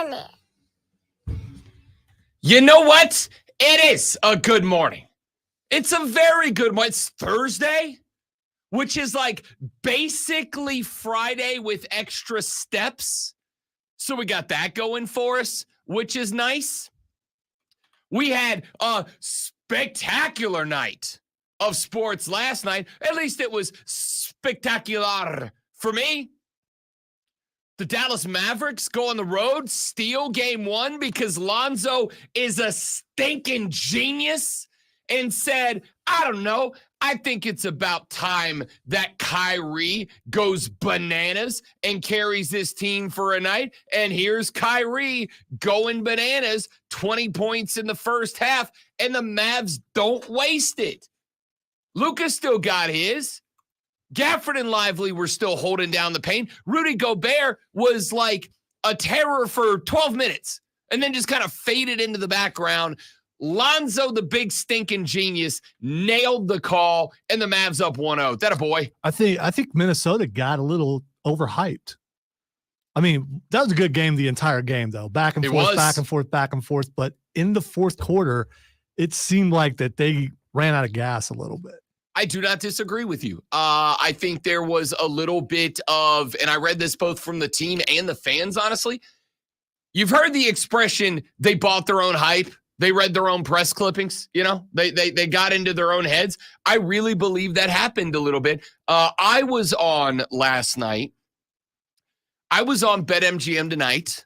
morning. You know what? It is a good morning. It's a very good morning. It's Thursday, which is like basically Friday with extra steps. So we got that going for us, which is nice. We had a spectacular night of sports last night. At least it was spectacular for me. The Dallas Mavericks go on the road, steal game one because Lonzo is a stinking genius and said, I don't know, I think it's about time that Kyrie goes bananas and carries this team for a night. And here's Kyrie going bananas, 20 points in the first half, and the Mavs don't waste it. Luka still got his. Gafford and Lively were still holding down the paint. Rudy Gobert was like a terror for 12 minutes and then just kind of faded into the background. Lonzo, the big stinking genius, nailed the call, and the Mavs up 1-0. That a boy. I think Minnesota got a little overhyped. I mean, that was a good game the entire game, though. Back and forth, back and forth, back and forth. But in the fourth quarter, it seemed like that they ran out of gas a little bit. I do not disagree with you. I think there was a little bit of, and I read this both from the team and the fans, honestly. You've heard the expression, they bought their own hype. They read their own press clippings, you know, they got into their own heads. I really believe that happened a little bit. I was on last night. I was on BetMGM tonight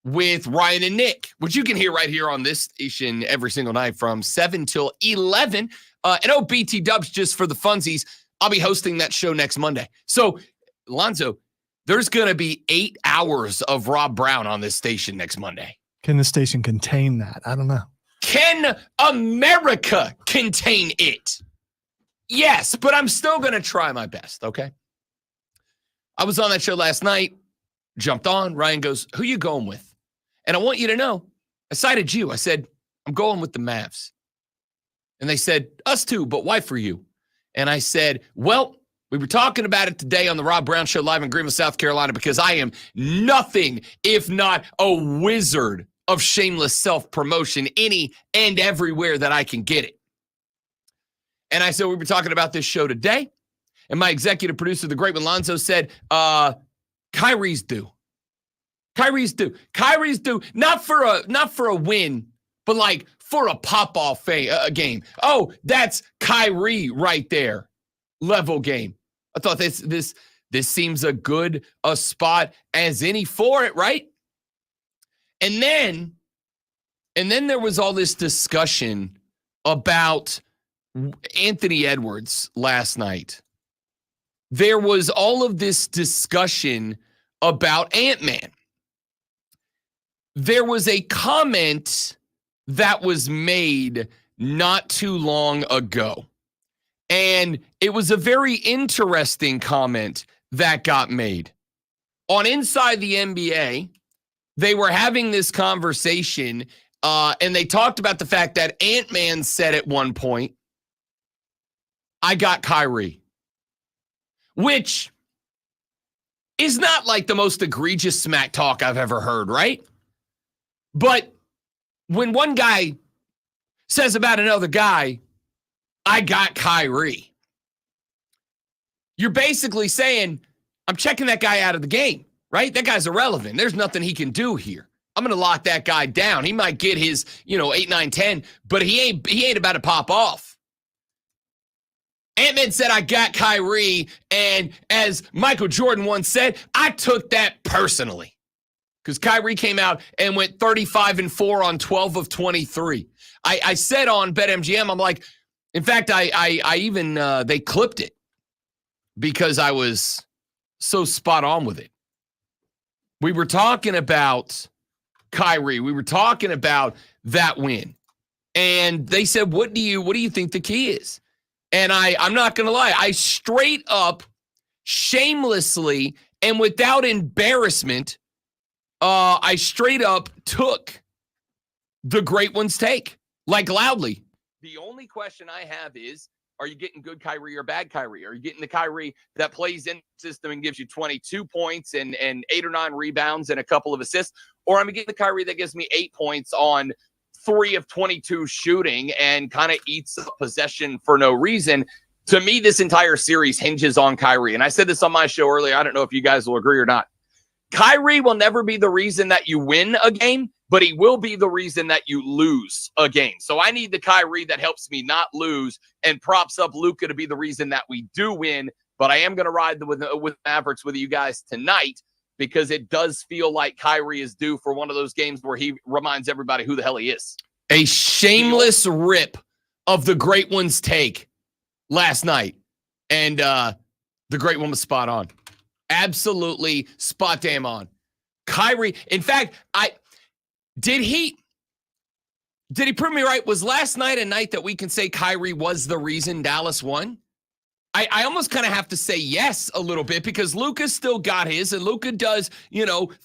with Ryan and Nick, which you can hear right here on this station every single night from 7 till 11. And BT Dubs, just for the funsies, I'll be hosting that show next Monday. So, Lonzo, there's going to be 8 hours of Rob Brown on this station next Monday. Can the station contain that? I don't know. Can America contain it? Yes, but I'm still going to try my best, okay? I was on that show last night, jumped on. Ryan goes, who you going with? And I want you to know, I cited you. I said, I'm going with the Mavs. And they said, us too, but why for you? And I said, well, we were talking about it today on the Rob Brown Show live in Greenville, South Carolina, because I am nothing if not a wizard of shameless self-promotion any and everywhere that I can get it. And I said, we were talking about this show today. And my executive producer, the great one, Lonzo, said, Kyrie's due. Kyrie's due. Kyrie's due. Not for a win, but like for a pop-off game. Oh, that's Kyrie right there. Level game. I thought this seems a good spot as any for it, right? And then there was all this discussion about Anthony Edwards last night. There was all of this discussion about Ant-Man. There was a comment that was made not too long ago. And it was a very interesting comment that got made. On Inside the NBA, they were having this conversation, and they talked about the fact that Ant-Man said at one point, I got Kyrie. Which is not like the most egregious smack talk I've ever heard, right? But when one guy says about another guy, I got Kyrie, you're basically saying, I'm checking that guy out of the game, right? That guy's irrelevant. There's nothing he can do here. I'm going to lock that guy down. He might get his, 8, 9, 10, but he ain't about to pop off. Ant-Man said, I got Kyrie, and as Michael Jordan once said, I took that personally. Because Kyrie came out and went 35-4 on 12 of 23. I said on BetMGM, I'm like, in fact, I even, they clipped it because I was so spot on with it. We were talking about Kyrie. We were talking about that win. And they said, what do you think the key is? And I'm not going to lie. I straight up, shamelessly, and without embarrassment, I straight up took the great one's take, like loudly. The only question I have is, Are you getting good Kyrie or bad Kyrie? Are you getting the Kyrie that plays in the system and gives you 22 points and 8 or 9 rebounds and a couple of assists? Or am I getting the Kyrie that gives me 8 points on 3 of 22 shooting and kind of eats up possession for no reason? To me, this entire series hinges on Kyrie. And I said this on my show earlier. I don't know if you guys will agree or not. Kyrie will never be the reason that you win a game, but he will be the reason that you lose a game. So I need the Kyrie that helps me not lose and props up Luka to be the reason that we do win. But I am going to ride with Mavericks with you guys tonight because it does feel like Kyrie is due for one of those games where he reminds everybody who the hell he is. A shameless rip of the great one's take last night. And the great one was spot on. Absolutely spot damn on. Kyrie, in fact, did he prove me right? Was last night a night that we can say Kyrie was the reason Dallas won? I almost kind of have to say yes a little bit because Luka still got his, and Luka does,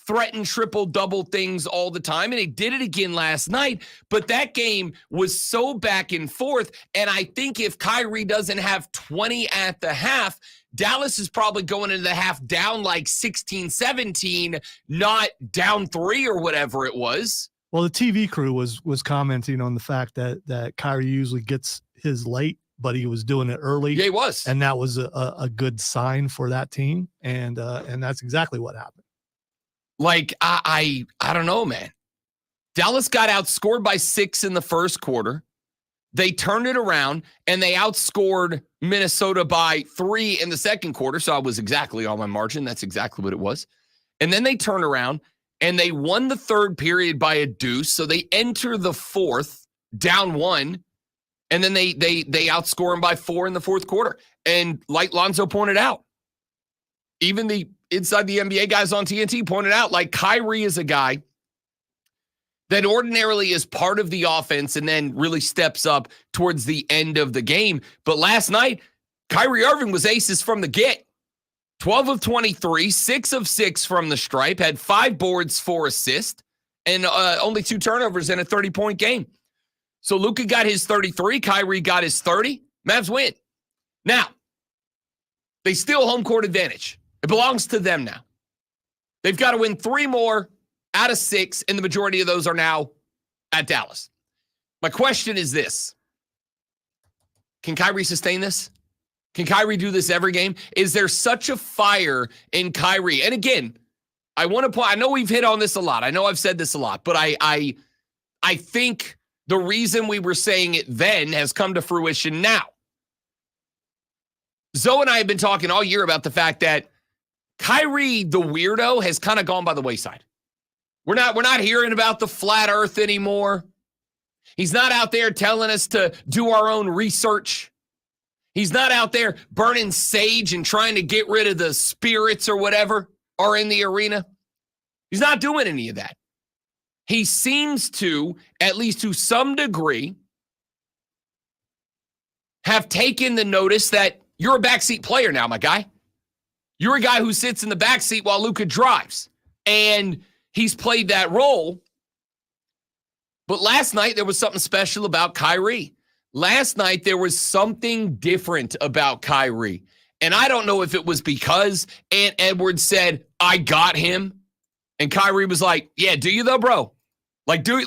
threaten triple-double things all the time, and he did it again last night, but that game was so back and forth, and I think if Kyrie doesn't have 20 at the half, Dallas is probably going into the half down like 16-17, not down 3 or whatever it was. Well, the TV crew was commenting on the fact that Kyrie usually gets his late, but he was doing it early. Yeah, he was. And that was a good sign for that team. And that's exactly what happened. Like, I don't know, man. Dallas got outscored by 6 in the first quarter. They turned it around, and they outscored Minnesota by 3 in the second quarter. So I was exactly on my margin. That's exactly what it was. And then they turned around, and they won the third period by a deuce. So they enter the fourth down 1. And then they outscore him by 4 in the fourth quarter. And like Lonzo pointed out, even the inside the NBA guys on TNT pointed out, like Kyrie is a guy that ordinarily is part of the offense and then really steps up towards the end of the game. But last night, Kyrie Irving was aces from the get. 12 of 23, 6 of 6 from the stripe, had 5 boards, 4 assists, and only 2 turnovers in a 30-point game. So Luka got his 33. Kyrie got his 30. Mavs win. Now, they steal home court advantage. It belongs to them now. They've got to win 3 more out of 6, and the majority of those are now at Dallas. My question is this. Can Kyrie sustain this? Can Kyrie do this every game? Is there such a fire in Kyrie? And again, I know we've hit on this a lot. I know I've said this a lot, but I think the reason we were saying it then has come to fruition now. Zoe and I have been talking all year about the fact that Kyrie, the weirdo, has kind of gone by the wayside. We're not hearing about the flat earth anymore. He's not out there telling us to do our own research. He's not out there burning sage and trying to get rid of the spirits or whatever are in the arena. He's not doing any of that. He seems to, at least to some degree, have taken the notice that you're a backseat player now, my guy. You're a guy who sits in the backseat while Luka drives. And he's played that role. But last night, there was something special about Kyrie. Last night, there was something different about Kyrie. And I don't know if it was because Ant Edwards said, I got him. And Kyrie was like, yeah, do you though, bro? Do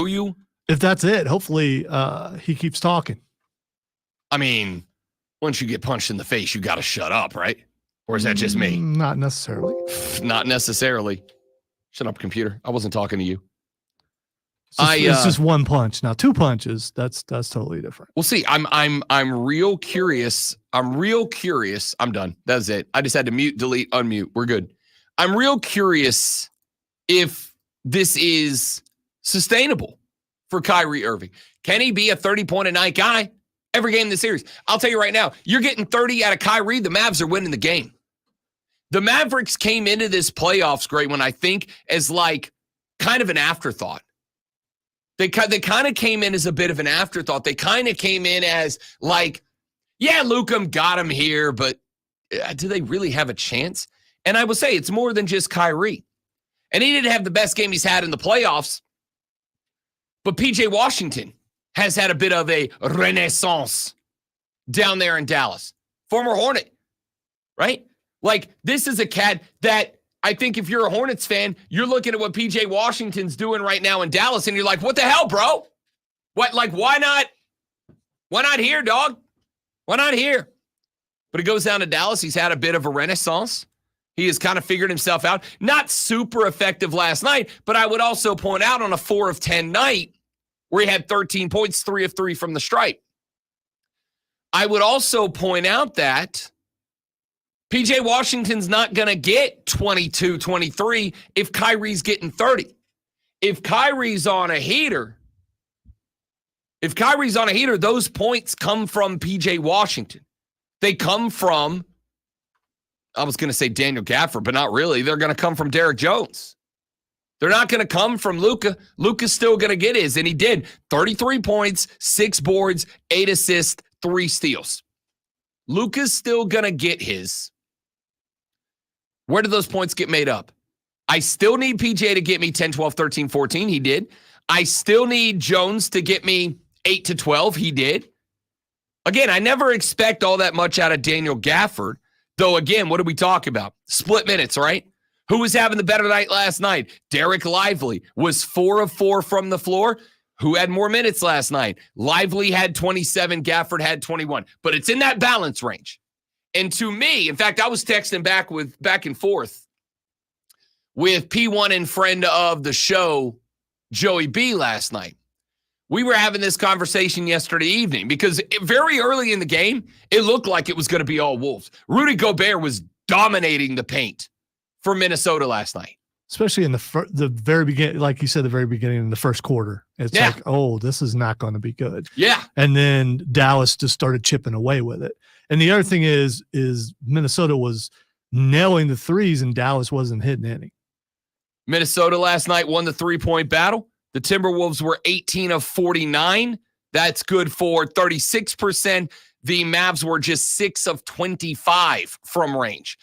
you? If that's it, hopefully he keeps talking. I mean, once you get punched in the face, you got to shut up, right? Or is that just me? Not necessarily. Not necessarily. Shut up, computer. I wasn't talking to you. It's just one punch. Now 2 punches, that's totally different. We'll see. I'm real curious. I'm done. That's it. I just had to mute, delete, unmute. We're good. I'm real curious if this is sustainable for Kyrie Irving. Can he be a 30-point-a-night guy every game in the series? I'll tell you right now, you're getting 30 out of Kyrie, the Mavs are winning the game. The Mavericks came into this playoffs, great one, I think, as like kind of an afterthought. They kind of came in as a bit of an afterthought. They kind of came in as like, yeah, Luka got him here, but do they really have a chance? And I will say it's more than just Kyrie. And he didn't have the best game he's had in the playoffs. But PJ Washington has had a bit of a renaissance down there in Dallas. Former Hornet, right? Like, this is a cat that I think if you're a Hornets fan, you're looking at what P.J. Washington's doing right now in Dallas, and you're like, what the hell, bro? What, like, why not? Why not here, dog? Why not here? But he goes down to Dallas. He's had a bit of a renaissance. He has kind of figured himself out. Not super effective last night, but I would also point out on a 4 of 10 night where he had 13 points, 3 of 3 from the stripe. I would also point out that P.J. Washington's not going to get 22, 23 if Kyrie's getting 30. If Kyrie's on a heater, those points come from P.J. Washington. They come from, I was going to say Daniel Gafford, but not really. They're going to come from Derek Jones. They're not going to come from Luka. Luka's still going to get his, and he did. 33 points, 6 boards, 8 assists, 3 steals. Luka's still going to get his. Where do those points get made up? I still need PJ to get me 10, 12, 13, 14. He did. I still need Jones to get me 8 to 12. He did. Again, I never expect all that much out of Daniel Gafford. Though, again, what did we talk about? Split minutes, right? Who was having the better night last night? Derek Lively was 4 of 4 from the floor. Who had more minutes last night? Lively had 27. Gafford had 21. But it's in that balance range. And to me, in fact, I was texting back and forth with P1 and friend of the show, Joey B, last night. We were having this conversation yesterday evening because very early in the game, it looked like it was going to be all Wolves. Rudy Gobert was dominating the paint for Minnesota last night. Especially in the very beginning, like you said, the very beginning in the first quarter. It's like, oh, this is not going to be good. Yeah. And then Dallas just started chipping away with it. And the other thing is Minnesota was nailing the threes and Dallas wasn't hitting any. Minnesota last night won the 3-point battle. The Timberwolves were 18 of 49. That's good for 36%. The Mavs were just 6 of 25 from range.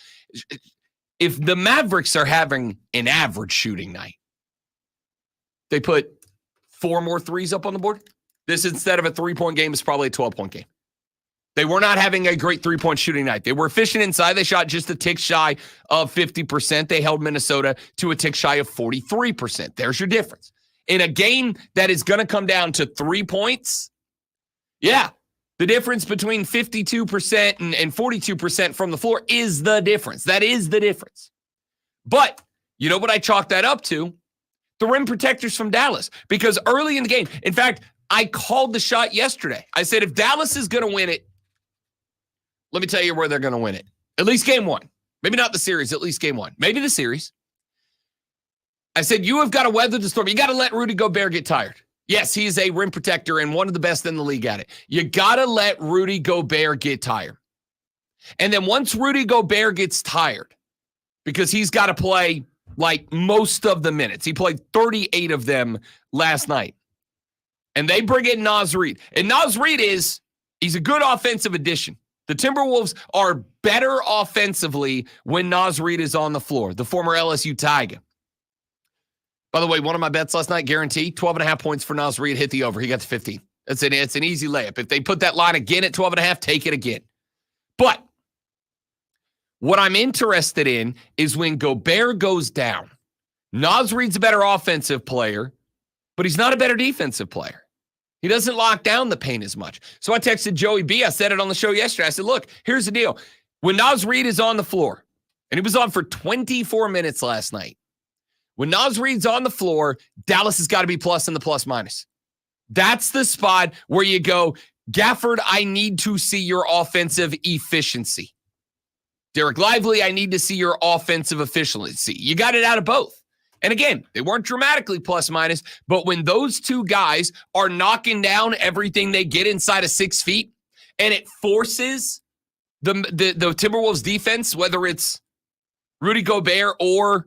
If the Mavericks are having an average shooting night, they put 4 more threes up on the board. This, instead of a 3-point game, is probably a 12-point game. They were not having a great 3-point shooting night. They were efficient inside. They shot just a tick shy of 50%. They held Minnesota to a tick shy of 43%. There's your difference. In a game that is going to come down to 3 points, yeah, the difference between 52% and 42% from the floor is the difference. That is the difference. But you know what I chalked that up to? The rim protectors from Dallas. Because early in the game, in fact, I called the shot yesterday. I said, if Dallas is going to win it, let me tell you where they're going to win it. At least game 1. Maybe not the series, at least game 1. Maybe the series. I said, you have got to weather the storm. You got to let Rudy Gobert get tired. Yes, he's a rim protector and one of the best in the league at it. You got to let Rudy Gobert get tired. And then once Rudy Gobert gets tired, because he's got to play like most of the minutes. He played 38 of them last night. And they bring in Naz Reid. And Naz Reid he's a good offensive addition. The Timberwolves are better offensively when Naz Reid is on the floor, the former LSU Tiger. By the way, one of my bets last night, guaranteed, 12.5 points for Naz Reid, hit the over. He got to 15. It's an easy layup. If they put that line again at 12.5, take it again. But what I'm interested in is when Gobert goes down, Naz Reid's a better offensive player, but he's not a better defensive player. He doesn't lock down the paint as much. So I texted Joey B. I said it on the show yesterday. I said, look, here's the deal. When Naz Reid is on the floor, and he was on for 24 minutes last night, when Naz Reid's on the floor, Dallas has got to be plus in the plus minus. That's the spot where you go, Gafford, I need to see your offensive efficiency. Derek Lively, I need to see your offensive efficiency. You got it out of both. And again, they weren't dramatically plus minus, but when those two guys are knocking down everything they get inside of 6 feet, and it forces the Timberwolves defense, whether it's Rudy Gobert or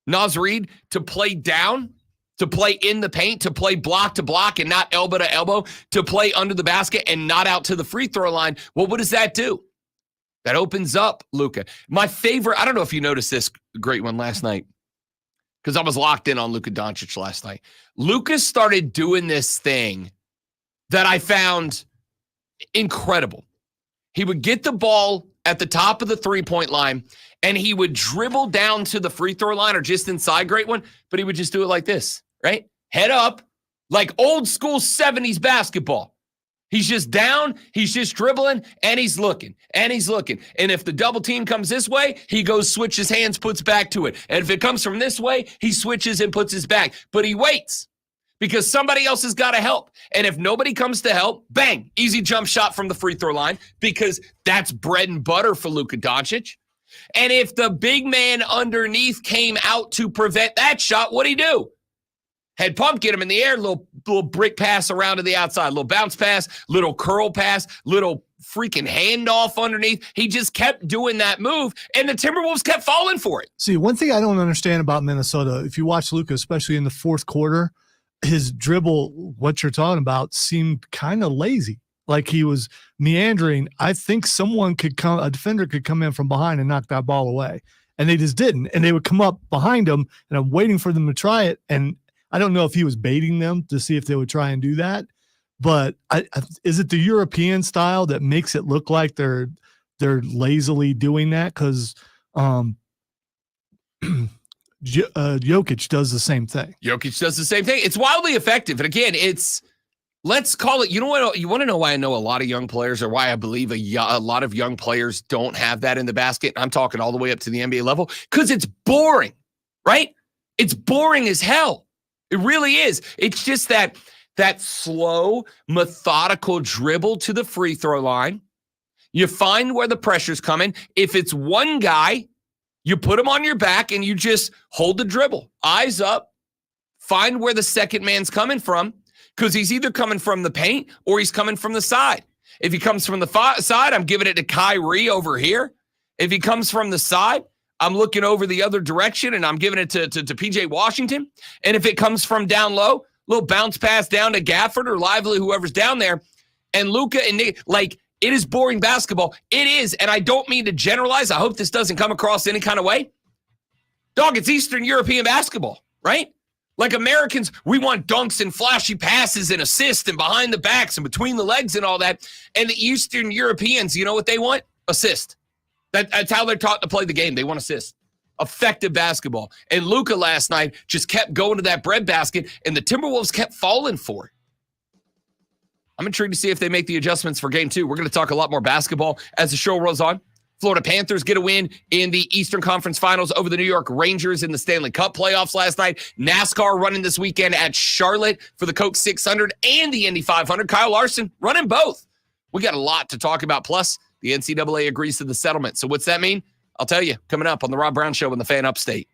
Naz Reid, to play down, to play in the paint, to play block to block and not elbow to elbow, to play under the basket and not out to the free throw line, well, what does that do? That opens up Luka. My favorite, I don't know if you noticed this great one last night, because I was locked in on Luka Doncic last night. Luka started doing this thing that I found incredible. He would get the ball at the top of the three-point line, and he would dribble down to the free throw line or just inside, great one, but he would just do it like this, right? Head up, like old school 70s basketball. He's just down, he's just dribbling, and he's looking, and he's looking. And if the double team comes this way, he goes, switches hands, puts back to it. And if it comes from this way, he switches and puts his back. But he waits because somebody else has got to help. And if nobody comes to help, bang, easy jump shot from the free throw line because that's bread and butter for Luka Doncic. And if the big man underneath came out to prevent that shot, what'd he do? Head pump, get him in the air, little brick pass around to the outside, little bounce pass, little curl pass, little freaking handoff underneath. He just kept doing that move, and the Timberwolves kept falling for it. See, one thing I don't understand about Minnesota, if you watch Luka, especially in the fourth quarter, his dribble, what you're talking about, seemed kind of lazy. Like he was meandering. I think a defender could come in from behind and knock that ball away. And they just didn't. And they would come up behind him, and I'm waiting for them to try it. And I don't know if he was baiting them to see if they would try and do that, but is it the European style that makes it look like they're lazily doing that? Because Jokic does the same thing. It's wildly effective, and again, let's call it. You know what? You want to know why I know a lot of young players, or why I believe a lot of young players don't have that in the basket? I'm talking all the way up to the NBA level because it's boring, right? It's boring as hell. It really is. It's just that slow, methodical dribble to the free throw line. You find where the pressure's coming. If it's one guy, you put him on your back and you just hold the dribble. Eyes up. Find where the second man's coming from because he's either coming from the paint or he's coming from the side. If he comes from the side, I'm giving it to Kyrie over here. If he comes from the side, I'm looking over the other direction, and I'm giving it to P.J. Washington. And if it comes from down low, little bounce pass down to Gafford or Lively, whoever's down there. And Luka and Nick, like, it is boring basketball. It is, and I don't mean to generalize. I hope this doesn't come across any kind of way. Dog, it's Eastern European basketball, right? Like Americans, we want dunks and flashy passes and assists and behind the backs and between the legs and all that. And the Eastern Europeans, you know what they want? Assist. That's how they're taught to play the game. They want assists. Effective basketball. And Luka last night just kept going to that breadbasket, and the Timberwolves kept falling for it. I'm intrigued to see if they make the adjustments for game 2. We're going to talk a lot more basketball as the show rolls on. Florida Panthers get a win in the Eastern Conference Finals over the New York Rangers in the Stanley Cup playoffs last night. NASCAR running this weekend at Charlotte for the Coke 600 and the Indy 500. Kyle Larson running both. We got a lot to talk about. Plus, the NCAA agrees to the settlement. So what's that mean? I'll tell you coming up on the Rob Brown Show on the Fan Upstate.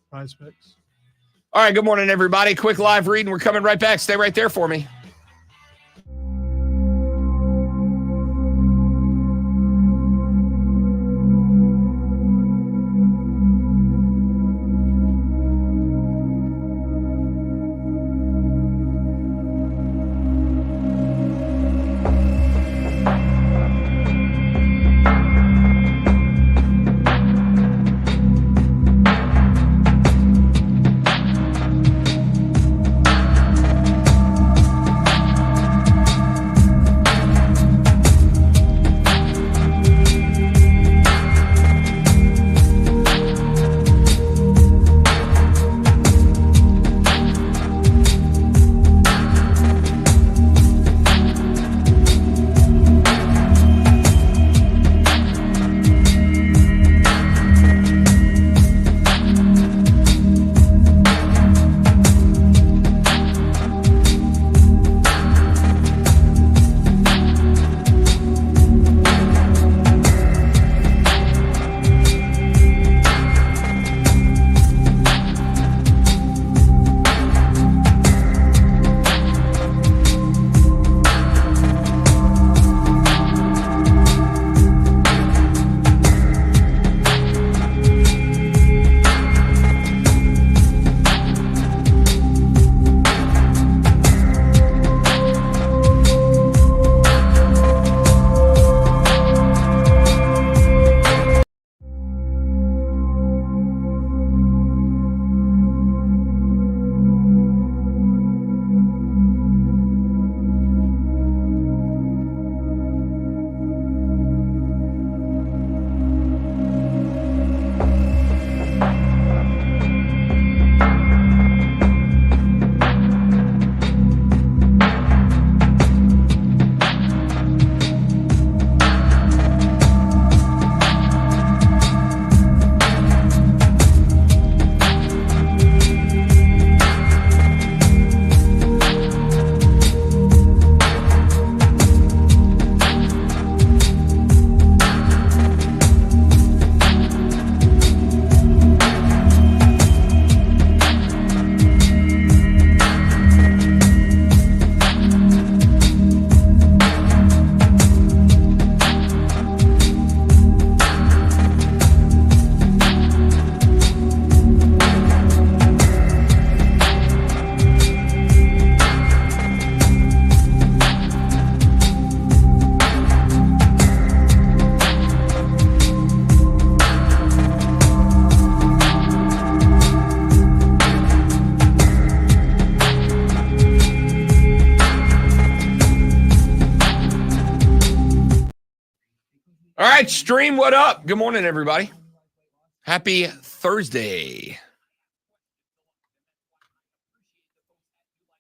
Prize picks. All right, good morning, everybody. Quick live read, and we're coming right back. Stay right there for me. right, stream, what up? Good morning, everybody. Happy Thursday.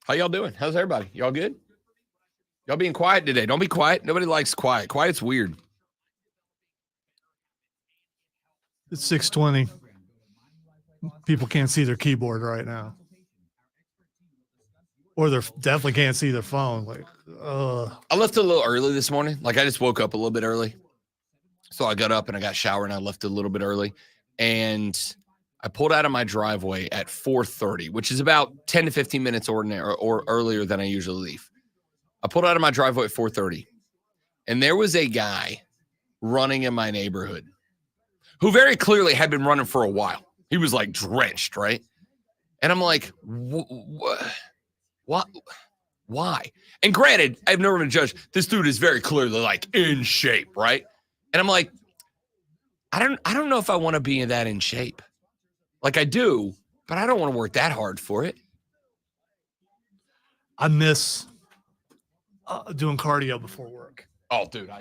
How y'all doing? How's everybody? Y'all good? Y'all being quiet today. Don't be quiet. Nobody likes quiet. Quiet's weird. It's 6:20. People can't see their keyboard right now. Or they definitely can't see their phone. Like, I left a little early this morning. Like, I just woke up a little bit early. So I got up and I got showered and I left a little bit early. And I pulled out of my driveway at 4:30, which is about 10 to 15 minutes ordinary or earlier than I usually leave. I pulled out of my driveway at 4:30. And there was a guy running in my neighborhood who very clearly had been running for a while. He was like drenched, right? And I'm like, what? Why? And granted, I've never been judged. This dude is very clearly like in shape, right? And I'm like, I don't know if I want to be in that in shape. Like I do, but I don't want to work that hard for it. I miss doing cardio before work. Oh, dude, I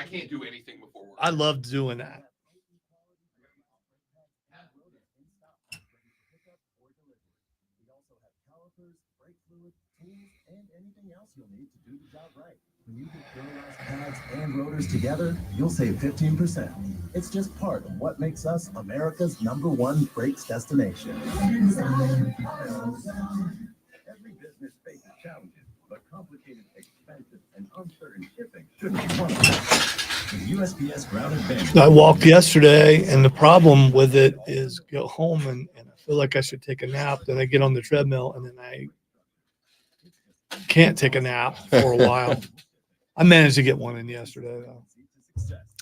can't do anything before work. I love doing that. And anything else you'll need to do the job right. When you get Duralast pads and rotors together, you'll save 15%. It's just part of what makes us America's #1 brakes destination. Every business faces challenges, but complicated, expensive, and uncertain shipping shouldn't be one of them. The USPS Ground Advantage. I walked yesterday, and the problem with it is go home and I feel like I should take a nap. Then I get on the treadmill, and then I can't take a nap for a while. I managed to get one in yesterday, though.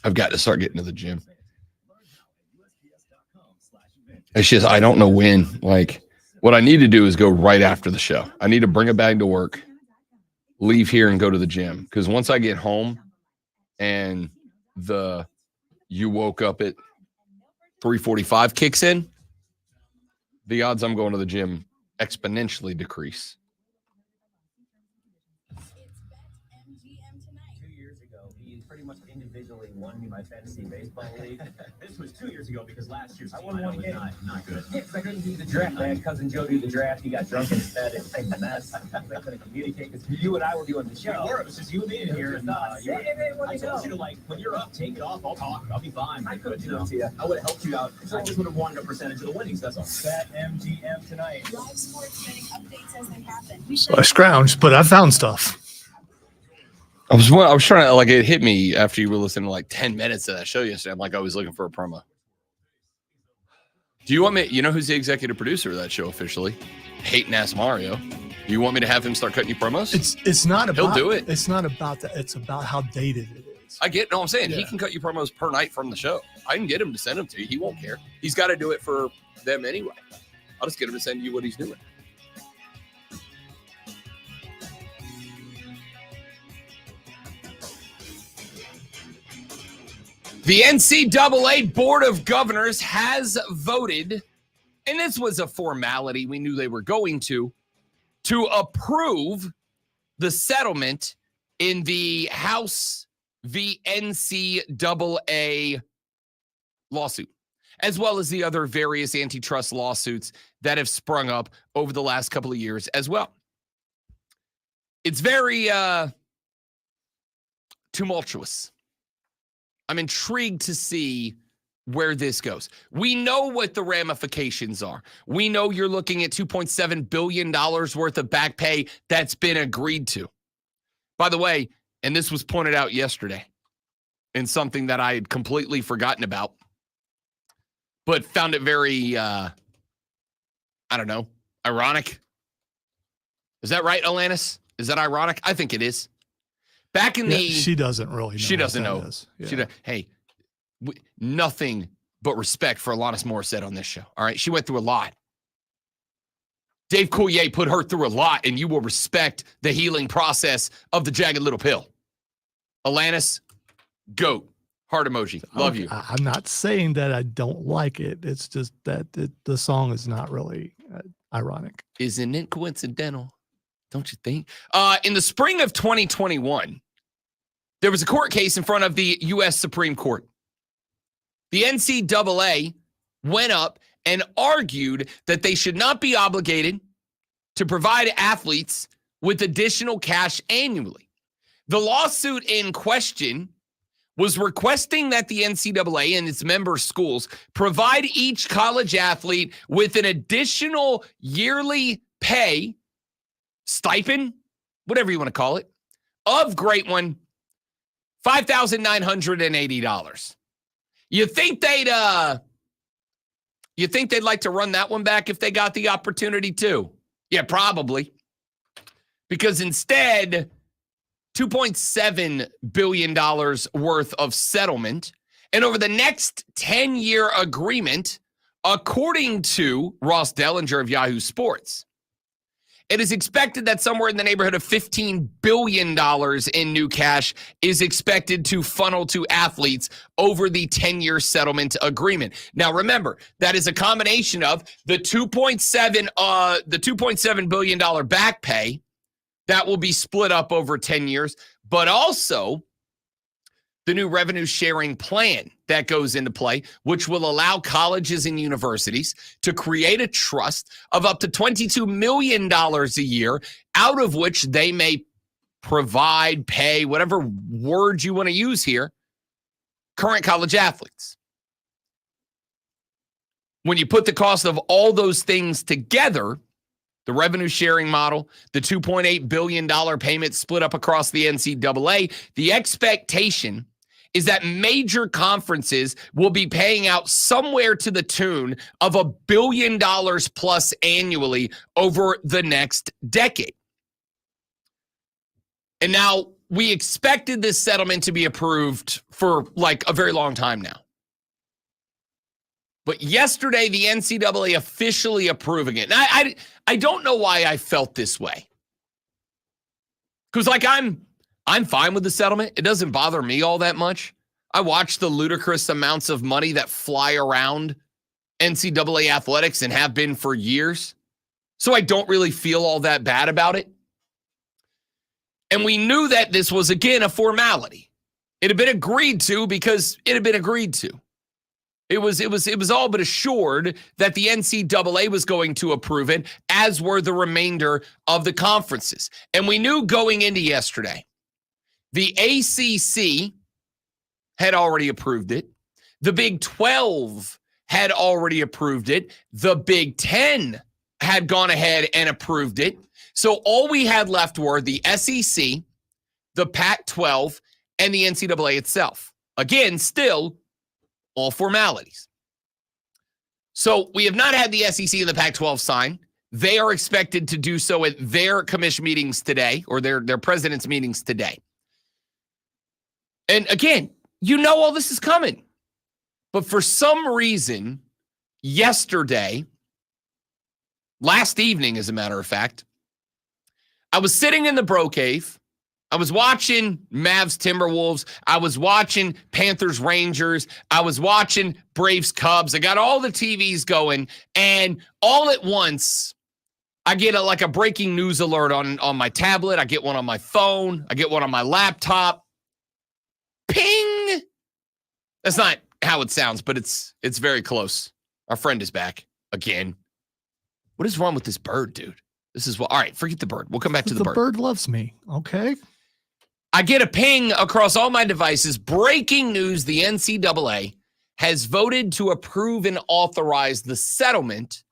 I've got to start getting to the gym. It's just, I don't know when. Like, what I need to do is go right after the show. I need to bring a bag to work, leave here, and go to the gym. Because once I get home and you woke up at 3:45 kicks in, the odds I'm going to the gym exponentially decrease. Individually won me my fantasy baseball league. This was 2 years ago because last year's team was not good. Yeah, because I couldn't do the draft. I had cousin Joe do the draft. He got drunk instead. It became a mess. I couldn't communicate because you and I were doing the show. We were. It was just you and me in here. And I told you to, like, when you're up, take it off. I'll talk. I'll be fine. I could do it to you. I would have helped you out. I just would have wanted a percentage of the winnings. That's all. Bet MGM tonight. Live sports betting updates as they happen. I scrounged, but I found stuff. I was trying to, like, it hit me after you were listening to like 10 minutes of that show yesterday. I'm like, I was looking for a promo. Do you want me, you know who's the executive producer of that show officially? Hating ass Mario. Do you want me to have him start cutting you promos? It's not about, he'll do it. It's not about that. It's about how dated it is. I get, no, I'm saying he can cut you promos per night from the show. I can get him to send them to you. He won't care. He's got to do it for them anyway. I'll just get him to send you what he's doing. The NCAA Board of Governors has voted, and this was a formality we knew they were going to approve the settlement in the House v. NCAA lawsuit, as well as the other various antitrust lawsuits that have sprung up over the last couple of years as well. It's very tumultuous. I'm intrigued to see where this goes. We know what the ramifications are. We know you're looking at $2.7 billion worth of back pay that's been agreed to. By the way, and this was pointed out yesterday in something that I had completely forgotten about, but found it very, I don't know, ironic. Is that right, Alanis? Is that ironic? I think it is. Back in she doesn't really know. She doesn't know. Yeah. Hey, nothing but respect for Alanis Morissette on this show. All right. She went through a lot. Dave Coulier put her through a lot, and you will respect the healing process of the Jagged Little Pill. Alanis, goat. Heart emoji. Love you. I'm not saying that I don't like it. It's just that the song is not really ironic. Isn't it coincidental? Don't you think? In the spring of 2021, there was a court case in front of the U.S. Supreme Court. The NCAA went up and argued that they should not be obligated to provide athletes with additional cash annually. The lawsuit in question was requesting that the NCAA and its member schools provide each college athlete with an additional yearly pay, stipend, whatever you want to call it, of great one, $5,980. You think they'd like to run that one back if they got the opportunity to? Yeah, probably. Because instead, $2.7 billion worth of settlement. And over the next 10-year agreement, according to Ross Dellinger of Yahoo Sports, it is expected that somewhere in the neighborhood of $15 billion in new cash is expected to funnel to athletes over the 10-year settlement agreement. Now, remember, that is a combination of the $2.7 billion back pay that will be split up over 10 years, but also the new revenue sharing plan that goes into play, which will allow colleges and universities to create a trust of up to $22 million a year, out of which they may provide, pay, whatever word you want to use here, current college athletes. When you put the cost of all those things together, the revenue sharing model, the $2.8 billion payment split up across the NCAA, the expectation is that major conferences will be paying out somewhere to the tune of $1 billion plus annually over the next decade. And now we expected this settlement to be approved for like a very long time now. But yesterday, the NCAA officially approving it. And I don't know why I felt this way. Because like I'm fine with the settlement. It doesn't bother me all that much. I watch the ludicrous amounts of money that fly around NCAA athletics and have been for years. So I don't really feel all that bad about it. And we knew that this was, again, a formality. It had been agreed to because it had been agreed to. It was all but assured that the NCAA was going to approve it, as were the remainder of the conferences. And we knew going into yesterday, the ACC had already approved it. The Big 12 had already approved it. The Big 10 had gone ahead and approved it. So all we had left were the SEC, the Pac-12, and the NCAA itself. Again, still all formalities. So we have not had the SEC and the Pac-12 sign. They are expected to do so at their commission meetings today, or their president's meetings today. And again, you know all this is coming. But for some reason, yesterday, last evening, as a matter of fact, I was sitting in the Bro Cave. I was watching Mavs Timberwolves. I was watching Panthers Rangers. I was watching Braves Cubs. I got all the TVs going. And all at once, I get a breaking news alert on my tablet. I get one on my phone. I get one on my laptop. Ping! That's not how it sounds, but it's very close. Our friend is back again. What is wrong with this bird, dude? This is what. All right, forget the bird. We'll come back to the bird. The bird loves me. Okay. I get a ping across all my devices. Breaking news: the NCAA has voted to approve and authorize the settlement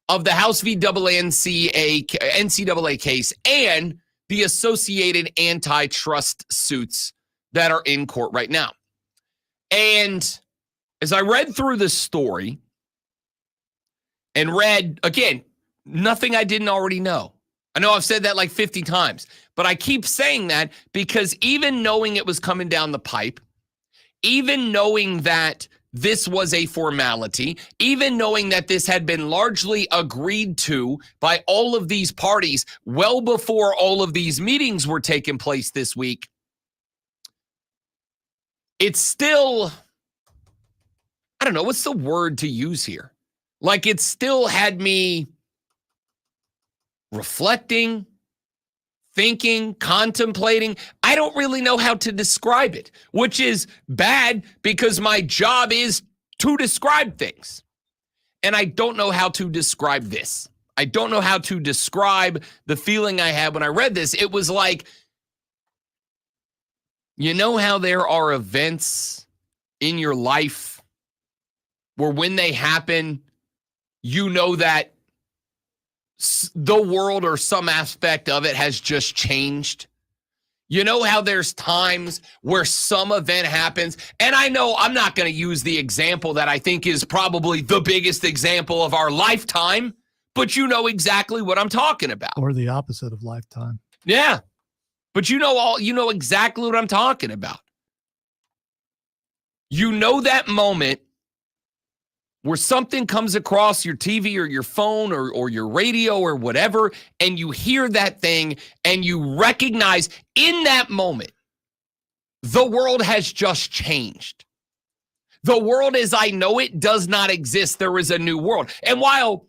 of the House v. NCAA case and the associated antitrust suits that are in court right now. And as I read through the story and read, again, nothing I didn't already know. I know I've said that like 50 times, but I keep saying that because even knowing it was coming down the pipe, even knowing that this was a formality, even knowing that this had been largely agreed to by all of these parties well before all of these meetings were taking place this week, it's still, I don't know, what's the word to use here? Like it still had me reflecting, thinking, contemplating. I don't really know how to describe it, which is bad because my job is to describe things. And I don't know how to describe this. I don't know how to describe the feeling I had when I read this. It was like, you know how there are events in your life where when they happen, you know that the world or some aspect of it has just changed? You know how there's times where some event happens, and I know I'm not going to use the example that I think is probably the biggest example of our lifetime, but you know exactly what I'm talking about. Or the opposite of lifetime. Yeah. But you know exactly what I'm talking about. You know that moment where something comes across your TV or your phone or your radio or whatever, and you hear that thing and you recognize in that moment, the world has just changed. The world as I know it does not exist. There is a new world. And while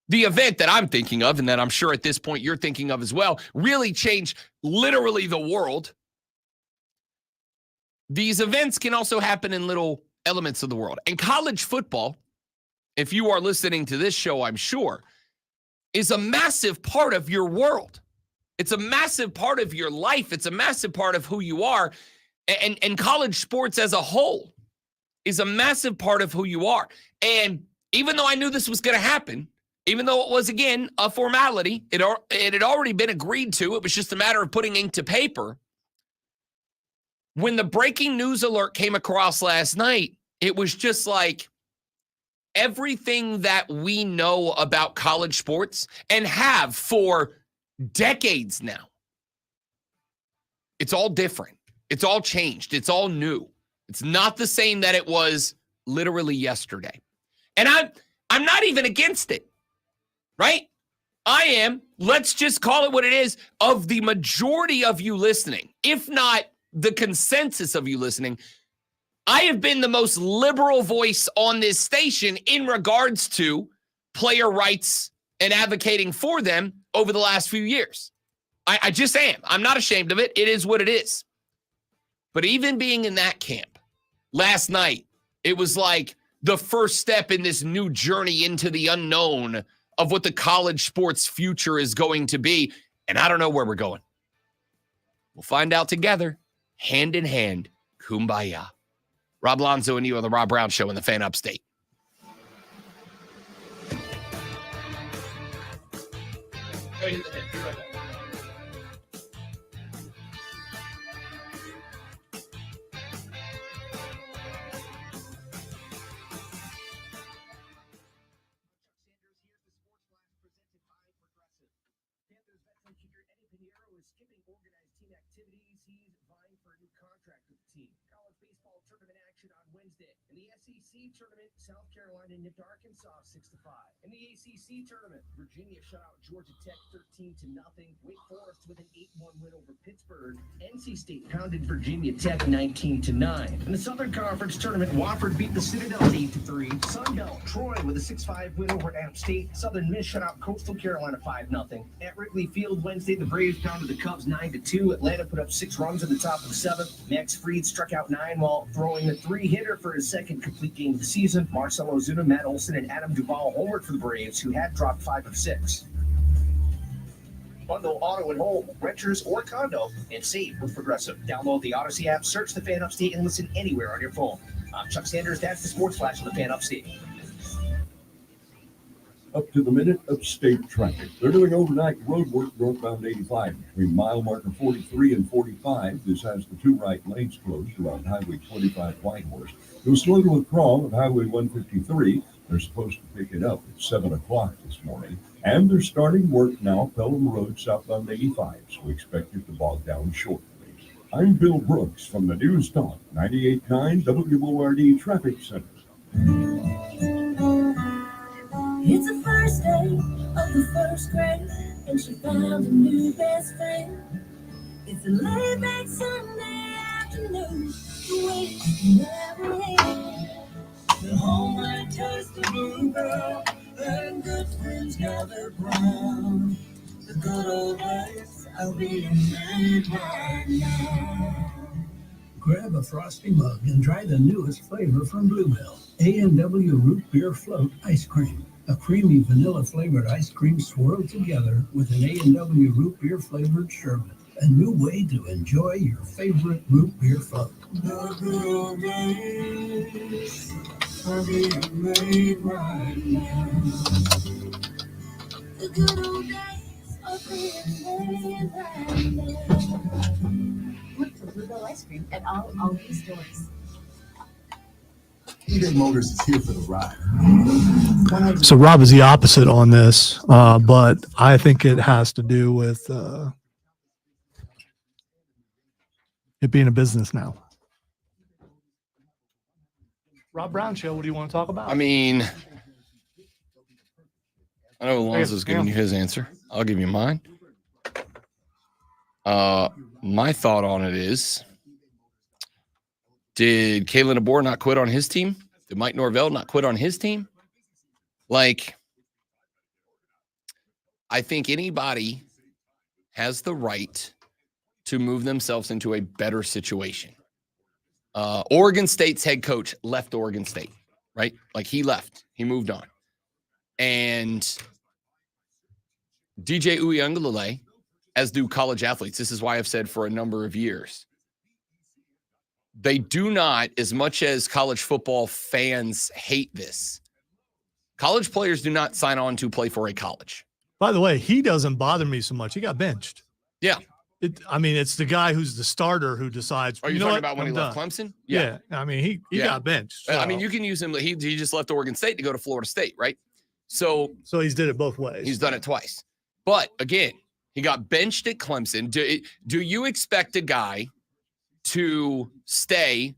the event that I'm thinking of, and that I'm sure at this point you're thinking of as well, really changed literally the world, these events can also happen in little elements of the world. And college football, if you are listening to this show, I'm sure, is a massive part of your world. It's a massive part of your life. It's a massive part of who you are. And college sports as a whole is a massive part of who you are. And even though I knew this was going to happen, even though it was, again, a formality, it had already been agreed to. It was just a matter of putting ink to paper. When the breaking news alert came across last night, it was just like everything that we know about college sports and have for decades now. It's all different. It's all changed. It's all new. It's not the same that it was literally yesterday. And I'm not even against it, right? I am, let's just call it what it is, of the majority of you listening, if not the consensus of you listening. I have been the most liberal voice on this station in regards to player rights and advocating for them over the last few years. I just am. I'm not ashamed of it. It is what it is. But even being in that camp last night, it was like the first step in this new journey into the unknown of what the college sports future is going to be. And I don't know where we're going. We'll find out together, hand in hand, kumbaya. Rob Lonzo and you on the Rob Brown Show in the Fan Upstate. Tournament, South Carolina nipped Arkansas 6-5. In the ACC tournament, Virginia shut out Georgia Tech 13-0. Wake Forest with an 8-1 win over Pittsburgh. NC State pounded Virginia Tech 19-9. In the Southern Conference tournament, Wofford beat the Citadel 8-3. Sun Belt, Troy with a 6-5 win over App State. Southern Miss shut out Coastal Carolina 5-0. At Wrigley Field Wednesday, the Braves pounded the Cubs 9-2. Atlanta put up 6 runs in the top of the 7th. Max Fried struck out 9 while throwing a 3-hitter for his second complete game of the season. Marcell Ozuna, Matt Olson, and Adam Duvall homered for the Braves, who had dropped 5 of 6. Bundle auto and home, renters, or condo, and save with Progressive. Download the Odyssey app, search the Fan Upstate, and listen anywhere on your phone. I'm Chuck Sanders. That's the Sports Flash of the Fan Upstate. Up to the minute of state traffic. They're doing overnight road work northbound 85 between mile marker 43 and 45. This has the 2 right lanes closed around Highway 25 Whitehorse. It was slow to a crawl of Highway 153. They're supposed to pick it up at 7 o'clock this morning. And they're starting work now, Pelham Road southbound 85. So we expect it to bog down shortly. I'm Bill Brooks from the News Talk 98.9 WORD Traffic Center. It's the first day of the first grade, and she found a new best friend. It's a laid-back Sunday afternoon, the way you never end. The homeward toast the blue girl, and good friends gather round. The good old days are being made right now. Grab a frosty mug and try the newest flavor from Bluebell. A&W Root Beer Float Ice Cream. A creamy vanilla flavored ice cream swirled together with an A&W root beer flavored sherbet. A new way to enjoy your favorite root beer float. The good old days are being made right now. The good old days are being made right now. Look for Bluebell ice cream at all Aldi stores. eBay Motors is here for the ride. So Rob is the opposite on this, but I think it has to do with it being a business now. Rob Brown Show, what do you want to talk about? I mean, I know Alonzo's giving you his answer. I'll give you mine. My thought on it is, did Kalen DeBoer not quit on his team? Did Mike Norvell not quit on his team? Like, I think anybody has the right to move themselves into a better situation. Oregon State's head coach left Oregon State, right? Like, he left. He moved on. And DJ Uiagalelei, as do college athletes, this is why I've said for a number of years, they do not, as much as college football fans hate this, college players do not sign on to play for a college. By the way, he doesn't bother me so much. He got benched. Yeah. I mean, it's the guy who's the starter who decides. Are you talking about when he left Clemson? Yeah. I mean, he got benched. So. I mean, you can use him. He just left Oregon State to go to Florida State, right? So he's did it both ways. He's done it twice. But again, he got benched at Clemson. Do you expect a guy to stay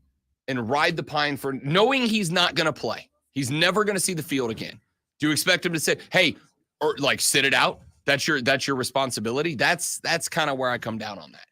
and ride the pine for knowing he's not going to play? He's never going to see the field again. Do you expect him to say, hey, or like sit it out? That's your responsibility. That's kind of where I come down on that.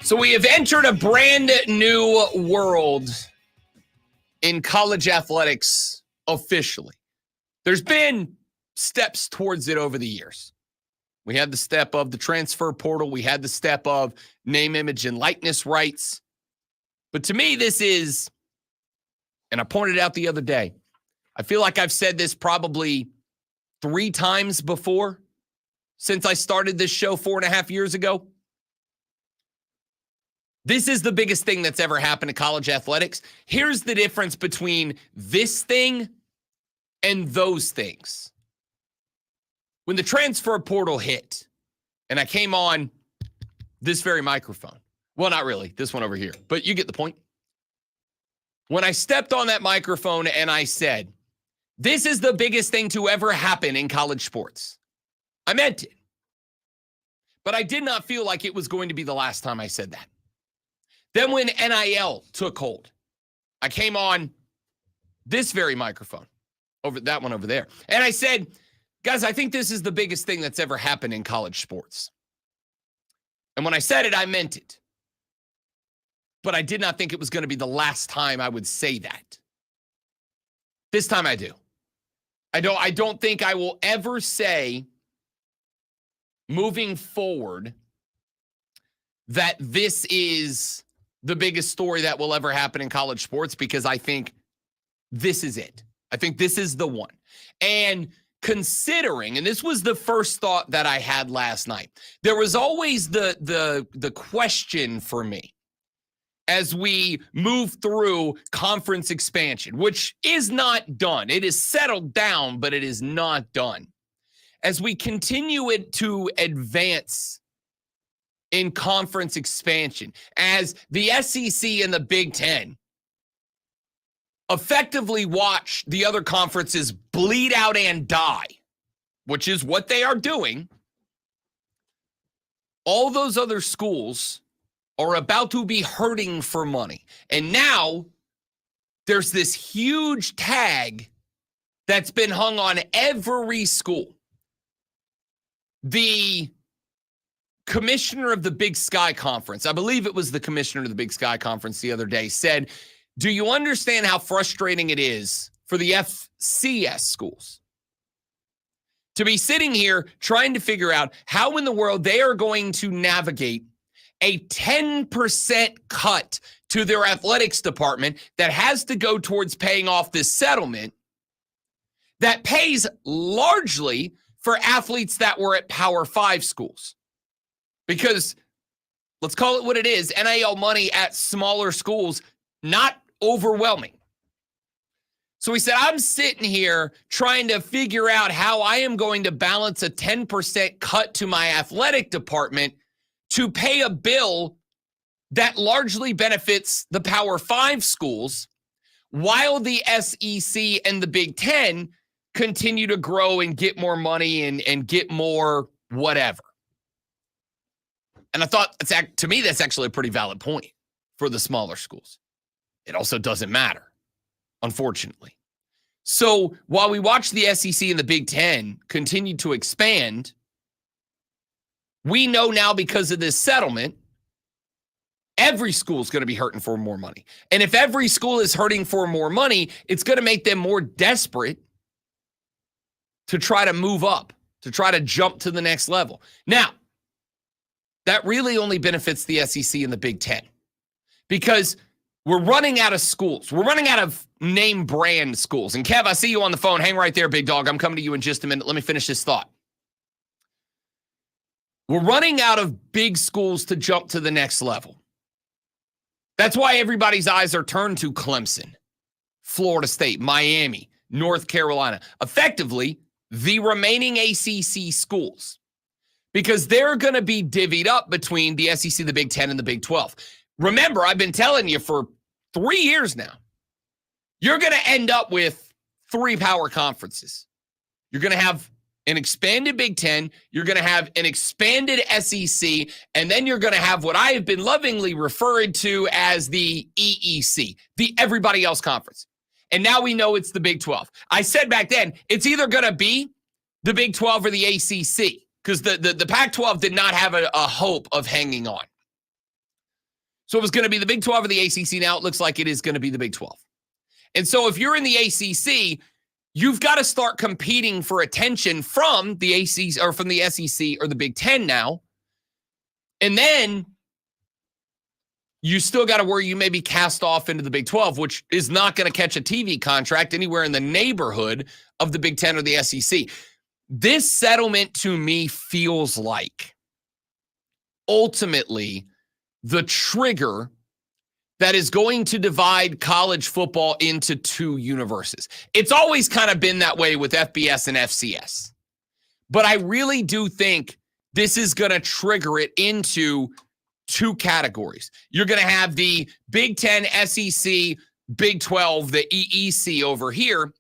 So we have entered a brand new world in college athletics officially. There's been steps towards it over the years. We had the step of the transfer portal. We had the step of name, image, and likeness rights. But to me, this is, and I pointed out the other day, I feel like I've said this probably 3 times before since I started this show 4.5 years ago. This is the biggest thing that's ever happened to college athletics. Here's the difference between this thing and those things. When the transfer portal hit, and I came on this very microphone. Well, not really, this one over here, but you get the point. When I stepped on that microphone and I said, this is the biggest thing to ever happen in college sports, I meant it. But I did not feel like it was going to be the last time I said that. Then when NIL took hold, I came on this very microphone, over that one over there, and I said, guys, I think this is the biggest thing that's ever happened in college sports. And when I said it, I meant it. But I did not think it was going to be the last time I would say that. This time I do. I don't think I will ever say moving forward that this is the biggest story that will ever happen in college sports, because I think this is it. I think this is the one. And considering, and this was the first thought that I had last night, there was always the question for me as we move through conference expansion, which is not done. It is settled down, but it is not done. As we continue it to advance in conference expansion, as the SEC and the Big Ten effectively watch the other conferences bleed out and die, which is what they are doing, all those other schools are about to be hurting for money. And now there's this huge tag that's been hung on every school. The commissioner of the Big Sky Conference, I believe it was the commissioner of the Big Sky Conference the other day, said, do you understand how frustrating it is for the FCS schools to be sitting here trying to figure out how in the world they are going to navigate a 10% cut to their athletics department that has to go towards paying off this settlement that pays largely for athletes that were at Power 5 schools? Because let's call it what it is, NIL money at smaller schools, not overwhelming. So he said, I'm sitting here trying to figure out how I am going to balance a 10% cut to my athletic department to pay a bill that largely benefits the Power 5 schools while the SEC and the Big Ten continue to grow and get more money and get more whatever. And I thought, to me, that's actually a pretty valid point for the smaller schools. It also doesn't matter, unfortunately. So while we watch the SEC and the Big Ten continue to expand, we know now because of this settlement, every school is going to be hurting for more money. And if every school is hurting for more money, it's going to make them more desperate to try to move up, to try to jump to the next level. Now, that really only benefits the SEC and the Big Ten because we're running out of schools. We're running out of name brand schools. And Kev, I see you on the phone. Hang right there, big dog. I'm coming to you in just a minute. Let me finish this thought. We're running out of big schools to jump to the next level. That's why everybody's eyes are turned to Clemson, Florida State, Miami, North Carolina, effectively the remaining ACC schools, because they're going to be divvied up between the SEC, the Big Ten, and the Big 12. Remember, I've been telling you for 3 years now, you're going to end up with 3 power conferences. You're going to have an expanded Big Ten, you're going to have an expanded SEC, and then you're going to have what I have been lovingly referred to as the EEC, the Everybody Else Conference. And now we know it's the Big 12. I said back then, it's either going to be the Big 12 or the ACC, because the Pac-12 did not have a hope of hanging on. So it was going to be the Big 12 or the ACC. Now it looks like it is going to be the Big 12. And so if you're in the ACC, you've got to start competing for attention from the ACC or from the SEC or the Big 10 now. And then you still got to worry you may be cast off into the Big 12, which is not going to catch a TV contract anywhere in the neighborhood of the Big 10 or the SEC. This settlement to me feels like ultimately the trigger that is going to divide college football into 2 universes. It's always kind of been that way with FBS and FCS. But I really do think this is going to trigger it into 2 categories. You're going to have the Big 10, SEC, Big 12, the EEC over here.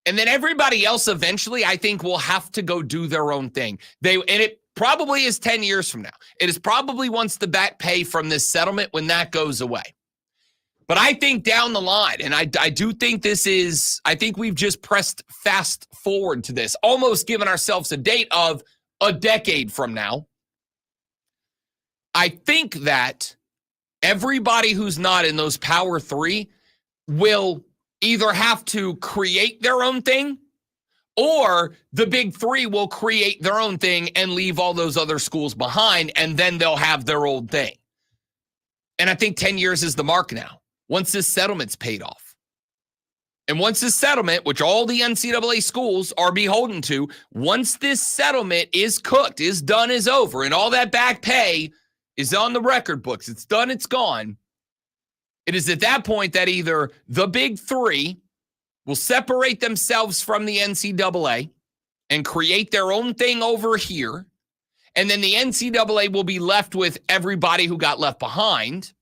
And then everybody else eventually, I think, will have to go do their own thing. And it probably is 10 years from now. It is probably once the back pay from this settlement when that goes away. But I think down the line, and I do think I think we've just pressed fast forward to this, almost given ourselves a date of a decade from now. I think that everybody who's not in those Power 3 will either have to create their own thing, or the Big 3 will create their own thing and leave all those other schools behind, and then they'll have their own thing. And I think 10 years is the mark now, once this settlement's paid off. And once this settlement, which all the NCAA schools are beholden to, once this settlement is cooked, is done, is over, and all that back pay is on the record books, it's done, it's gone, it is at that point that either the Big 3 will separate themselves from the NCAA and create their own thing over here, and then the NCAA will be left with everybody who got left behind,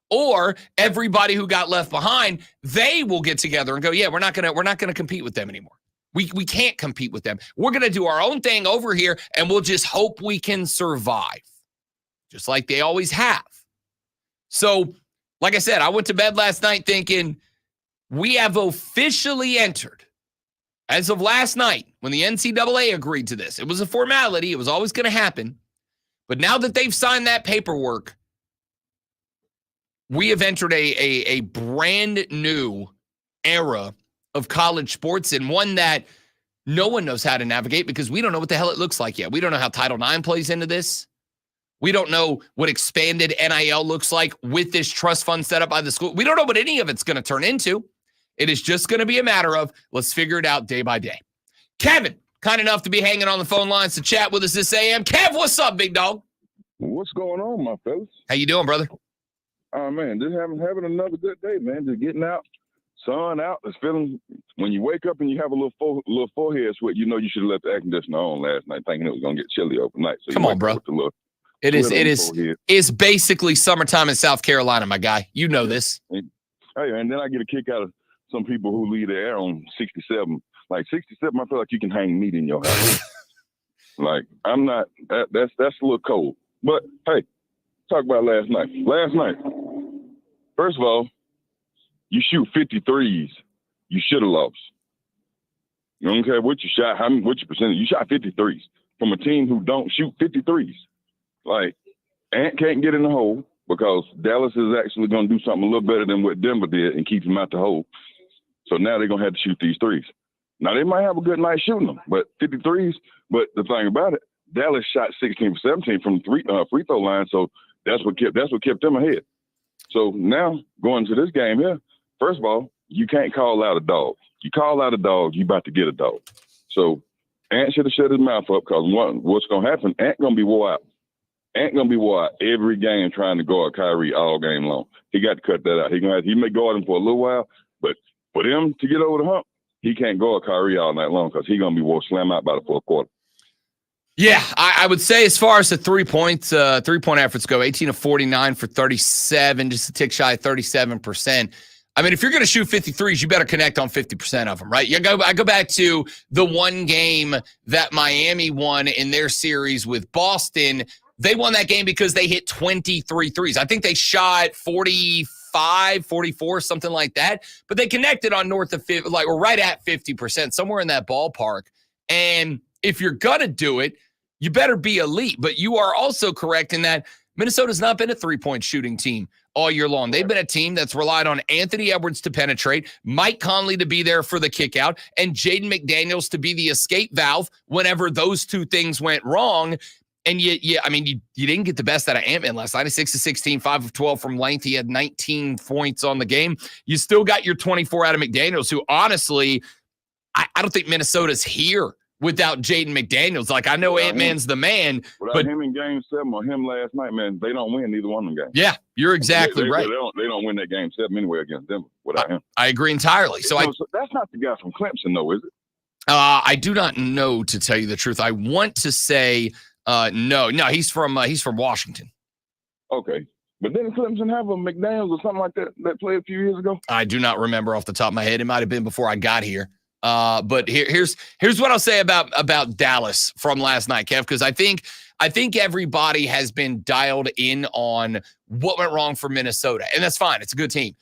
or everybody who got left behind, they will get together and go, yeah, we're not gonna compete with them anymore. We can't compete with them. We're gonna do our own thing over here, and we'll just hope we can survive, just like they always have. So, like I said, I went to bed last night thinking we have officially entered as of last night, when the NCAA agreed to this, it was a formality. It was always going to happen. But now that they've signed that paperwork, we have entered a brand new era of college sports, and one that no one knows how to navigate because we don't know what the hell it looks like yet. We don't know how Title IX plays into this. We don't know what expanded NIL looks like with this trust fund set up by the school. We don't know what any of it's going to turn into. It is just going to be a matter of let's figure it out day by day. Kevin, kind enough to be hanging on the phone lines to chat with us this AM. Kev, what's up, big dog? What's going on, my fellas? How you doing, brother? Oh, man, just having another good day, man. Just getting out, sun out. It's feeling, when you wake up and you have a little forehead sweat, you know you should have left the air conditioner on last night thinking it was going to get chilly overnight. So come on, bro. It's basically summertime in South Carolina, my guy. You know this. Hey, and then I get a kick out of some people who leave their air on 67. Like 67, I feel like you can hang meat in your house. Like, I'm not, that's a little cold. But, hey, talk about last night. Last night, first of all, you shoot 53s, you should have lost. You don't care what you shot, what your percentage. You shot 53s from a team who don't shoot 53s. Like, Ant can't get in the hole because Dallas is actually going to do something a little better than what Denver did and keep him out the hole. So now they're going to have to shoot these threes. Now, they might have a good night shooting them, but 53s. But the thing about it, Dallas shot 16 for 17 from the free throw line, so that's what kept them ahead. So now, going to this game here, first of all, you can't call out a dog. You call out a dog, you about to get a dog. So Ant should have shut his mouth up because what's going to happen, Ant going to be wore out. Ant going to be wore out every game trying to guard Kyrie all game long. He got to cut that out. He may guard him for a little while, but for them to get over the hump, he can't guard Kyrie all night long because he's going to be wore slam out by the fourth quarter. Yeah, I would say as far as the three-point efforts go, 18 of 49 for 37, just a tick shy of 37%. I mean, if you're going to shoot 53s, you better connect on 50% of them, right? I go back to the one game that Miami won in their series with Boston. They won that game because they hit 23 threes. I think they shot 45, 44, something like that. But they connected on north of 50, like, or right at 50%, somewhere in that ballpark. And if you're going to do it, you better be elite. But you are also correct in that Minnesota's not been a three-point shooting team all year long. They've been a team that's relied on Anthony Edwards to penetrate, Mike Conley to be there for the kickout, and Jaden McDaniels to be the escape valve whenever those two things went wrong. And you didn't get the best out of Ant-Man last night. 6 of 16, 5 of 12 from length. He had 19 points on the game. You still got your 24 out of McDaniels, who honestly, I don't think Minnesota's here without Jaden McDaniels. Like, I know Ant-Man's the man. Without him in Game 7 or him last night, man, they don't win neither one of them games. Yeah, you're exactly right. They don't win that Game 7 anyway against Denver without him. I agree entirely. So that's not the guy from Clemson, though, is it? I do not know, to tell you the truth. I want to say no, he's from Washington. Okay. But didn't Clemson have a McDaniels or something like that played a few years ago? I do not remember off the top of my head. It might have been before I got here. But here's what I'll say about Dallas from last night, Kev, because I think everybody has been dialed in on what went wrong for Minnesota, and that's fine. It's a good team.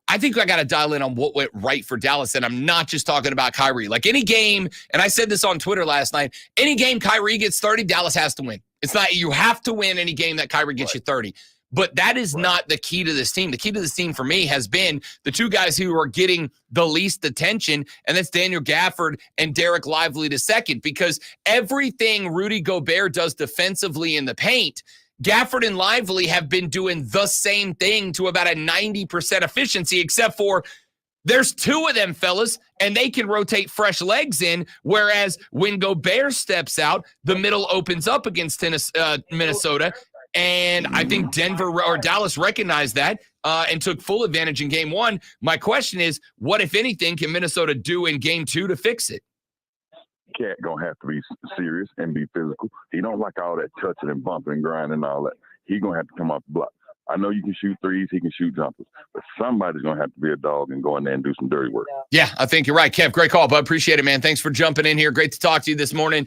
I think I got to dial in on what went right for Dallas, and I'm not just talking about Kyrie. Like, any game, and I said this on Twitter last night, any game Kyrie gets 30, Dallas has to win. It's not, you have to win any game that Kyrie gets you 30. But that is not the key to this team. The key to this team for me has been the two guys who are getting the least attention, and that's Daniel Gafford and Derek Lively II, because everything Rudy Gobert does defensively in the paint, Gafford and Lively have been doing the same thing to about a 90% efficiency, except for there's two of them, fellas, and they can rotate fresh legs in, whereas when Gobert steps out, the middle opens up against Minnesota. And I think Dallas recognized that and took full advantage in Game 1. My question is, what, if anything, can Minnesota do in Game 2 to fix it? Cat gonna have to be serious and be physical. He don't like all that touching and bumping and grinding and all that. He gonna have to come off the block. I know you can shoot threes, he can shoot jumpers, but somebody's gonna have to be a dog and go in there and do some dirty work. Yeah, I think you're right, Kev. Great call, bud. Appreciate it, man. Thanks for jumping in here. Great to talk to you this morning.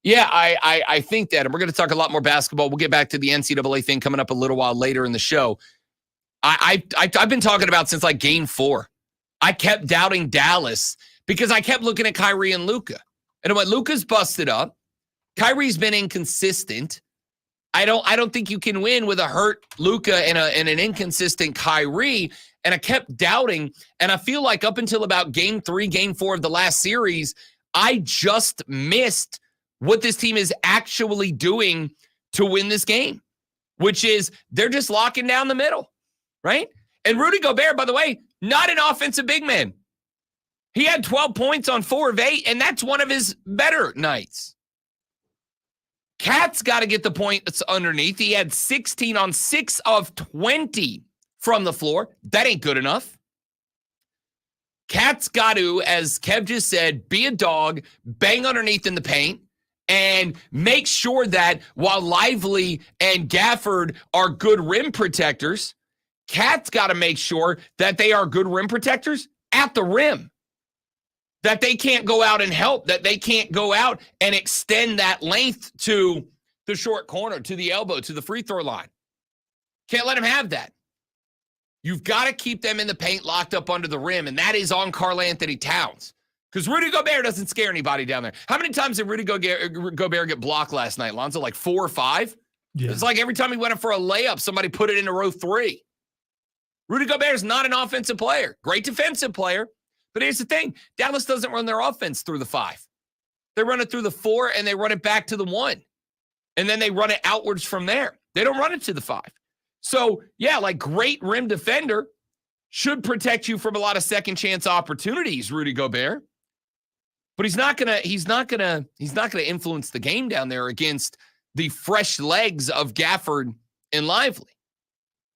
Yeah, I think that, and we're going to talk a lot more basketball. We'll get back to the NCAA thing coming up a little while later in the show. I've been talking about since like Game 4. I kept doubting Dallas because I kept looking at Kyrie and Luka. And when Luka's busted up, Kyrie's been inconsistent. I don't think you can win with a hurt Luka and an inconsistent Kyrie. And I kept doubting. And I feel like up until about game 3, game 4 of the last series, I just missed what this team is actually doing to win this game, which is they're just locking down the middle, right? And Rudy Gobert, by the way, not an offensive big man. He had 12 points on 4 of 8, and that's one of his better nights. Cat's got to get the points underneath. He had 16 on 6 of 20 from the floor. That ain't good enough. Cat's got to, as Kev just said, be a dog, bang underneath in the paint, and make sure that while Lively and Gafford are good rim protectors, Cat's got to make sure that they are good rim protectors at the rim. That they can't go out and help, that they can't go out and extend that length to the short corner, to the elbow, to the free throw line. Can't let them have that. You've got to keep them in the paint locked up under the rim, and that is on Karl Anthony Towns. Because Rudy Gobert doesn't scare anybody down there. How many times did Rudy Gobert get blocked last night, Lonzo? Like 4 or 5? Yeah. It's like every time he went up for a layup, somebody put it into row 3. Rudy Gobert is not an offensive player. Great defensive player. But here's the thing. Dallas doesn't run their offense through the 5. They run it through the 4, and they run it back to the 1. And then they run it outwards from there. They don't run it to the 5. So, yeah, like great rim defender should protect you from a lot of second chance opportunities, Rudy Gobert. But he's not gonna influence the game down there against the fresh legs of Gafford and Lively.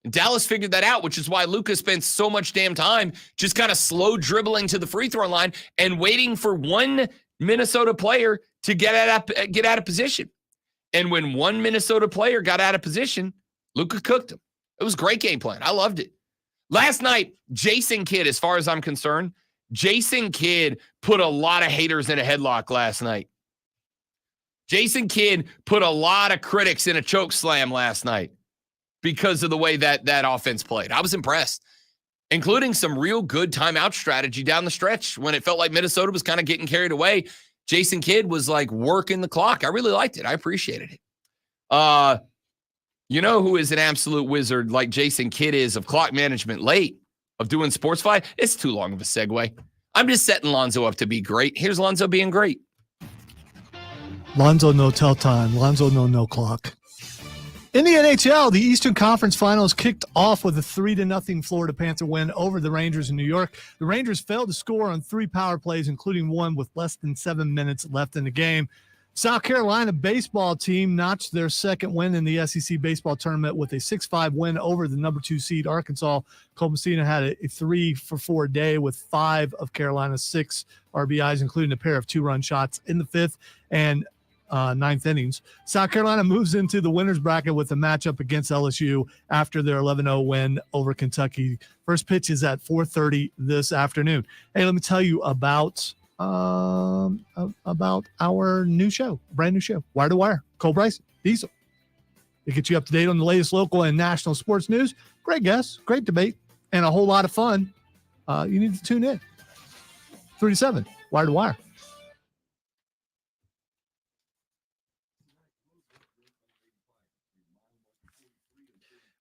And Dallas figured that out, which is why Luka spent so much damn time just kind of slow dribbling to the free throw line and waiting for one Minnesota player to get out of position. And when one Minnesota player got out of position, Luka cooked him. It was a great game plan. I loved it. Last night, Jason Kidd, as far as I'm concerned, Jason Kidd put a lot of haters in a headlock last night. Jason Kidd put a lot of critics in a choke slam last night because of the way that offense played. I was impressed, including some real good timeout strategy down the stretch when it felt like Minnesota was kind of getting carried away. Jason Kidd was like working the clock. I really liked it. I appreciated it. You know who is an absolute wizard like Jason Kidd is of clock management late, of doing SportsFi? It's too long of a segue. I'm just setting Lonzo up to be great. Here's Lonzo being great. Lonzo no tell time. Lonzo no clock. In the NHL, the Eastern Conference Finals kicked off with a 3-0 Florida Panther win over the Rangers in New York. The Rangers failed to score on 3 power plays, including one with less than 7 minutes left in the game. South Carolina baseball team notched their second win in the SEC baseball tournament with a 6-5 win over the number 2 seed Arkansas. Cole Messina had a 3-for-4 day with 5 of Carolina's 6 RBIs, including a pair of 2-run shots in the 5th and 9th innings. South Carolina moves into the winner's bracket with a matchup against LSU after their 11-0 win over Kentucky. First pitch is at 4:30 this afternoon. Hey, let me tell you about our new show, brand new show, Wire to Wire. Cole Bryson, Diesel. It gets you up to date on the latest local and national sports news. Great guests, great debate, and a whole lot of fun. You need to tune in. 3 to 7, Wire to Wire.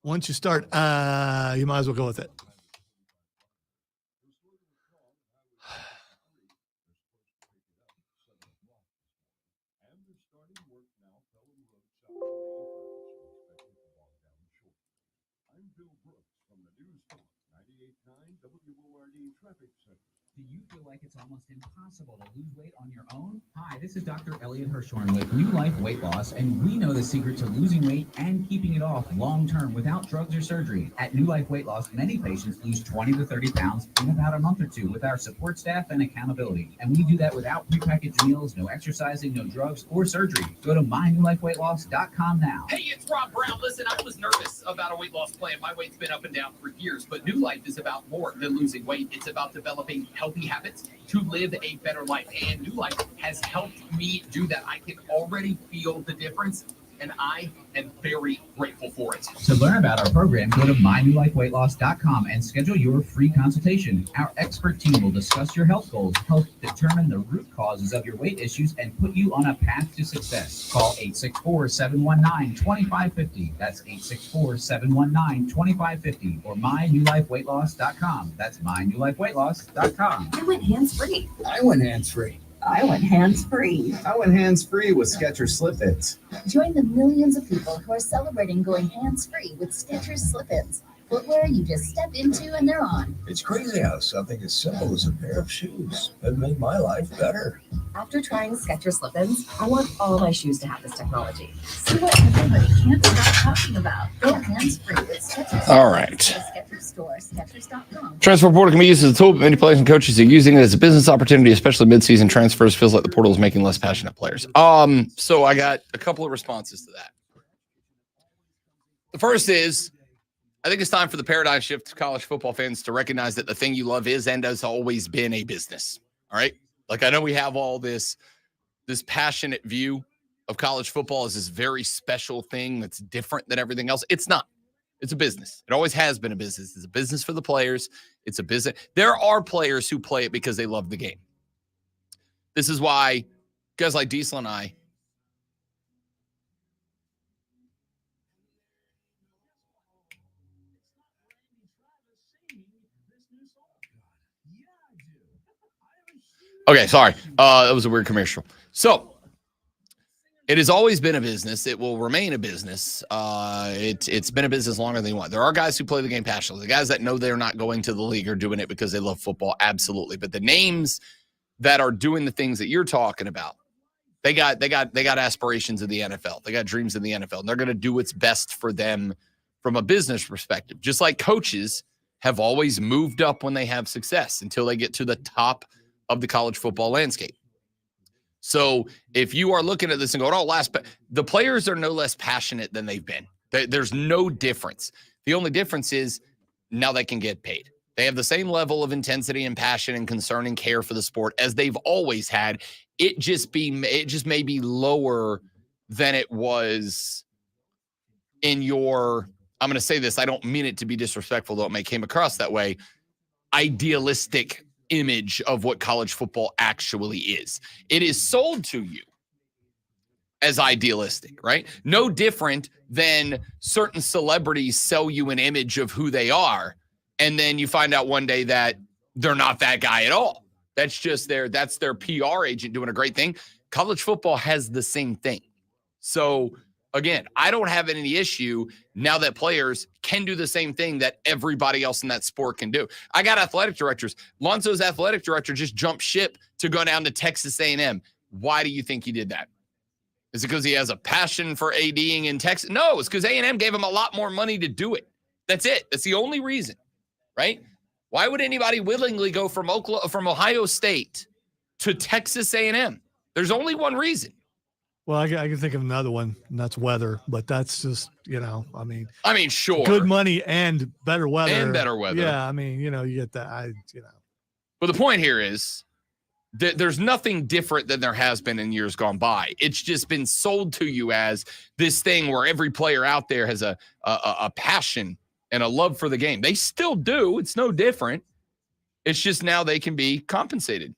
Once you start, you might as well go with it. Do you feel like it's almost impossible to lose weight on your own? Hi, this is Dr. Elliot Hirschhorn with New Life Weight Loss, and we know the secret to losing weight and keeping it off long-term without drugs or surgery. At New Life Weight Loss, many patients lose 20 to 30 pounds in about a month or 2 with our support staff and accountability. And we do that without prepackaged meals, no exercising, no drugs, or surgery. Go to mynewlifeweightloss.com now. Hey, it's Rob Brown. Listen, I was nervous about a weight loss plan. My weight's been up and down for years, but New Life is about more than losing weight. It's about developing healthy habits to live a better life. And New Life has helped me do that. I can already feel the difference. and I am very grateful for it. To learn about our program, go to mynewlifeweightloss.com and schedule your free consultation. Our expert team will discuss your health goals, help determine the root causes of your weight issues, and put you on a path to success. Call 864-719-2550. That's 864-719-2550 or mynewlifeweightloss.com. That's mynewlifeweightloss.com. I went hands-free. I went hands-free. I went hands-free. I went hands-free with Skechers Slip-ins. Join the millions of people who are celebrating going hands-free with Skechers Slip-ins. Footwear you just step into and they're on. It's crazy how something as simple as a pair of shoes has made my life better. After trying Skechers Slip-ins, I want all my shoes to have this technology. See what everybody can't stop talking about. Go hands-free with Skechers. All right. Skechers store, Skechers.com. Transfer portal can be used as a tool, but many players and coaches are using it as a business opportunity, especially mid-season transfers. Feels like the portal is making less passionate players. So I got a couple of responses to that. The first is, I think it's time for the paradigm shift to college football fans to recognize that the thing you love is and has always been a business. All right. Like, I know we have all this passionate view of college football as this very special thing that's different than everything else. It's not. It's a business. It always has been a business. It's a business for the players. It's a business. There are players who play it because they love the game. This is why guys like Diesel and I, okay, sorry. That was a weird commercial. So it has always been a business. It will remain a business. It's been a business longer than you want. There are guys who play the game passionately. The guys that know they're not going to the league are doing it because they love football. Absolutely. But the names that are doing the things that you're talking about, they got aspirations of the NFL. They got dreams in the NFL. And they're going to do what's best for them from a business perspective. Just like coaches have always moved up when they have success until they get to the top of the college football landscape. So if you are looking at this and going, the players are no less passionate than they've been. There's no difference. The only difference is now they can get paid. They have the same level of intensity and passion and concern and care for the sport as they've always had. It just may be lower than it was in your, I'm going to say this, I don't mean it to be disrespectful, though it may came across that way, idealistic image of what college football actually is. It is sold to you as idealistic, right? No different than certain celebrities sell you an image of who they are, and then you find out one day that they're not that guy at all. That's just that's their PR agent doing a great thing. College football has the same thing. So again, I don't have any issue now that players can do the same thing that everybody else in that sport can do. I got athletic directors. Lonzo's athletic director just jumped ship to go down to Texas A&M. Why do you think he did that? Is it because he has a passion for ADing in Texas? No, it's because A&M gave him a lot more money to do it. That's it. That's the only reason, right? Why would anybody willingly go from Ohio State to Texas A&M? There's only one reason. Well, I can think of another one, and that's weather. But that's just, I mean, sure. Good money and better weather. Yeah, I mean, you get that. But the point here is that there's nothing different than there has been in years gone by. It's just been sold to you as this thing where every player out there has a passion and a love for the game. They still do. It's no different. It's just now they can be compensated.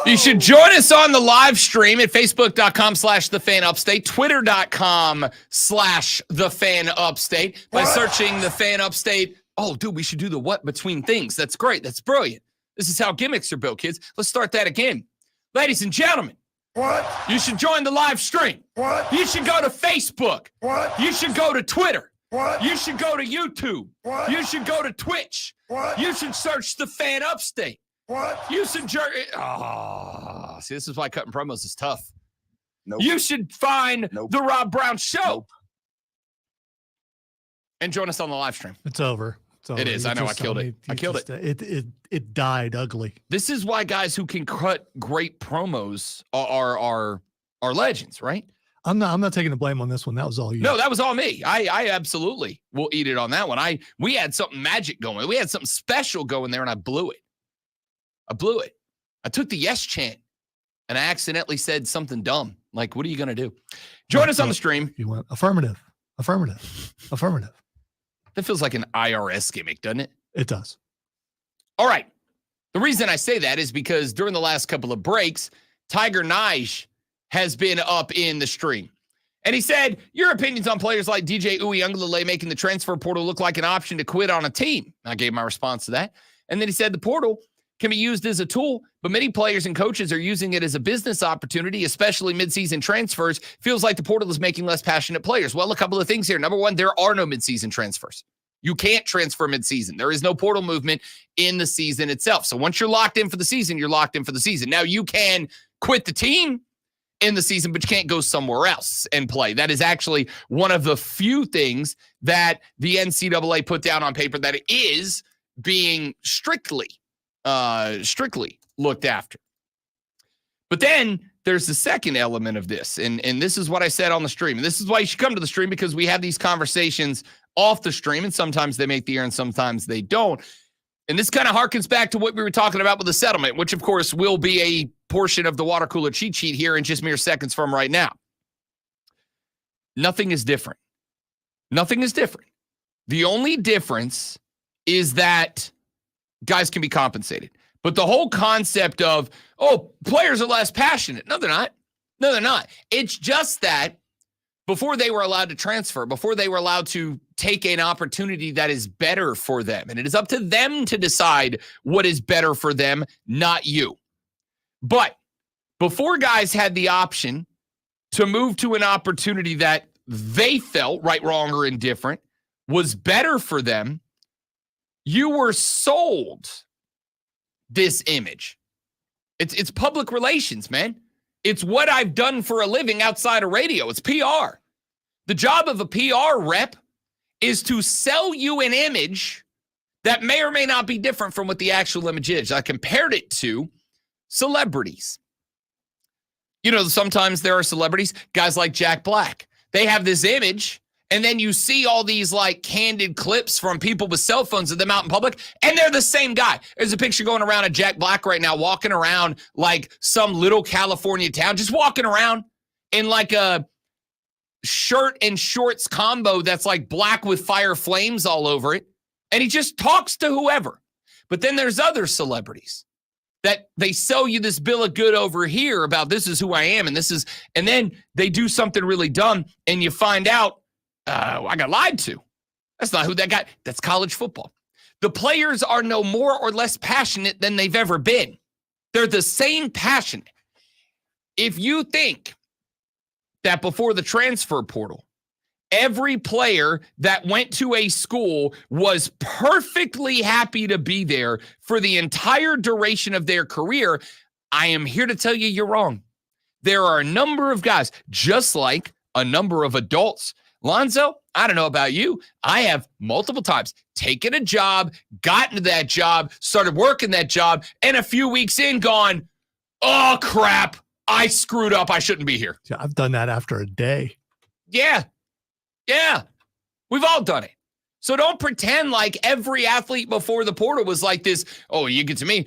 You should join us on the live stream at facebook.com/thefanupstate, twitter.com/thefanupstate by searching the Fan Upstate. Oh, dude, we should do the what between things. That's great. That's brilliant. This is how gimmicks are built, kids. Let's start that again. Ladies and gentlemen, what? You should join the live stream. What? You should go to Facebook. What? You should go to Twitter. What? You should go to YouTube. What? You should go to Twitch. What? You should search the Fan Upstate. What? You should see, this is why cutting promos is tough. Nope. You should find the Rob Brown Show and join us on the live stream. It's over. So It is. I know. I killed it. I killed it. It died ugly. This is why guys who can cut great promos are legends, right? I'm not taking the blame on this one. That was all you. No, that was all me. I absolutely will eat it on that one. We had something magic going. We had something special going there, and I blew it. I took the yes chant, and I accidentally said something dumb. Like, what are you going to do? Join us on the stream. You went affirmative. That feels like an IRS gimmick, doesn't it? It does. All right. The reason I say that is because during the last couple of breaks, Tiger Nige has been up in the stream. And he said, your opinions on players like DJ Uiagalelei making the transfer portal look like an option to quit on a team. I gave my response to that. And then he said the portal can be used as a tool, but many players and coaches are using it as a business opportunity, especially midseason transfers. Feels like the portal is making less passionate players. Well, a couple of things here. Number one, there are no midseason transfers. You can't transfer midseason. There is no portal movement in the season itself. So once you're locked in for the season, you're locked in for the season. Now you can quit the team in the season, but you can't go somewhere else and play. That is actually one of the few things that the NCAA put down on paper that it is being strictly looked after. But then there's the second element of this, and this is what I said on the stream. And this is why you should come to the stream, because we have these conversations off the stream, and sometimes they make the air and sometimes they don't. And this kind of harkens back to what we were talking about with the settlement, which, of course, will be a portion of the water cooler cheat sheet here in just mere seconds from right now. Nothing is different. Nothing is different. The only difference is that guys can be compensated. But the whole concept of, players are less passionate. No, they're not. No, they're not. It's just that before they were allowed to transfer, before they were allowed to take an opportunity that is better for them. And it is up to them to decide what is better for them, not you. But before guys had the option to move to an opportunity that they felt, right, wrong, or indifferent, was better for them, you were sold this image. It's public relations, man. It's what I've done for a living outside of radio. It's PR. The job of a PR rep is to sell you an image that may or may not be different from what the actual image is. I compared it to celebrities. You know, sometimes there are celebrities, guys like Jack Black. They have this image, and then you see all these like candid clips from people with cell phones of them out in public, and they're the same guy. There's a picture going around of Jack Black right now, walking around like some little California town, just walking around in like a shirt and shorts combo that's like black with fire flames all over it. And he just talks to whoever. But then there's other celebrities that they sell you this bill of good over here about this is who I am. And then they do something really dumb and you find out, I got lied to. That's not who that guy, that's college football. The players are no more or less passionate than they've ever been. They're the same passionate. If you think that before the transfer portal, every player that went to a school was perfectly happy to be there for the entire duration of their career, I am here to tell you you're wrong. There are a number of guys, just like a number of adults. Lonzo, I don't know about you. I have multiple times taken a job, gotten to that job, started working that job, and a few weeks in gone, oh, crap, I screwed up. I shouldn't be here. Yeah, I've done that after a day. Yeah. We've all done it. So don't pretend like every athlete before the portal was like this. Oh, you get to me.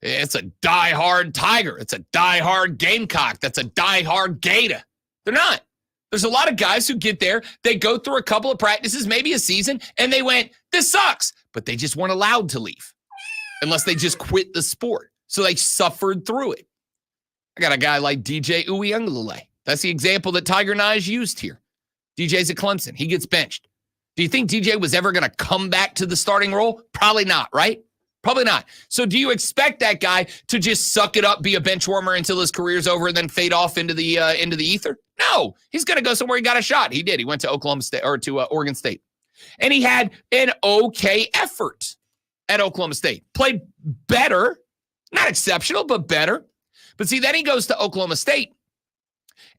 It's a diehard Tiger. It's a diehard Gamecock. That's a diehard Gator. They're not. There's a lot of guys who get there. They go through a couple of practices, maybe a season, and they went, this sucks. But they just weren't allowed to leave unless they just quit the sport. So they suffered through it. I got a guy like DJ Uiagalelei. That's the example that Tiger Nige used here. DJ's at Clemson. He gets benched. Do you think DJ was ever going to come back to the starting role? Probably not, right? Probably not. So do you expect that guy to just suck it up, be a bench warmer until his career's over and then fade off into the ether? No, he's going to go somewhere he got a shot. He did. He went to Oklahoma State or to Oregon State. And he had an okay effort at Oklahoma State. Played better, not exceptional, but better. But see, then he goes to Oklahoma State.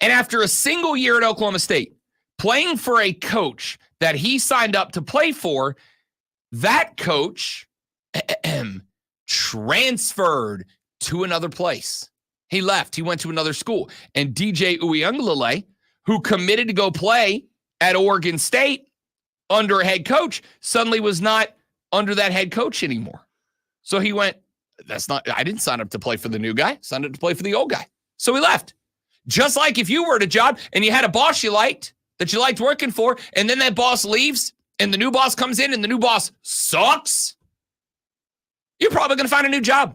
And after a single year at Oklahoma State, playing for a coach that he signed up to play for, That coach transferred to another place. He left. He went to another school. And DJ Uiagalelei, who committed to go play at Oregon State under a head coach, suddenly was not under that head coach anymore. So he went, I didn't sign up to play for the new guy. I signed up to play for the old guy. So he left. Just like if you were at a job and you had a boss you liked, that you liked working for, and then that boss leaves and the new boss comes in and the new boss sucks, you're probably going to find a new job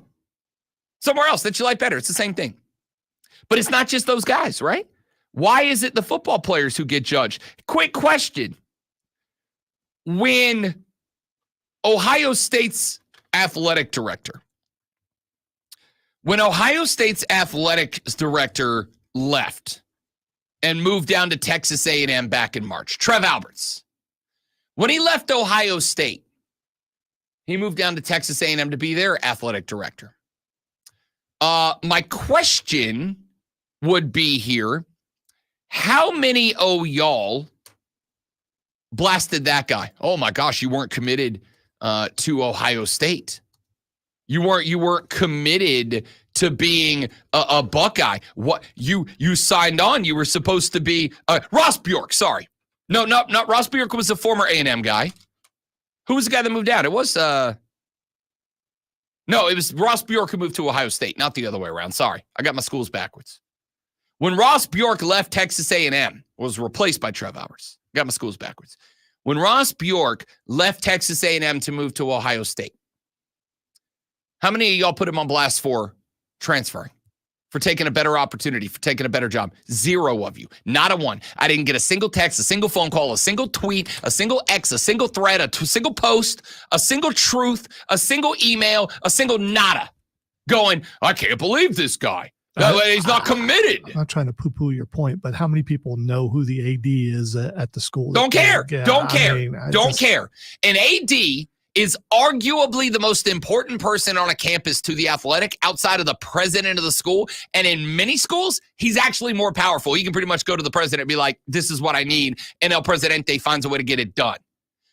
somewhere else that you like better. It's the same thing. But it's not just those guys, right? Why is it the football players who get judged? Quick question. When Ohio State's athletic director left and moved down to Texas A&M back in March, Trev Alberts, when he left Ohio State, he moved down to Texas A&M to be their athletic director. My question would be here, how many y'all blasted that guy? Oh my gosh, you weren't committed to Ohio State. You weren't committed to being a Buckeye. What you signed on? You were supposed to be Ross Bjork. Sorry, no, not Ross Bjork was a former A&M guy. Who was the guy that moved out? It was no, it was Ross Bjork who moved to Ohio State, not the other way around. Sorry, I got my schools backwards. When Ross Bjork left Texas A&M, was replaced by Trev Alberts. Got my schools backwards. When Ross Bjork left Texas A&M to move to Ohio State, how many of y'all put him on blast for transferring, for taking a better opportunity, for taking a better job? 0 of you. Not a one. I didn't get a single text, a single phone call, a single tweet, a single X, a single thread, a single post, a single truth, a single email, a single nada going, I can't believe this guy. He's not committed. I'm not trying to poo-poo your point, but how many people know who the AD is at the school? Don't care. Don't care. Don't care. An AD is arguably the most important person on a campus to the athletic outside of the president of the school. And in many schools, he's actually more powerful. He can pretty much go to the president and be like, this is what I need. And El Presidente finds a way to get it done.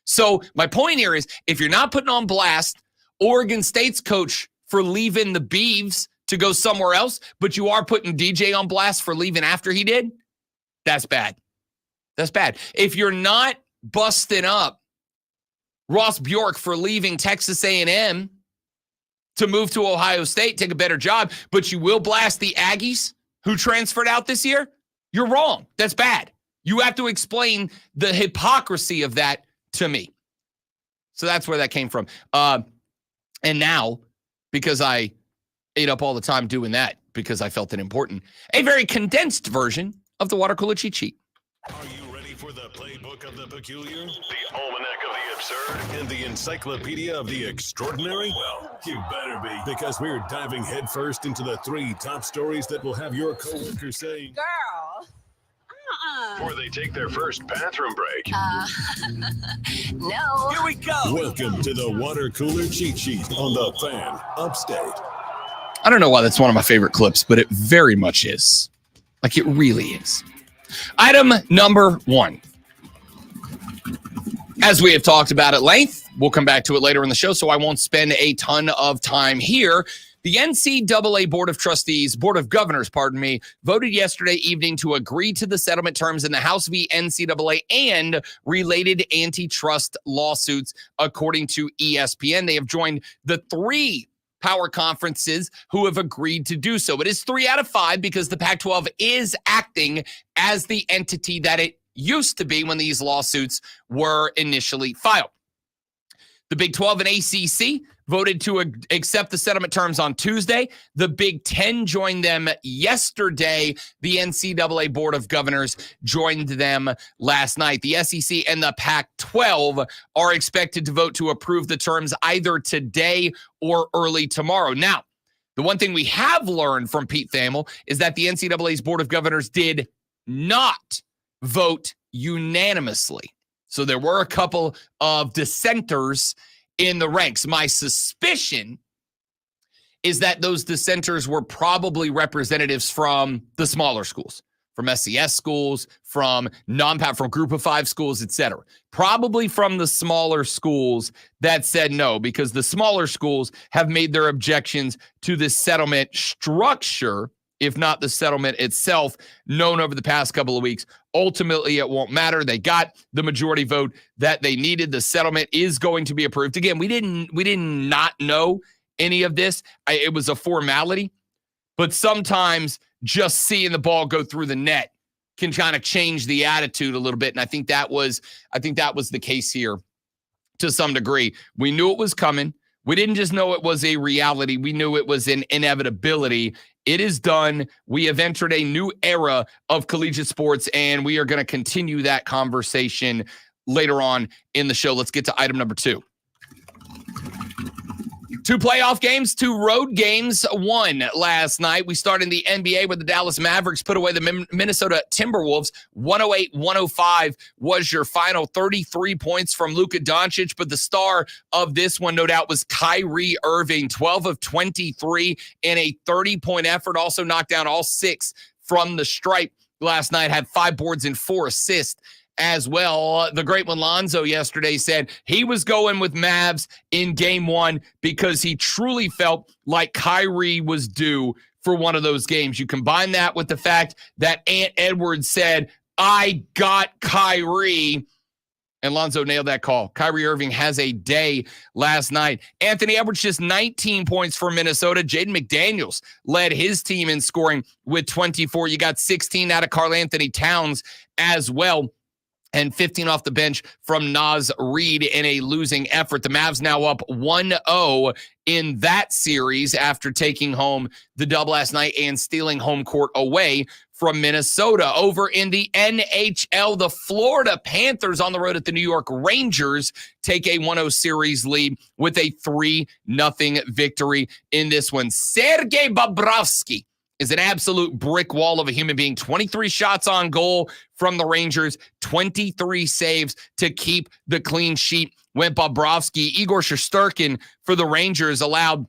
So my point here is, if you're not putting on blast Oregon State's coach for leaving the Beavs to go somewhere else, but you are putting DJ on blast for leaving after he did, that's bad. That's bad. If you're not busting up Ross Bjork for leaving Texas A&M to move to Ohio State, take a better job, but you will blast the Aggies who transferred out this year, you're wrong. That's bad. You have to explain the hypocrisy of that to me. So that's where that came from. And now, because I ate up all the time doing that because I felt it important, a very condensed version of the water cooler cheat sheet. Are you ready for the playbook of the peculiar, the almanac of the absurd, and the encyclopedia of the extraordinary? Well, you better be, because we're diving headfirst into the 3 top stories that will have your coworkers saying, "Girl, before they take their first bathroom break. no." Here we go. Welcome to the water cooler cheat sheet on the Fan Upstate. I don't know why that's one of my favorite clips, but it very much is. Like, it really is. Item number 1. As we have talked about at length, we'll come back to it later in the show, so I won't spend a ton of time here. The NCAA Board of Governors, voted yesterday evening to agree to the settlement terms in the House v. NCAA and related antitrust lawsuits, according to ESPN. They have joined the 3 power conferences who have agreed to do so. It is 3 out of 5 because the Pac-12 is acting as the entity that it used to be when these lawsuits were initially filed. The Big 12 and ACC voted to accept the settlement terms on Tuesday. The Big 10 joined them yesterday. The NCAA Board of Governors joined them last night. The SEC and the Pac-12 are expected to vote to approve the terms either today or early tomorrow. Now, the one thing we have learned from Pete Thamel is that the NCAA's Board of Governors did not vote unanimously. So there were a couple of dissenters in the ranks. My suspicion is that those dissenters were probably representatives from the smaller schools, from SES schools, from from group of 5 schools, etc. Probably from the smaller schools that said no, because the smaller schools have made their objections to the settlement structure, if not the settlement itself, known over the past couple of weeks. Ultimately, it won't matter. They got the majority vote that they needed. The settlement is going to be approved. Again, we did not know any of this. It was a formality, but sometimes just seeing the ball go through the net can kind of change the attitude a little bit. And I think that was the case here to some degree. We knew it was coming. We didn't just know it was a reality. We knew it was an inevitability. It is done. We have entered a new era of collegiate sports, and we are going to continue that conversation later on in the show. Let's get to item number 2. 2 playoff games, 2 road games, 1 last night. We started in the NBA where the Dallas Mavericks put away the Minnesota Timberwolves. 108-105 was your final. 33 points from Luka Doncic, but the star of this one, no doubt, was Kyrie Irving. 12 of 23 in a 30-point effort. Also knocked down all 6 from the stripe last night. Had 5 boards and 4 assists as well. The great one, Lonzo, yesterday said he was going with Mavs in game 1 because he truly felt like Kyrie was due for one of those games. You combine that with the fact that Ant Edwards said, I got Kyrie, and Lonzo nailed that call. Kyrie Irving has a day last night. Anthony Edwards just 19 points for Minnesota. Jaden McDaniels led his team in scoring with 24. You got 16 out of Karl Anthony Towns as well, and 15 off the bench from Naz Reid in a losing effort. The Mavs now up 1-0 in that series after taking home the dub last night and stealing home court away from Minnesota. Over in the NHL, the Florida Panthers on the road at the New York Rangers take a 1-0 series lead with a 3-0 victory in this one. Sergei Bobrovsky is an absolute brick wall of a human being. 23 shots on goal from the Rangers, 23 saves to keep the clean sheet. Went Bobrovsky. Igor Shesterkin for the Rangers allowed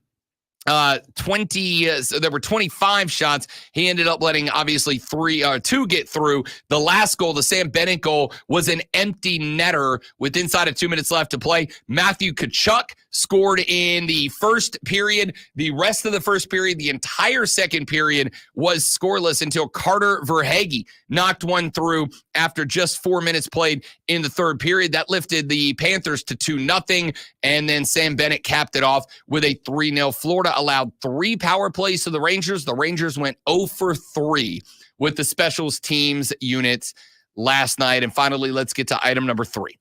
20. So there were 25 shots. He ended up letting obviously 2 get through. The last goal, the Sam Bennett goal, was an empty netter with inside of 2 minutes left to play. Matthew Tkachuk scored in the first period. The rest of the first period, the entire second period, was scoreless until Carter Verhaeghe knocked one through after just 4 minutes played in the third period. That lifted the Panthers to 2-0, and then Sam Bennett capped it off with a 3-0. Florida allowed 3 power plays to the Rangers. The Rangers went 0 for 3 with the specials teams units last night. And finally, let's get to item number 3.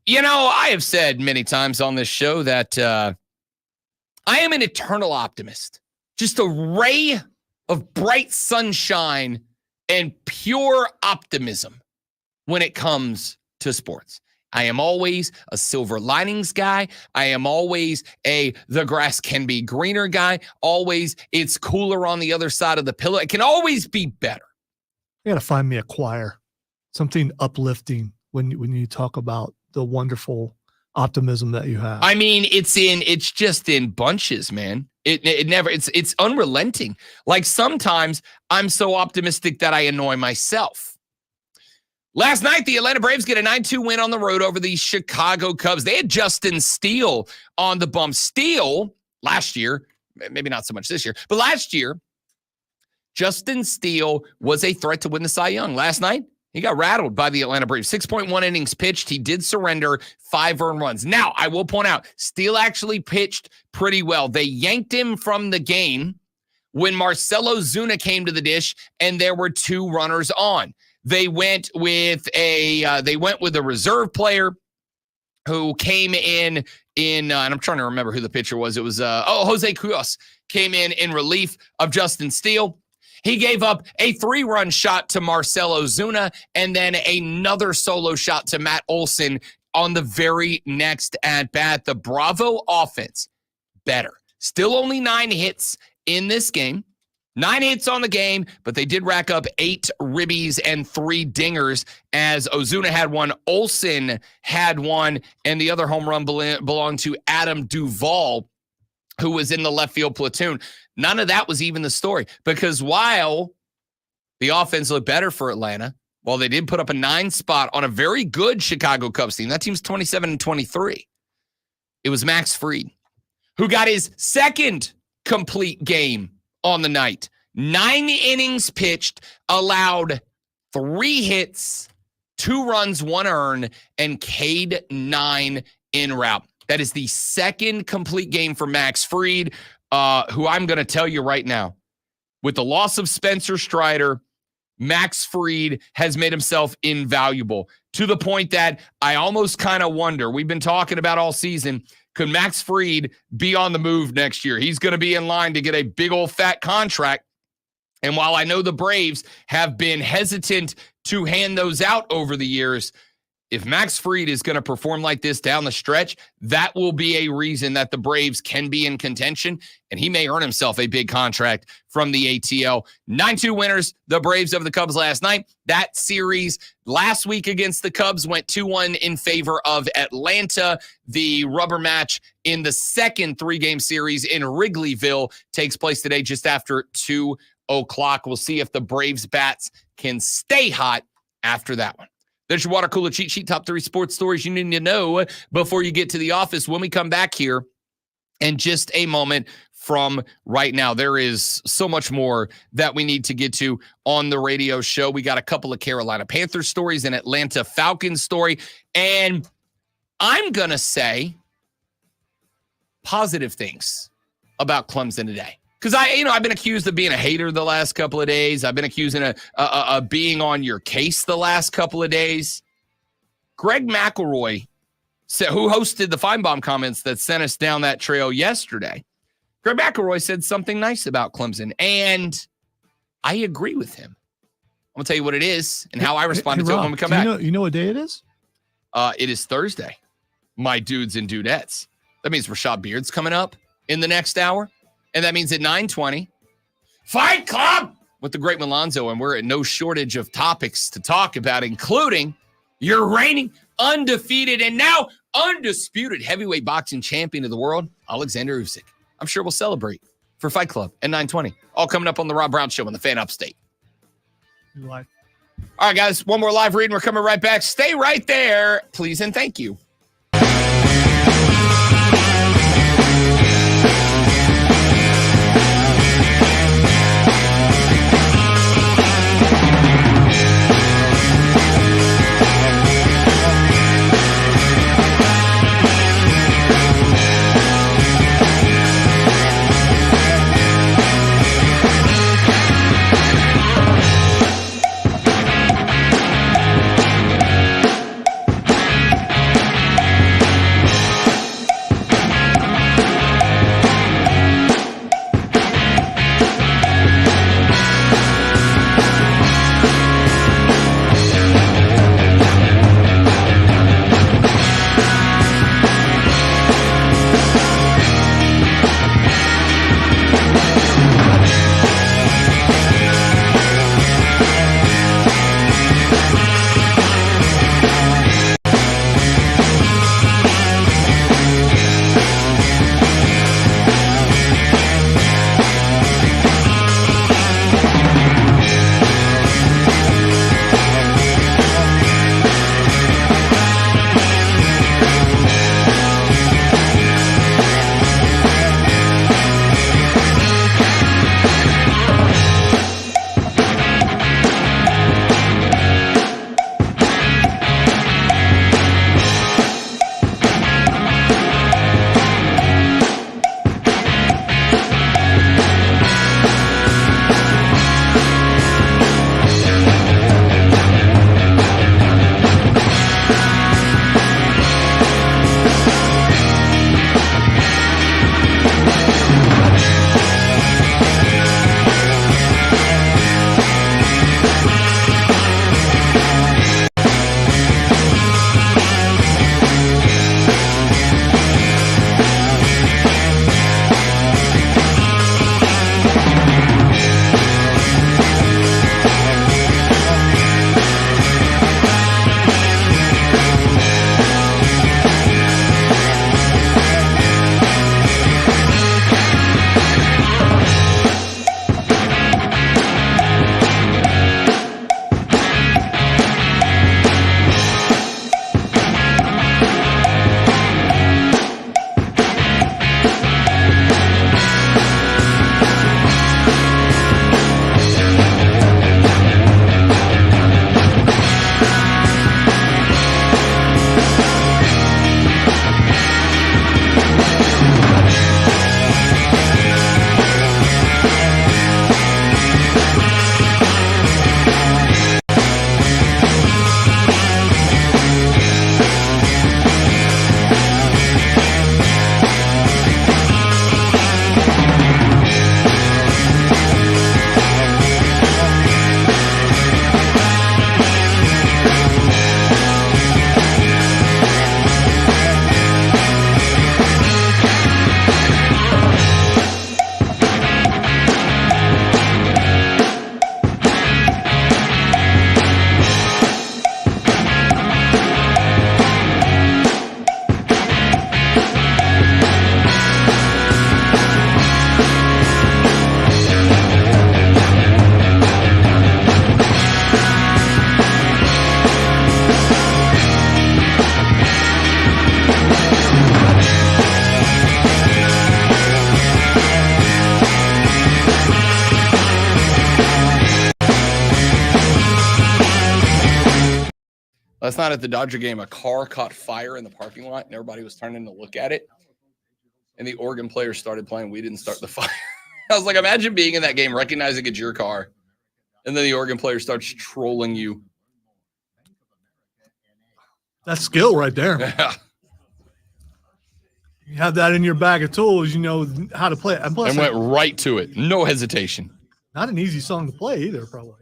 You know, I have said many times on this show that I am an eternal optimist, just a ray of bright sunshine and pure optimism when it comes to sports. I am always a silver linings guy. I am always the grass can be greener guy. Always it's cooler on the other side of the pillow. It can always be better. You got to find me a choir, something uplifting when you talk about the wonderful optimism that you have. I mean, it's just in bunches, man. It's unrelenting. Like sometimes I'm so optimistic that I annoy myself. Last night, the Atlanta Braves get a 9-2 win on the road over the Chicago Cubs. They had Justin Steele on the bump. Steele, last year, maybe not so much this year, but last year, Justin Steele was a threat to win the Cy Young. Last night, he got rattled by the Atlanta Braves. 6.1 innings pitched. He did surrender 5 earned runs. Now, I will point out, Steele actually pitched pretty well. They yanked him from the game when Marcelo Zuna came to the dish and there were 2 runners on. They went with a reserve player who came in and I'm trying to remember who the pitcher was. It was Jose Cuas came in relief of Justin Steele. He gave up a 3-run shot to Marcelo Zuna and then another solo shot to Matt Olson on the very next at bat. The Bravo offense, better. Still only 9 hits in this game. 9 hits on the game, but they did rack up 8 ribbies and 3 dingers as Ozuna had 1, Olson had 1, and the other home run belonged to Adam Duvall who was in the left field platoon. None of that was even the story, because while the offense looked better for Atlanta, while they did put up a 9 spot on a very good Chicago Cubs team, that team's 27-23. It was Max Fried, who got his second complete game on the night. 9 innings pitched, allowed 3 hits, 2 runs, 1 earned, and K'd 9 en route. That is the second complete game for Max Fried, who I'm going to tell you right now, with the loss of Spencer Strider, Max Fried has made himself invaluable to the point that I almost kind of wonder, we've been talking about all season, could Max Fried be on the move next year? He's going to be in line to get a big old fat contract. And while I know the Braves have been hesitant to hand those out over the years, if Max Fried is going to perform like this down the stretch, that will be a reason that the Braves can be in contention, and he may earn himself a big contract from the ATL. 9-2 winners, the Braves over the Cubs last night. That series last week against the Cubs went 2-1 in favor of Atlanta. The rubber match in the second 3-game series in Wrigleyville takes place today just after 2 o'clock. We'll see if the Braves bats can stay hot after that one. There's your water cooler cheat sheet, top 3 sports stories you need to know before you get to the office. When we come back here in just a moment from right now, there is so much more that we need to get to on the radio show. We got a couple of Carolina Panthers stories, an Atlanta Falcons story, and I'm going to say positive things about Clemson today. Because I've been accused of being a hater the last couple of days. I've been accused of being on your case the last couple of days. Greg McElroy, who hosted the Feinbaum comments that sent us down that trail yesterday, Greg McElroy said something nice about Clemson, and I agree with him. I'm going to tell you what it is and how I responded to it when we come back. You know what day it is? It is Thursday, my dudes and dudettes. That means Rashad Beard's coming up in the next hour. And that means at 9:20, Fight Club with the great Malonzo. And we're at no shortage of topics to talk about, including your reigning, undefeated, and now undisputed heavyweight boxing champion of the world, Alexander Usyk. I'm sure we'll celebrate for Fight Club at 9:20. All coming up on the Rob Brown Show on the Fan Upstate. All right, guys, one more live read and we're coming right back. Stay right there, please, and thank you. Last night at the Dodger game, a car caught fire in the parking lot, and everybody was turning to look at it. And the Oregon players started playing. We didn't start the fire. I was like, imagine being in that game, recognizing it's your car, and then the Oregon player starts trolling you. That's skill right there. Yeah. You have that in your bag of tools, you know how to play it. And went right to it. No hesitation. Not an easy song to play either, probably.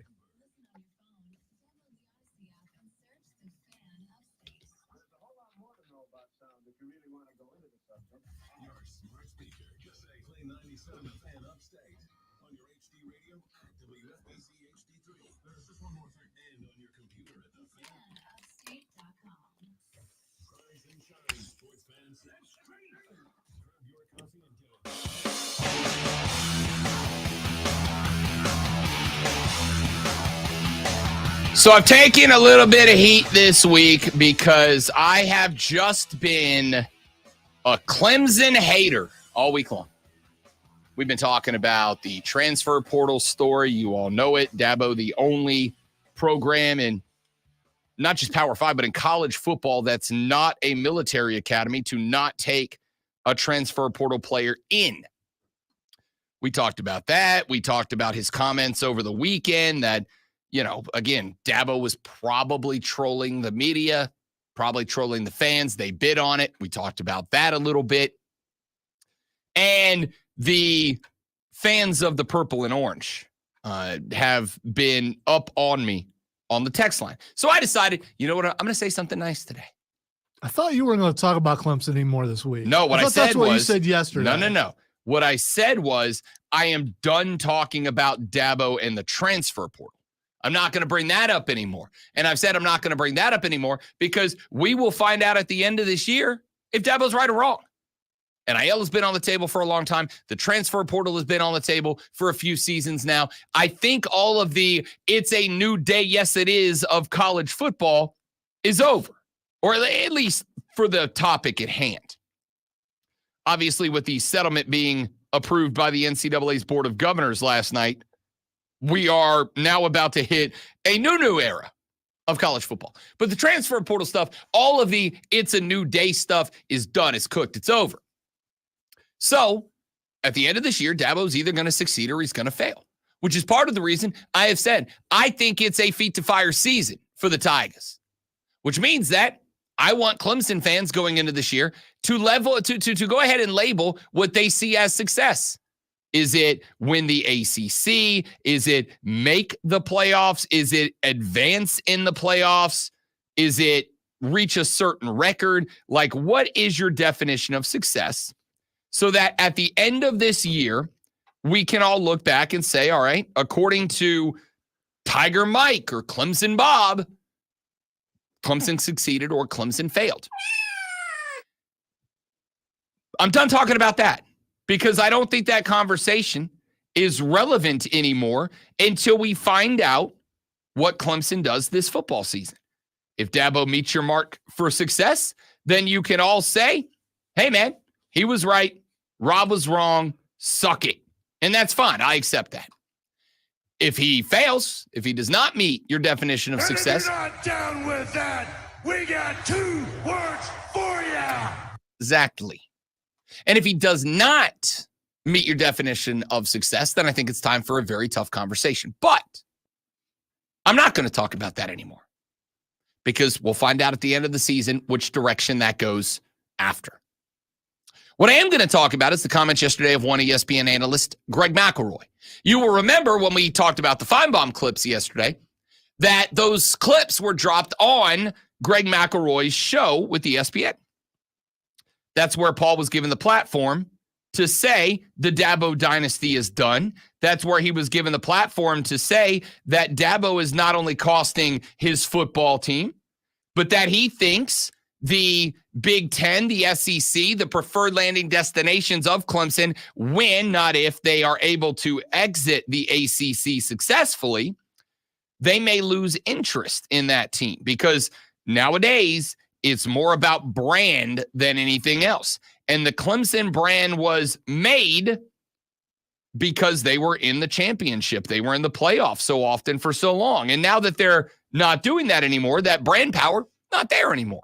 So I've taken a little bit of heat this week because I have just been a Clemson hater all week long. We've been talking about the transfer portal story. You all know it. Dabo, the only program in not just Power 5, but in college football that's not a military academy to not take a transfer portal player in. We talked about that. We talked about his comments over the weekend that, you know, again, Dabo was probably trolling the media, probably trolling the fans. They bid on it. We talked about that a little bit. And the fans of the purple and orange have been up on me on the text line. So I decided, you know what? I'm going to say something nice today. I thought you weren't going to talk about Clemson anymore this week. No, what I said that's what was, you said yesterday. No. What I said was, I am done talking about Dabo and the transfer portal. I'm not going to bring that up anymore. And I've said I'm not going to bring that up anymore because we will find out at the end of this year if Dabo's right or wrong. NIL has been on the table for a long time. The transfer portal has been on the table for a few seasons now. I think all of the it's a new day, yes it is, of college football is over, or at least for the topic at hand. Obviously, with the settlement being approved by the NCAA's Board of Governors last night, we are now about to hit a new era of college football. But the transfer portal stuff, all of the it's a new day stuff is done. It's cooked. It's over. So at the end of this year, Dabo's either going to succeed or he's going to fail, which is part of the reason I have said I think it's a feet to fire season for the Tigers, which means that I want Clemson fans going into this year to go ahead and label what they see as success. Is it win the ACC? Is it make the playoffs? Is it advance in the playoffs? Is it reach a certain record? Like, what is your definition of success? So that at the end of this year, we can all look back and say, all right, according to Tiger Mike or Clemson Bob, Clemson succeeded or Clemson failed. I'm done talking about that. Because I don't think that conversation is relevant anymore until we find out what Clemson does this football season. If Dabo meets your mark for success, then you can all say, hey, man, he was right. Rob was wrong. Suck it. And that's fine. I accept that. If he fails, if he does not meet your definition of success. If you're not down with that, we got 2 words for you. Exactly. And if he does not meet your definition of success, then I think it's time for a very tough conversation. But I'm not going to talk about that anymore because we'll find out at the end of the season which direction that goes after. What I am going to talk about is the comments yesterday of one ESPN analyst, Greg McElroy. You will remember when we talked about the Feinbaum clips yesterday that those clips were dropped on Greg McElroy's show with ESPN. That's where Paul was given the platform to say the Dabo dynasty is done. That's where he was given the platform to say that Dabo is not only costing his football team, but that he thinks the Big Ten, the SEC, the preferred landing destinations of Clemson, when, not if, they are able to exit the ACC successfully, they may lose interest in that team because nowadays it's more about brand than anything else. And the Clemson brand was made because they were in the championship. They were in the playoffs so often for so long. And now that they're not doing that anymore, that brand power Not there anymore.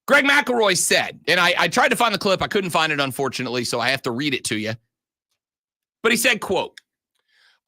Greg McElroy said, and I tried to find the clip. I couldn't find it, unfortunately, so I have to read it to you. But he said, quote,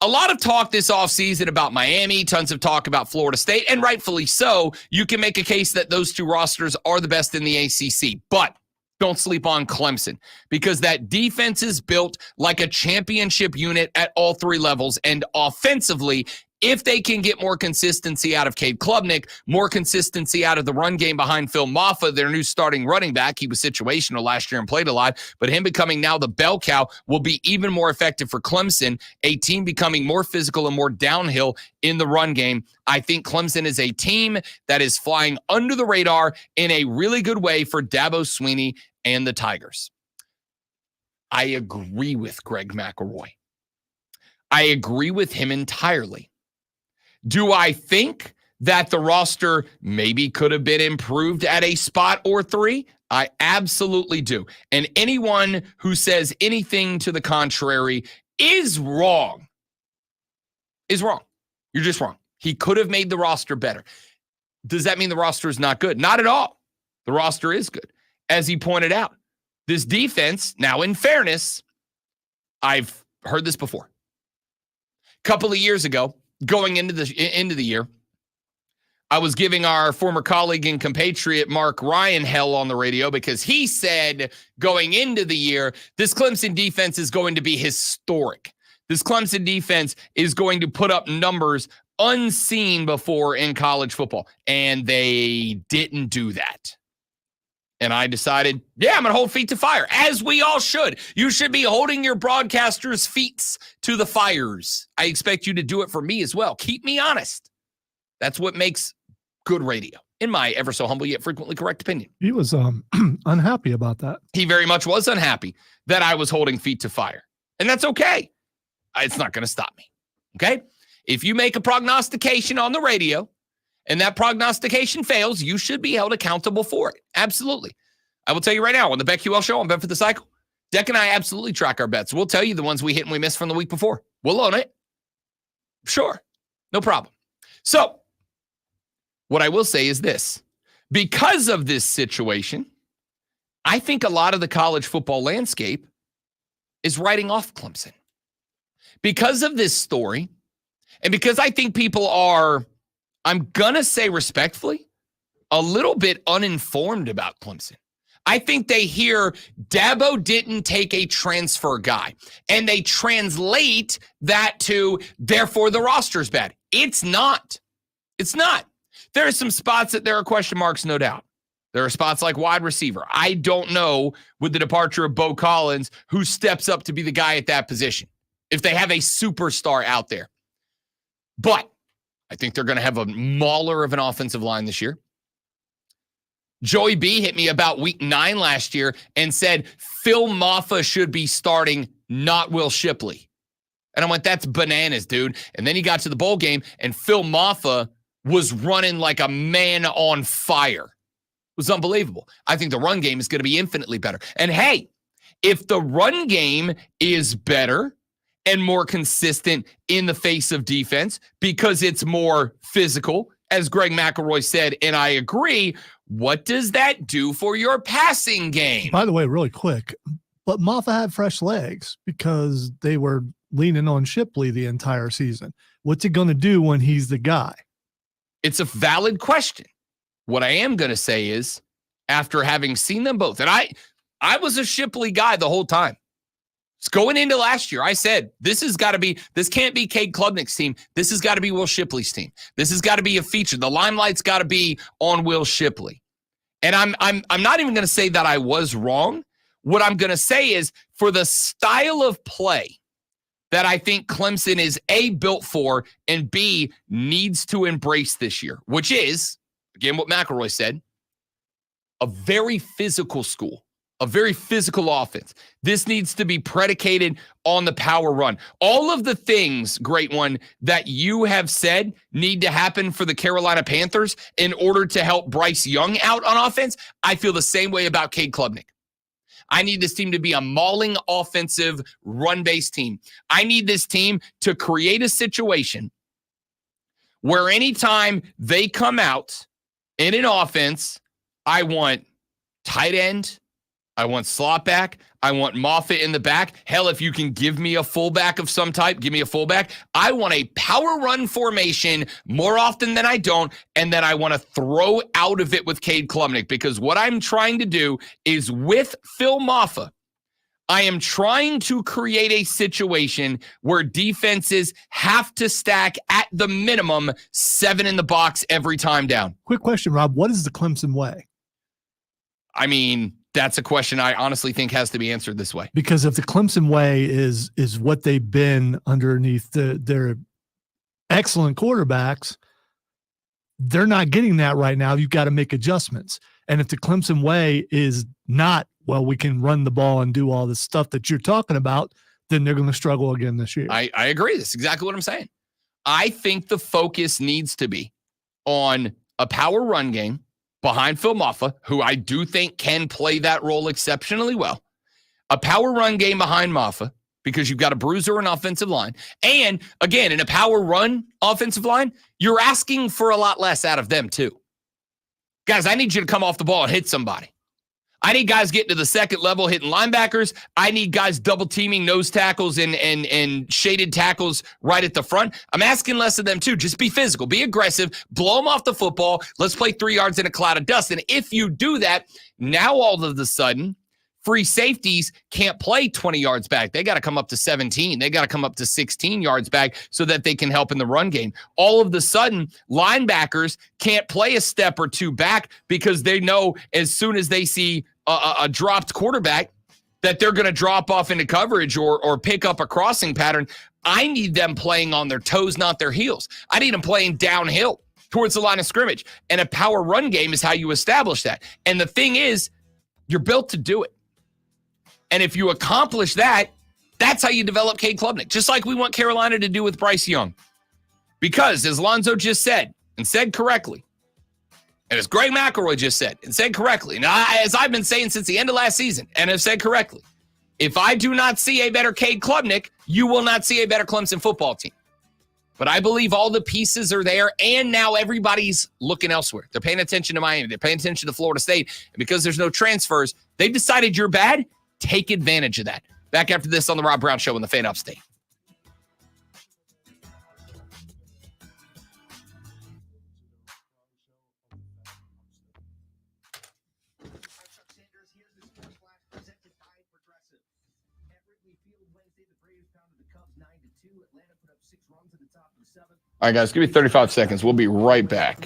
"A lot of talk this offseason about Miami, tons of talk about Florida State, and rightfully so. You can make a case that those two rosters are the best in the ACC, but don't sleep on Clemson because that defense is built like a championship unit at all three levels, and offensively, if they can get more consistency out of Cade Klubnik, more consistency out of the run game behind Phil Maffa, their new starting running back. He was situational last year and played a lot, but him becoming now the bell cow will be even more effective for Clemson, a team becoming more physical and more downhill in the run game. I think Clemson is a team that is flying under the radar in a really good way for Dabo Swinney and the Tigers." I agree with Greg McElroy. I agree with him entirely. Do I think that the roster maybe could have been improved at a spot or three? I absolutely do. And anyone who says anything to the contrary is wrong. Is wrong. You're just wrong. He could have made the roster better. Does that mean the roster is not good? Not at all. The roster is good. As he pointed out, this defense, now in fairness, I've heard this before. A couple of years ago, going into the year, I was giving our former colleague and compatriot Mark Ryan hell on the radio because he said going into the year, this Clemson defense is going to be historic. This Clemson defense is going to put up numbers unseen before in college football. And they didn't do that. And I decided, yeah, I'm going to hold feet to fire, as we all should. You should be holding your broadcasters' feet to the fires. I expect you to do it for me as well. Keep me honest. That's what makes good radio, in my ever so humble yet frequently correct opinion. He was unhappy about that. He very much was unhappy that I was holding feet to fire. And that's okay. It's not going to stop me. Okay? If you make a prognostication on the radio, and that prognostication fails, you should be held accountable for it. Absolutely. I will tell you right now, on the BetQL show on Bet for the Cycle, Deck and I absolutely track our bets. We'll tell you the ones we hit and we missed from the week before. We'll own it. Sure. No problem. So, what I will say is this. Because of this situation, I think a lot of the college football landscape is writing off Clemson. Because of this story, and because I think people are, I'm going to say respectfully, a little bit uninformed about Clemson. I think they hear Dabo didn't take a transfer guy, and they translate that to, therefore, the roster's bad. It's not. It's not. There are some spots that there are question marks, no doubt. There are spots like wide receiver. I don't know, with the departure of Bo Collins, who steps up to be the guy at that position, if they have a superstar out there. But I think they're going to have a mauler of an offensive line this year. Joey B hit me about week 9 last year and said Phil Maffa should be starting, not Will Shipley. And I went, that's bananas, dude. And then he got to the bowl game, and Phil Maffa was running like a man on fire. It was unbelievable. I think the run game is going to be infinitely better. And hey, if the run game is better and more consistent in the face of defense because it's more physical, as Greg McElroy said, and I agree, what does that do for your passing game? By the way, really quick, but Maffa had fresh legs because they were leaning on Shipley the entire season. What's it going to do when he's the guy? It's a valid question. What I am going to say is, after having seen them both, and I was a Shipley guy the whole time. It's going into last year, I said, this can't be Cade Klubnik's team. This has got to be Will Shipley's team. This has got to be a feature. The limelight's got to be on Will Shipley. And I'm not even going to say that I was wrong. What I'm going to say is, for the style of play that I think Clemson is A, built for, and B, needs to embrace this year, which is, again, what McElroy said, a very physical school. A very physical offense. This needs to be predicated on the power run. All of the things, great one, that you have said need to happen for the Carolina Panthers in order to help Bryce Young out on offense, I feel the same way about Cade Klubnik. I need this team to be a mauling offensive run-based team. I need this team to create a situation where anytime they come out In an offense, I want tight end. I want slot back. I want Moffitt in the back. Hell, if you can give me a fullback of some type, give me a fullback. I want a power run formation more often than I don't, and then I want to throw out of it with Cade Klubnik, because what I'm trying to do is with Phil Maffa, I am trying to create a situation where defenses have to stack at the minimum 7 in the box every time down. Quick question, Rob. What is the Clemson way? I mean, that's a question I honestly think has to be answered this way. Because if the Clemson way is what they've been underneath their excellent quarterbacks, they're not getting that right now. You've got to make adjustments. And if the Clemson way is not, well, we can run the ball and do all this stuff that you're talking about, then they're going to struggle again this year. I agree. That's exactly what I'm saying. I think the focus needs to be on a power run game behind Phil Maffa, who I do think can play that role exceptionally well. A power run game behind Maffa, because you've got a bruiser and offensive line. And again, in a power run offensive line, you're asking for a lot less out of them too. Guys, I need you to come off the ball and hit somebody. I need guys getting to the second level, hitting linebackers. I need guys double teaming nose tackles and shaded tackles right at the front. I'm asking less of them too. Just be physical, be aggressive, blow them off the football. Let's play 3 yards in a cloud of dust. And if you do that, now all of a sudden, free safeties can't play 20 yards back. They got to come up to 17. They got to come up to 16 yards back so that they can help in the run game. All of a sudden, linebackers can't play a step or two back because they know as soon as they see a dropped quarterback that they're going to drop off into coverage or pick up a crossing pattern. I need them playing on their toes, not their heels. I need them playing downhill towards the line of scrimmage. And a power run game is how you establish that. And the thing is, you're built to do it. And if you accomplish that, that's how you develop Cade Klubnik, just like we want Carolina to do with Bryce Young. Because, as Lonzo just said, and said correctly, and as Greg McElroy just said, and said correctly, and as I've been saying since the end of last season, and have said correctly, if I do not see a better Cade Klubnik, you will not see a better Clemson football team. But I believe all the pieces are there, and now everybody's looking elsewhere. They're paying attention to Miami. They're paying attention to Florida State. And because there's no transfers, they've decided you're bad. Take advantage of that. Back after this on the Rob Brown Show on the Fan Upstate. All right, guys, give me 35 seconds. We'll be right back.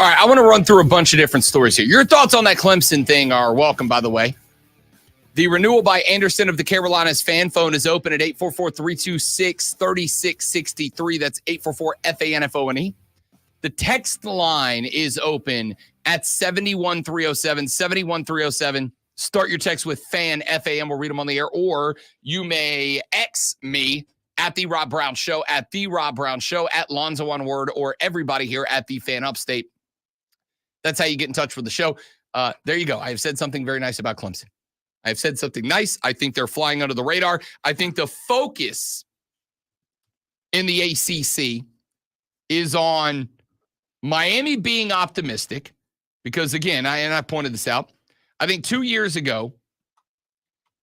All right, I want to run through a bunch of different stories here. Your thoughts on that Clemson thing are welcome, by the way. The renewal by Anderson of the Carolinas fan phone is open at 844-326-3663. That's 844-FANFONE. The text line is open at 71307, 71307. Start your text with FAN, F-A-M. We'll read them on the air. Or you may X me at The Rob Brown Show, at The Rob Brown Show, at Lonzo One Word, or everybody here at The Fan Upstate. That's how you get in touch with the show. There you go. I have said something very nice about Clemson. I have said something nice. I think they're flying under the radar. I think the focus in the ACC is on Miami being optimistic because, again, I pointed this out. I think 2 years ago,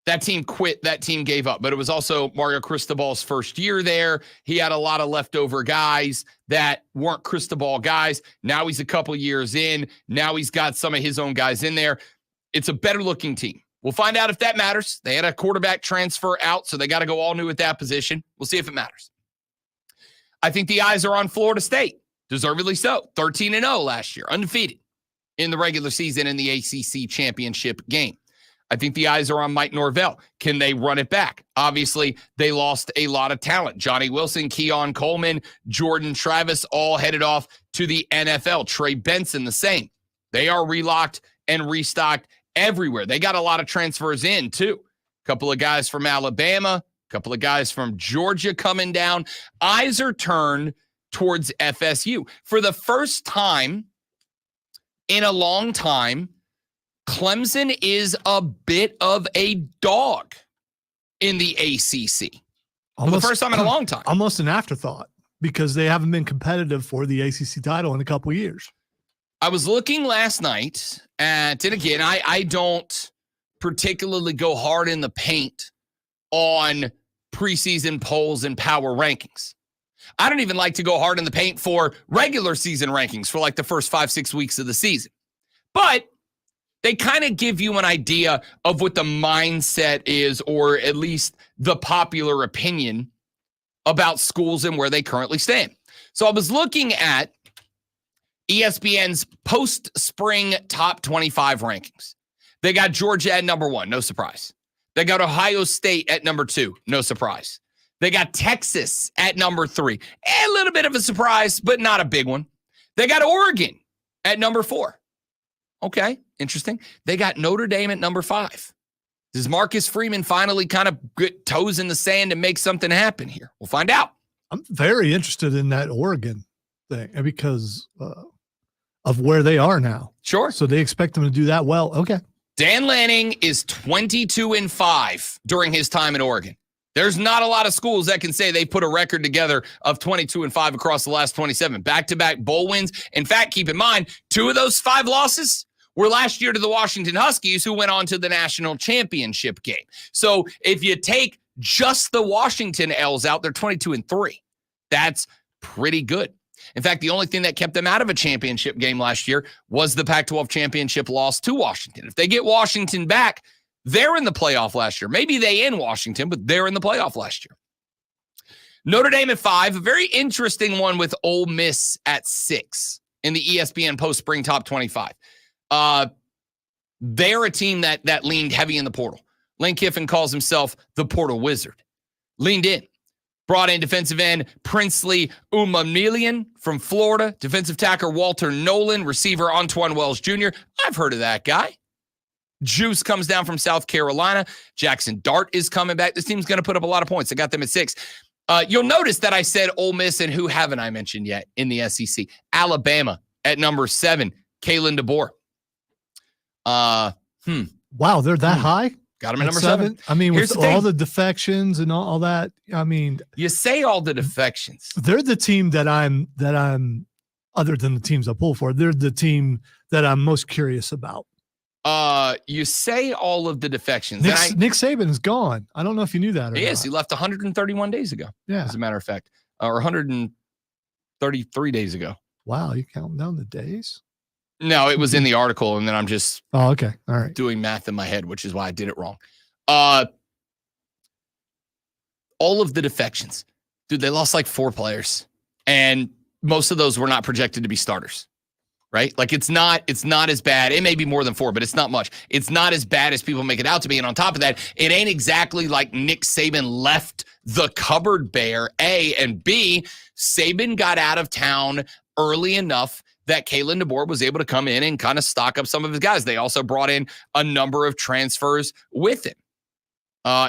that team quit. That team gave up. But it was also Mario Cristobal's first year there. He had a lot of leftover guys that weren't Cristobal guys. Now he's a couple years in. Now he's got some of his own guys in there. It's a better-looking team. We'll find out if that matters. They had a quarterback transfer out, so they got to go all new at that position. We'll see if it matters. I think the eyes are on Florida State. Deservedly so. 13-0 last year. Undefeated in the regular season in the ACC championship game. I think the eyes are on Mike Norvell. Can they run it back? Obviously, they lost a lot of talent. Johnny Wilson, Keon Coleman, Jordan Travis, all headed off to the NFL. Trey Benson, the same. They are relocked and restocked everywhere. They got a lot of transfers in, too. A couple of guys from Alabama, a couple of guys from Georgia coming down. Eyes are turned towards FSU. For the first time in a long time, Clemson is a bit of a dog in the ACC. For the first time in a long time. Almost an afterthought because they haven't been competitive for the ACC title in a couple of years. I was looking last night at, and again, I don't particularly go hard in the paint on preseason polls and power rankings. I don't even like to go hard in the paint for regular season rankings for like the first 5-6 weeks of the season. But they kind of give you an idea of what the mindset is, or at least the popular opinion about schools and where they currently stand. So I was looking at ESPN's post-spring top 25 rankings. They got Georgia at number 1, no surprise. They got Ohio State at number 2, no surprise. They got Texas at number 3. A little bit of a surprise, but not a big one. They got Oregon at number 4. Okay, interesting. They got Notre Dame at number 5. Does Marcus Freeman finally kind of get toes in the sand and make something happen here? We'll find out. I'm very interested in that Oregon thing because of where they are now. Sure. So they expect them to do that well. Okay. Dan Lanning is 22-5 during his time in Oregon. There's not a lot of schools that can say they put a record together of 22-5 across the last 27. Back-to-back bowl wins. In fact, keep in mind, 2 of those 5 losses were last year to the Washington Huskies, who went on to the national championship game. So if you take just the Washington L's out, they're 22-3. That's pretty good. In fact, the only thing that kept them out of a championship game last year was the Pac-12 championship loss to Washington. If they get Washington back, they're in the playoff last year. Maybe they in Washington, but they're in the playoff last year. Notre Dame at 5, a very interesting one with Ole Miss at 6 in the ESPN post-spring top 25. They're a team that leaned heavy in the portal. Lane Kiffin calls himself the portal wizard. Leaned in. Brought in defensive end Princely Umamilian from Florida. Defensive tackle Walter Nolan. Receiver Antoine Wells Jr. I've heard of that guy. Juice comes down from South Carolina. Jackson Dart is coming back. This team's going to put up a lot of points. I got them at 6. You'll notice that I said Ole Miss, and who haven't I mentioned yet in the SEC? Alabama at number 7. Kalen DeBoer. Wow, they're that high? Got him at number 7. I mean, with all the defections and all that, I mean, you say all the defections. They're the team that I'm other than the teams I pull for, they're the team that I'm most curious about. You say all of the defections. Nick Saban is gone. I don't know if you knew that or He is. not. He left 131 days ago. Yeah. As a matter of fact, or 133 days ago. Wow, you counting down the days? No, it was in the article, and then I'm just okay. All right. Doing math in my head, which is why I did it wrong. All of the defections. Dude, they lost like 4 players, and most of those were not projected to be starters. right? Like it's not as bad. It may be more than 4, but it's not much. It's not as bad as people make it out to be. And on top of that, it ain't exactly like Nick Saban left the cupboard bare, A, and B, Saban got out of town early enough that Kalen DeBoer was able to come in and kind of stock up some of his guys. They also brought in a number of transfers with him,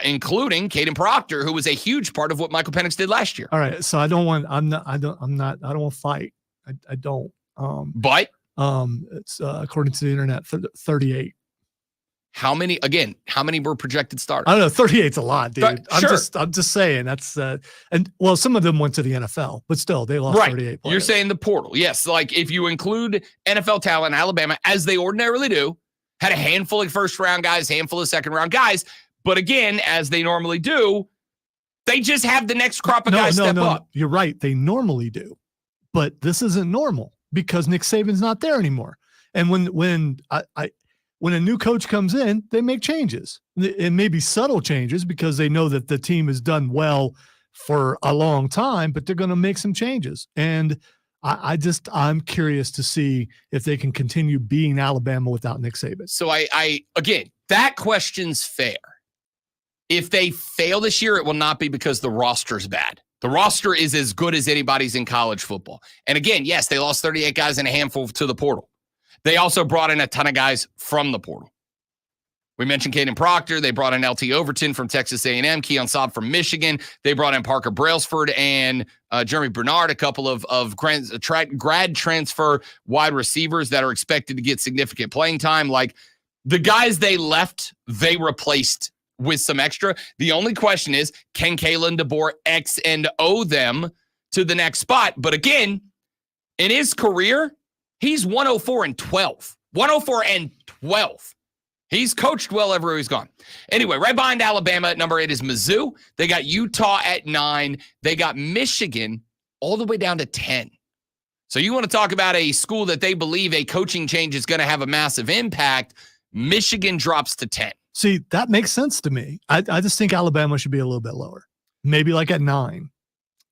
including Caden Proctor, who was a huge part of what Michael Penix did last year. All right, so I don't want to fight. I don't. But it's according to the internet, 38. How many were projected starters? I don't know. 38's a lot, dude. Sure. I'm just saying that's and well, some of them went to the NFL, but still they lost 38 players. You're saying the portal. Yes. Like if you include NFL talent, Alabama, as they ordinarily do, had a handful of first round guys, handful of second round guys. But again, as they normally do, they just have the next crop of guys step up. You're right. They normally do, but this isn't normal because Nick Saban's not there anymore. And when a new coach comes in, they make changes. It may be subtle changes because they know that the team has done well for a long time, but they're going to make some changes. And I'm curious to see if they can continue being Alabama without Nick Saban. So again, that question's fair. If they fail this year, it will not be because the roster's bad. The roster is as good as anybody's in college football. And again, yes, they lost 38 guys and a handful to the portal. They also brought in a ton of guys from the portal. We mentioned Caden Proctor. They brought in LT Overton from Texas A&M, Keon Saab from Michigan. They brought in Parker Brailsford and Jeremy Bernard, a couple of grad transfer wide receivers that are expected to get significant playing time. Like the guys they left, they replaced with some extra. The only question is, can Kalen DeBoer X and O them to the next spot? But again, in his career, he's 104-12. 104-12. He's coached well everywhere he's gone. Anyway, right behind Alabama at number 8 is Mizzou. They got Utah at 9. They got Michigan all the way down to 10. So you want to talk about a school that they believe a coaching change is going to have a massive impact. Michigan drops to 10. See, that makes sense to me. I just think Alabama should be a little bit lower. Maybe like at 9.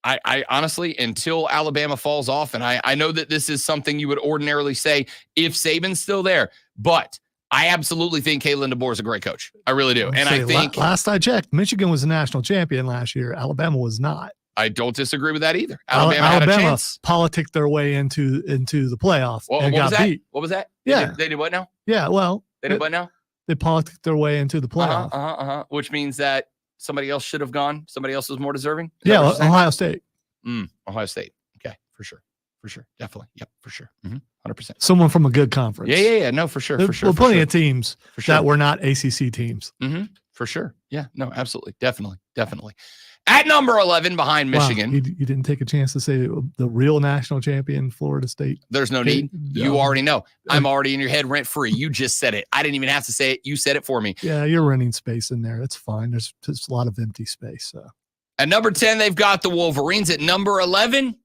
I honestly, until Alabama falls off, and I know that this is something you would ordinarily say if Saban's still there, but I absolutely think Kalen DeBoer is a great coach. I really do. And I think last I checked, Michigan was a national champion last year. Alabama was not. I don't disagree with that either. Alabama had a chance. Politicked their way into the playoffs and got beat. What was that? Yeah. They did what now? Yeah, well. They did what now? They politicked their way into the playoff. Which means that somebody else should have gone. Somebody else was more deserving. Yeah, Ohio State. Ohio State. Okay, for sure. Definitely. Yep, for sure. 100%. Someone from a good conference. Yeah. No, for sure. There were plenty of teams that were not ACC teams. For sure. Yeah, no, absolutely. Definitely. At number 11 behind Michigan. Wow, you didn't take a chance to say the real national champion, Florida State. There's no need. You already know. I'm already in your head rent free. You just said it. I didn't even have to say it. You said it for me. Yeah, you're renting space in there. That's fine. There's just a lot of empty space. So. At number 10, they've got the Wolverines. At number 11,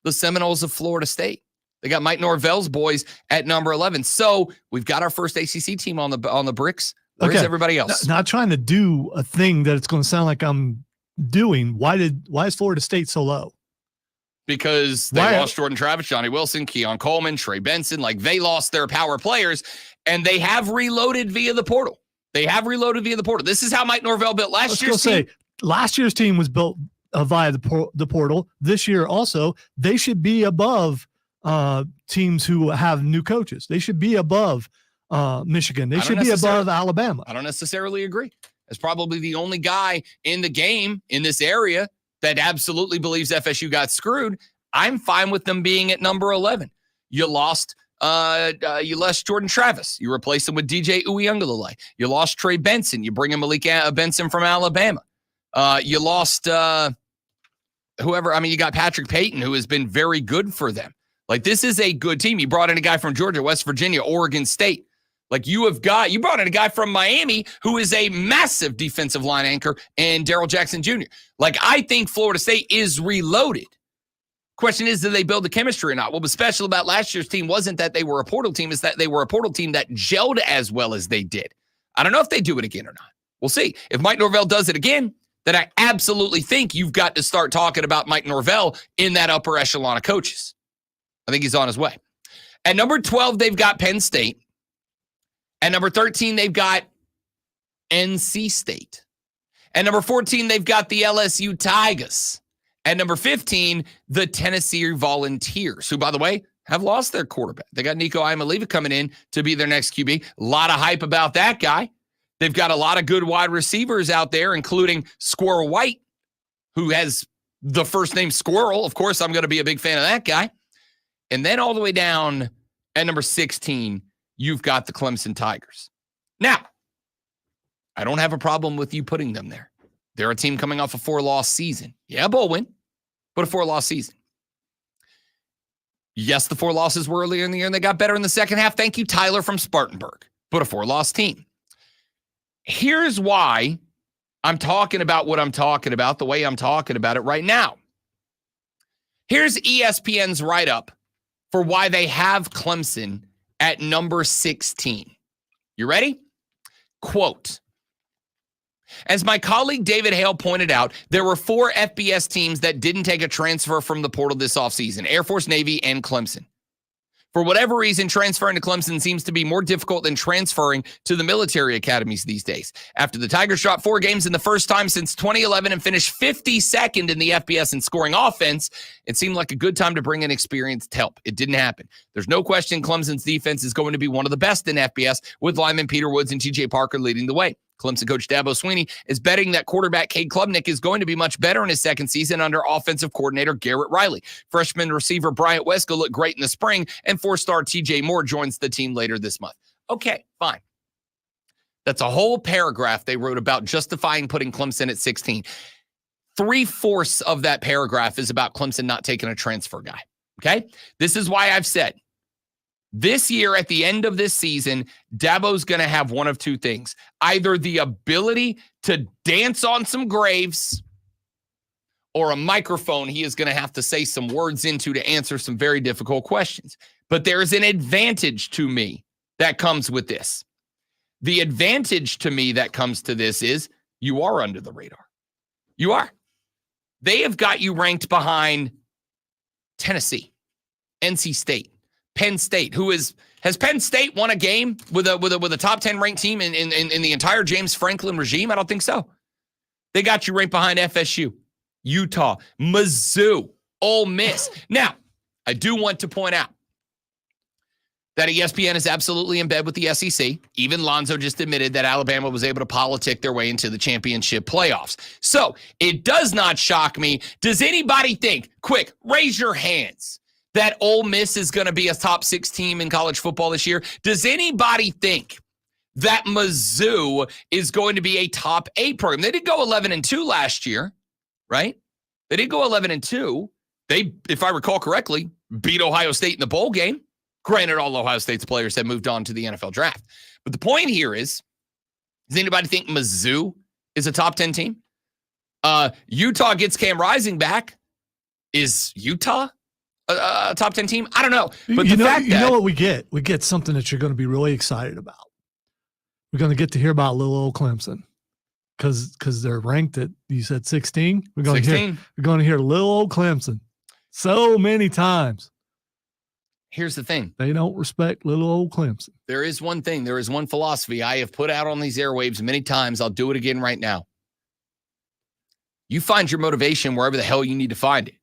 the Seminoles of Florida State. They got Mike Norvell's boys at number 11. So we've got our first ACC team on the bricks. Where's everybody else? Not trying to do a thing that it's going to sound like I'm doing. Why is Florida State so low? Because they lost Jordan Travis, Johnny Wilson, Keon Coleman, Trey Benson. Like they lost their power players, and they have reloaded via the portal. This is how Mike Norvell built last year's team. Last year's team was built via the portal. This year also, they should be above teams who have new coaches. They should be above Michigan. They should be above Alabama. I don't necessarily agree. As probably the only guy in the game in this area that absolutely believes FSU got screwed, I'm fine with them being at number 11. You lost Jordan Travis. You replaced him with DJ Uiagalelei. You lost Trey Benson. You bring in Malik Benson from Alabama. You lost whoever. I mean, you got Patrick Payton, who has been very good for them. Like, this is a good team. You brought in a guy from Georgia, West Virginia, Oregon State. Like, you brought in a guy from Miami who is a massive defensive line anchor, and Darrell Jackson Jr. Like, I think Florida State is reloaded. Question is, do they build the chemistry or not? Well, what's special about last year's team wasn't that they were a portal team, it's that they were a portal team that gelled as well as they did. I don't know if they do it again or not. We'll see. If Mike Norvell does it again, then I absolutely think you've got to start talking about Mike Norvell in that upper echelon of coaches. I think he's on his way. At number 12, they've got Penn State. At number 13, they've got NC State. At number 14, they've got the LSU Tigers. At number 15, the Tennessee Volunteers, who, by the way, have lost their quarterback. They got Nico Iamaleava coming in to be their next QB. A lot of hype about that guy. They've got a lot of good wide receivers out there, including Squirrel White, who has the first name Squirrel. Of course, I'm going to be a big fan of that guy. And then all the way down at number 16, you've got the Clemson Tigers. Now, I don't have a problem with you putting them there. They're a team coming off a 4-loss season. Yeah, bowl win, but a 4-loss season. Yes, the 4 losses were earlier in the year, and they got better in the second half. Thank you, Tyler from Spartanburg, but a 4-loss team. Here's why I'm talking about what I'm talking about the way I'm talking about it right now. Here's ESPN's write-up for why they have Clemson at number 16. You ready? Quote, as my colleague David Hale pointed out, there were 4 FBS teams that didn't take a transfer from the portal this offseason, Air Force, Navy, and Clemson. For whatever reason, transferring to Clemson seems to be more difficult than transferring to the military academies these days. After the Tigers dropped 4 games in the first time since 2011 and finished 52nd in the FBS in scoring offense, it seemed like a good time to bring in experienced help. It didn't happen. There's no question Clemson's defense is going to be one of the best in FBS, with lineman Peter Woods and TJ Parker leading the way. Clemson coach Dabo Swinney is betting that quarterback Cade Klubnik is going to be much better in his second season under offensive coordinator Garrett Riley. Freshman receiver Bryant Wesco looked great in the spring, and 4-star TJ Moore joins the team later this month. Okay, fine. That's a whole paragraph they wrote about justifying putting Clemson at 16. 3/4 of that paragraph is about Clemson not taking a transfer guy. Okay? This is why I've said, this year, at the end of this season, Dabo's going to have one of 2 things. Either the ability to dance on some graves or a microphone he is going to have to say some words into to answer some very difficult questions. But there's an advantage to me that comes with this. The advantage to me that comes to this is you are under the radar. You are. They have got you ranked behind Tennessee, NC State, Penn State, has Penn State won a game with a top 10 ranked team in the entire James Franklin regime? I don't think so. They got you right behind FSU, Utah, Mizzou, Ole Miss. Now, I do want to point out that ESPN is absolutely in bed with the SEC. Even Lonzo just admitted that Alabama was able to politic their way into the championship playoffs. So it does not shock me. Does anybody think, quick, raise your hands, that Ole Miss is going to be a top 6 team in college football this year? Does anybody think that Mizzou is going to be a top 8 program? They did go 11-2 last year, right? They did go 11-2. They, if I recall correctly, beat Ohio State in the bowl game. Granted, all Ohio State's players have moved on to the NFL draft. But the point here is, does anybody think Mizzou is a top 10 team? Utah gets Cam Rising back. Is Utah a top 10 team? I don't know. But you know what we get? We get something that you're going to be really excited about. We're going to get to hear about little old Clemson because they're ranked at, you said 16? We're going 16. We're going to hear little old Clemson so many times. Here's the thing. They don't respect little old Clemson. There is one thing. There is one philosophy I have put out on these airwaves many times. I'll do it again right now. You find your motivation wherever the hell you need to find it.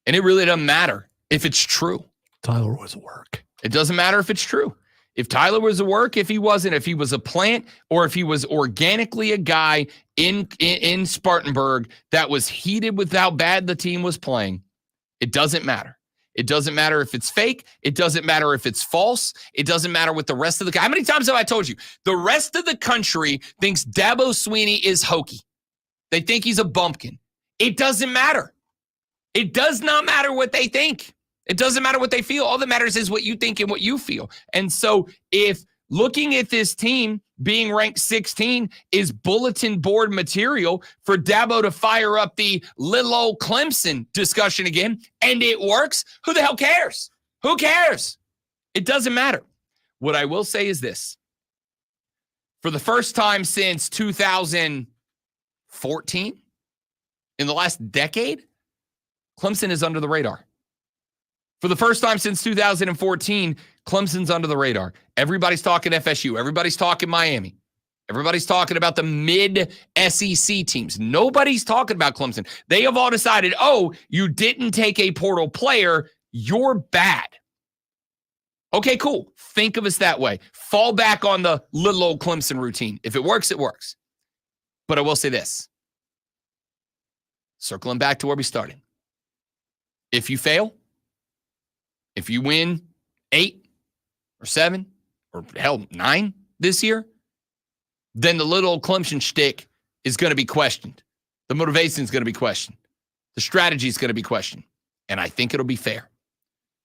And it really doesn't matter if it's true. Tyler was a work. It doesn't matter if it's true. If Tyler was a work, if he wasn't, if he was a plant, or if he was organically a guy in Spartanburg that was heated with how bad the team was playing, it doesn't matter. It doesn't matter if it's fake. It doesn't matter if it's false. It doesn't matter what the rest of the... How many times have I told you? The rest of the country thinks Dabo Swinney is hokey. They think he's a bumpkin. It doesn't matter. It does not matter what they think. It doesn't matter what they feel. All that matters is what you think and what you feel. And so if looking at this team being ranked 16 is bulletin board material for Dabo to fire up the little old Clemson discussion again, and it works, who the hell cares? Who cares? It doesn't matter. What I will say is this. For the first time since 2014, in the last decade, Clemson is under the radar. For the first time since 2014, Clemson's under the radar. Everybody's talking FSU. Everybody's talking Miami. Everybody's talking about the mid-SEC teams. Nobody's talking about Clemson. They have all decided, oh, you didn't take a portal player, you're bad. Okay, cool. Think of us that way. Fall back on the little old Clemson routine. If it works, it works. But I will say this. Circling back to where we started. If you fail, if you win 8 or 7 or hell 9 this year, then the little old Clemson shtick is going to be questioned. The motivation is going to be questioned. The strategy is going to be questioned. And I think it'll be fair.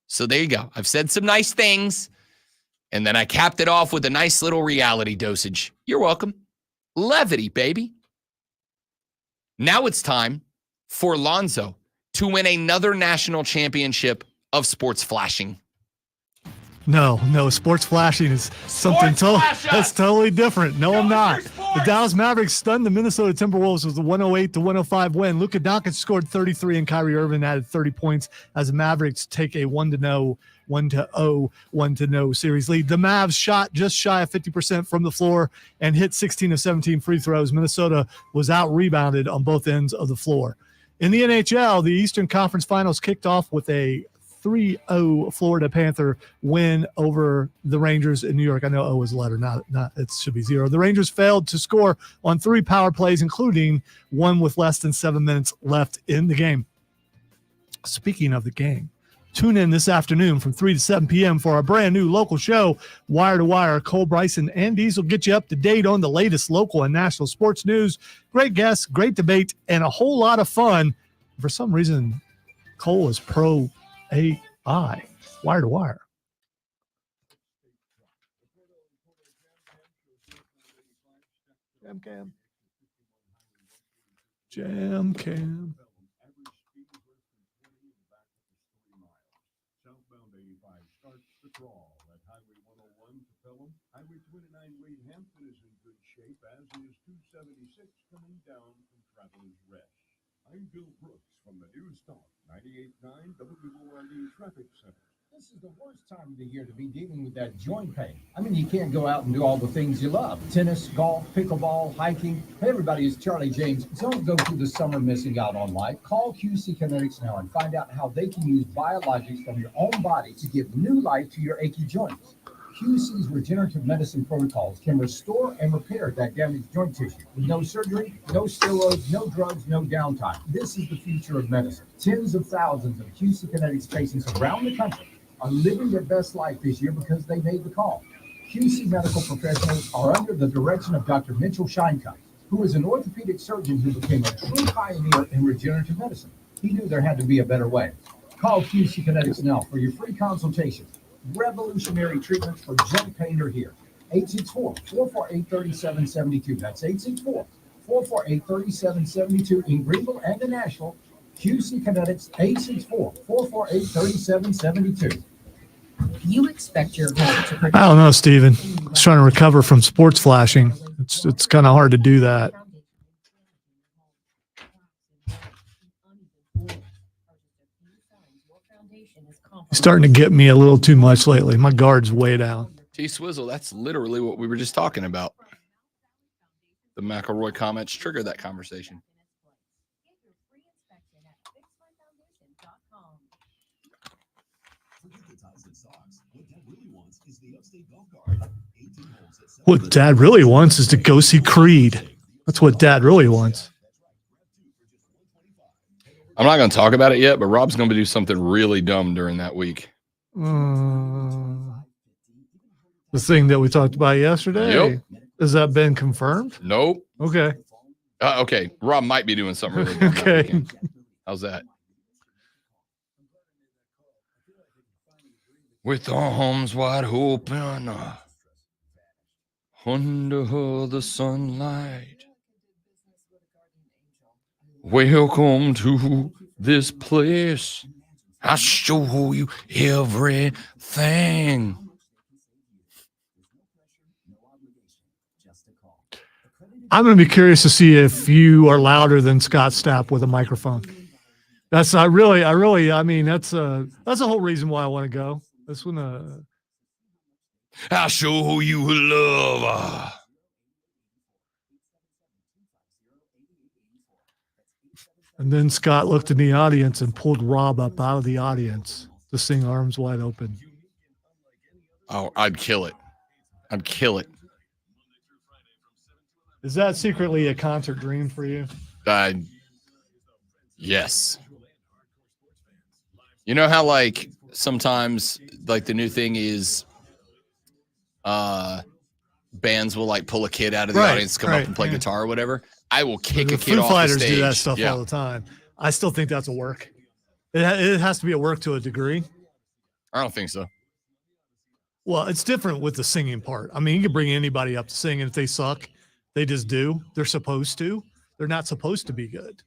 So there you go. I've said some nice things, and then I capped it off with a nice little reality dosage. You're welcome. Levity, baby. Now it's time for Lonzo to win another national championship of sports flashing. No, sports flashing is something that's totally different. No, I'm not. The Dallas Mavericks stunned the Minnesota Timberwolves with a 108-105 win. Luka Doncic scored 33 and Kyrie Irving added 30 points as the Mavericks take a 1-0 series lead. The Mavs shot just shy of 50% from the floor and hit 16 of 17 free throws. Minnesota was out-rebounded on both ends of the floor. In the NHL, the Eastern Conference Finals kicked off with a 3-0 Florida Panther win over the Rangers in New York. I know O is a letter, not it should be 0. The Rangers failed to score on 3 power plays, including one with less than 7 minutes left in the game. Speaking of the game, tune in this afternoon from 3 to 7 p.m. for our brand new local show, Wire to Wire. Cole Bryson and Diesel get you up to date on the latest local and national sports news. Great guests, great debate, and a whole lot of fun. For some reason, Cole is pro AI. Wire to Wire. Jam cam. Southbound 85 starts the crawl at Highway 101 to Pelham. Highway 29 Wade Hampton is in good shape, as is 276 coming down from Travelers Rest. I'm Bill Brooks from the News Talk 98.9 WORD Traffic Center. This is the worst time of the year to be dealing with that joint pain. I mean, you can't go out and do all the things you love. Tennis, golf, pickleball, hiking. Hey, everybody, it's Charlie James. Don't go through the summer missing out on life. Call QC Kinetics now and find out how they can use biologics from your own body to give new life to your achy joints. QC's regenerative medicine protocols can restore and repair that damaged joint tissue with no surgery, no steroids, no drugs, no downtime. This is the future of medicine. Tens of thousands of QC Kinetics patients around the country are living their best life this year because they made the call. QC medical professionals are under the direction of Dr. Mitchell Scheinkeit, who is an orthopedic surgeon who became a true pioneer in regenerative medicine. He knew there had to be a better way. Call QC Kinetics now for your free consultation. Revolutionary treatments for joint pain are here. 864-448-3772. That's 864-448-3772 in Greenville and in Nashville. QC Kinetics, 864-448-3772. You expect your home to I don't know, Steven. I was trying to recover from sports flashing. It's kind of hard to do that. He's starting to get me a little too much lately. My guard's way down. T-Swizzle, that's literally what we were just talking about. The McElroy comments triggered that conversation. What Dad really wants is to go see Creed. That's what Dad really wants. I'm not going to talk about it yet, but Rob's going to do something really dumb during that week. The thing that we talked about yesterday? Yep. Has that been confirmed? Nope. Okay. Okay. Rob might be doing something really dumb. Okay. How's that? With arms wide open, under the sunlight. Welcome to this place. I'll show you everything. I'm going to be curious to see if you are louder than Scott Stapp with a microphone. I mean, that's the whole reason why I want to go. This one, I'll show you love. And then Scott looked in the audience and pulled Rob up out of the audience to sing Arms Wide Open. Oh, I'd kill it. I'd kill it. Is that secretly a concert dream for you? Yes. You know how like sometimes like the new thing is bands will like pull a kid out of the audience, come up and play guitar or whatever. I will kick a kid off the stage. Foo Fighters do that stuff all the time. I still think that's a work. It has to be a work to a degree. I don't think so. Well, it's different with the singing part. I mean, you can bring anybody up to sing, and if they suck, they just do. They're supposed to. They're not supposed to be good.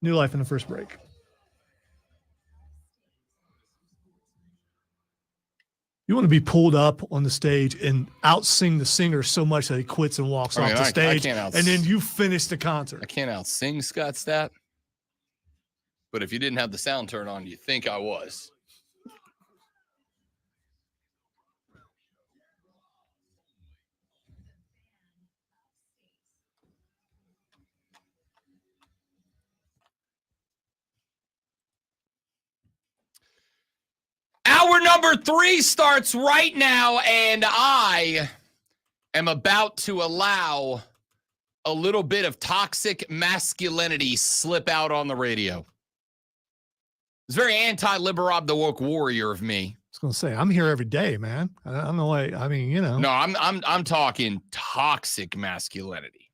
New Life in the first break. You want to be pulled up on the stage and out-sing the singer so much that he quits and walks off the stage, and then you finish the concert. I can't out-sing Scott Stapp. But if you didn't have the sound turned on, you'd think I was. Hour number 3 starts right now, and I am about to allow a little bit of toxic masculinity slip out on the radio. It's very anti-Liberab the woke warrior of me. I was going to say, I'm here every day, man. I don't know why. I mean, you know. No, I'm talking toxic masculinity.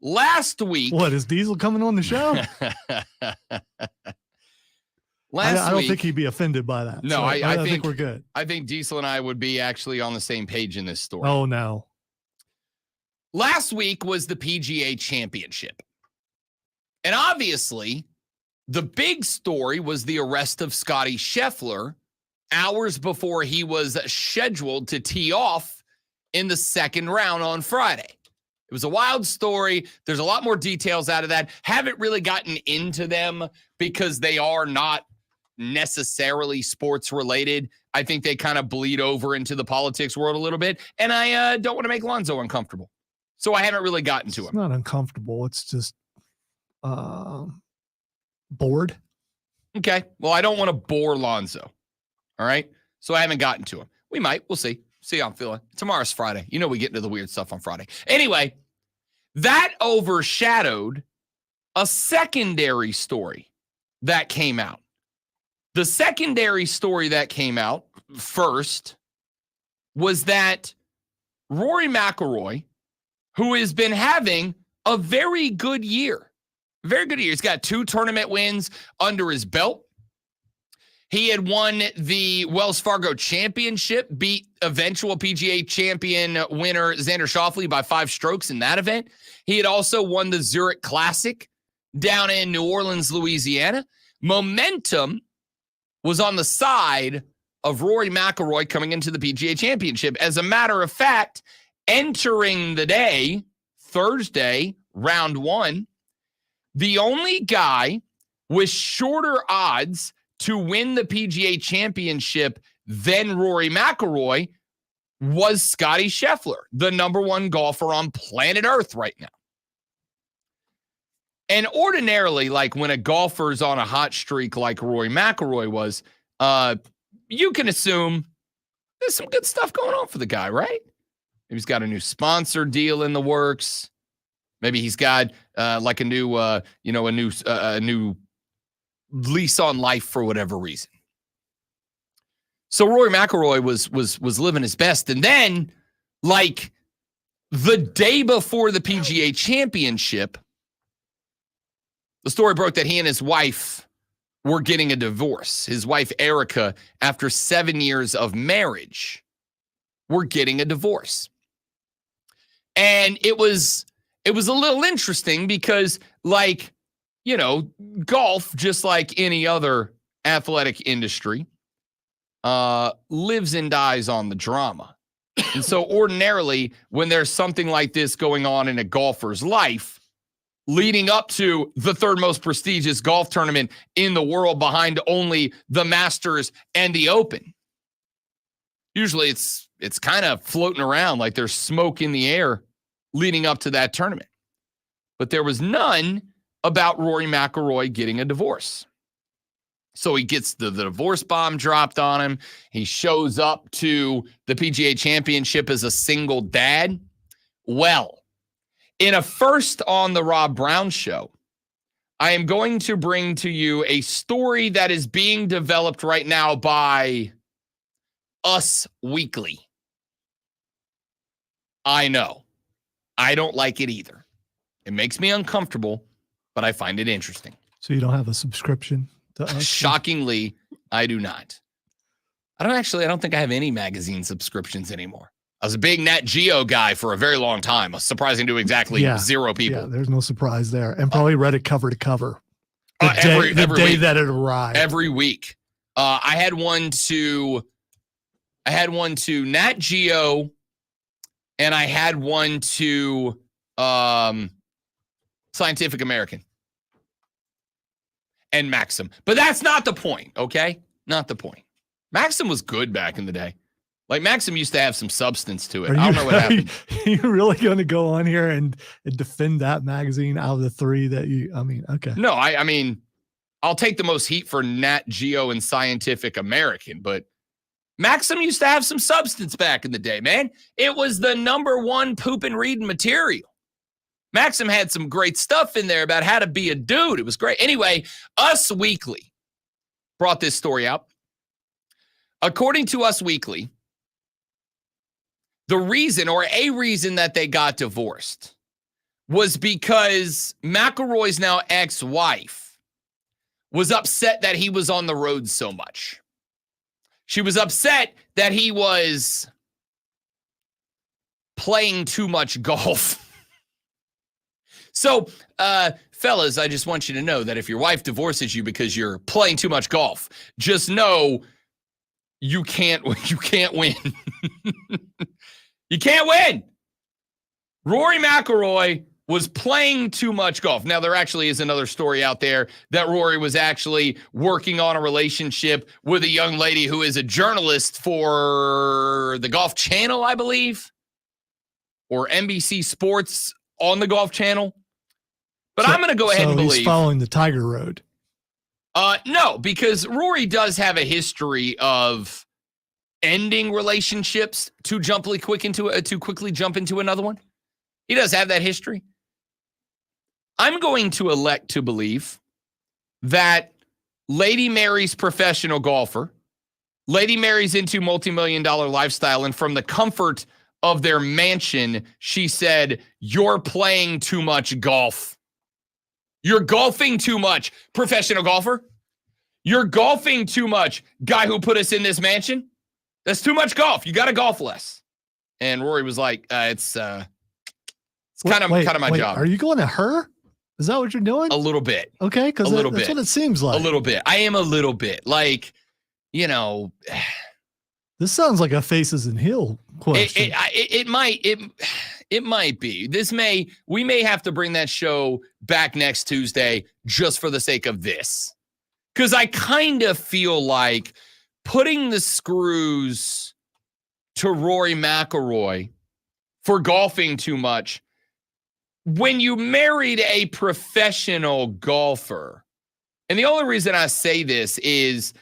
Last week. What, is Diesel coming on the show? I don't think he'd be offended by that. No, so I think we're good. I think Diesel and I would be actually on the same page in this story. Oh, no. Last week was the PGA Championship. And obviously, the big story was the arrest of Scotty Scheffler hours before he was scheduled to tee off in the second round on Friday. It was a wild story. There's a lot more details out of that. Haven't really gotten into them because they are not necessarily sports related. I think they kind of bleed over into the politics world a little bit. And I don't want to make Lonzo uncomfortable. So I haven't really gotten to him. It's not uncomfortable. It's just bored. Okay. Well, I don't want to bore Lonzo. All right. So I haven't gotten to him. We might. We'll see. See how I'm feeling. Tomorrow's Friday. You know, we get into the weird stuff on Friday. Anyway, that overshadowed a secondary story that came out. The secondary story that came out first was that Rory McIlroy, who has been having a very good year, he's got 2 tournament wins under his belt. He had won the Wells Fargo Championship, beat eventual PGA champion winner Xander Schauffele by 5 strokes in that event. He had also won the Zurich Classic down in New Orleans, Louisiana. Momentum was on the side of Rory McIlroy coming into the PGA Championship. As a matter of fact, entering the day, Thursday, round 1, the only guy with shorter odds to win the PGA Championship than Rory McIlroy was Scotty Scheffler, the number 1 golfer on planet Earth right now. And ordinarily, like when a golfer's on a hot streak like Rory McIlroy was, you can assume there's some good stuff going on for the guy, right? Maybe he's got a new sponsor deal in the works. Maybe he's got like a new lease on life for whatever reason. So Rory McIlroy was living his best, and then like the day before the PGA Championship, the story broke that he and his wife were getting a divorce. His wife Erica, after 7 years of marriage, were getting a divorce, and it was a little interesting because, like, you know, golf, just like any other athletic industry, lives and dies on the drama. And so ordinarily, when there's something like this going on in a golfer's life, leading up to the third most prestigious golf tournament in the world behind only the Masters and the Open. Usually it's kind of floating around like there's smoke in the air leading up to that tournament. But there was none about Rory McIlroy getting a divorce. So he gets the divorce bomb dropped on him. He shows up to the PGA Championship as a single dad. Well, in a first on the Rob Brown Show, I am going to bring to you a story that is being developed right now by Us Weekly. I know. I don't like it either. It makes me uncomfortable, but I find it interesting. So you don't have a subscription to Us? Shockingly, I do not. I don't think I have any magazine subscriptions anymore. I was a big Nat Geo guy for a very long time, surprising to exactly 0 people. Yeah, there's no surprise there. And probably read it cover to cover. Every day week. that it arrived. Every week. I had one to Nat Geo, and I had one to Scientific American and Maxim. But that's not the point, okay? Not the point. Maxim was good back in the day. Like, Maxim used to have some substance to it. I don't know what happened. Are you really going to go on here and defend that magazine out of the three that okay. No, I mean, I'll take the most heat for Nat Geo and Scientific American, but Maxim used to have some substance back in the day, man. It was the #1 poop and reading material. Maxim had some great stuff in there about how to be a dude. It was great. Anyway, Us Weekly brought this story out. According to Us Weekly, the reason or a reason that they got divorced was because McIlroy's now ex-wife was upset that he was on the road so much. She was upset that he was playing too much golf. So, fellas, I just want you to know that if your wife divorces you because you're playing too much golf, just know you can't win. You can't win. Rory McIlroy was playing too much golf. Now, there actually is another story out there that Rory was actually working on a relationship with a young lady who is a journalist for the Golf Channel, I believe, or NBC Sports on the Golf Channel. But I'm going to go ahead and believe. He's following the Tiger Road. No, because Rory does have a history of ending relationships too quickly jump into another one. He does have that history. I'm going to elect to believe that Lady Mary's professional golfer. Lady Mary's into multi-million-dollar lifestyle, and from the comfort of their mansion, she said, "You're playing too much golf. You're golfing too much, professional golfer. You're golfing too much, guy who put us in this mansion. That's too much golf. You got to golf less." And Rory was like, it's kind of my job. Are you going to her? Is that what you're doing? A little bit. Okay, because that's what it seems like. A little bit. I am a little bit. Like, you know. This sounds like a Faces and Hill question. It might be. We may have to bring that show back next Tuesday just for the sake of this. Because I kind of feel like putting the screws to Rory McIlroy for golfing too much, when you married a professional golfer, and the only reason I say this is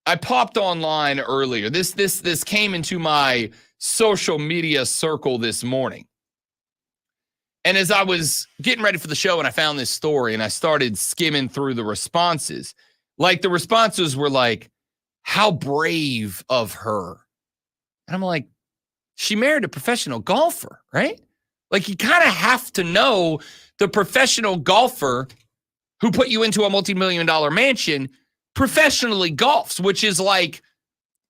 I popped online earlier. This came into my social media circle this morning. And as I was getting ready for the show and I found this story and I started skimming through the responses, like the responses were like, how brave of her. And I'm like, she married a professional golfer, right? Like, you kind of have to know the professional golfer who put you into a multi-million-dollar mansion professionally golfs, which is like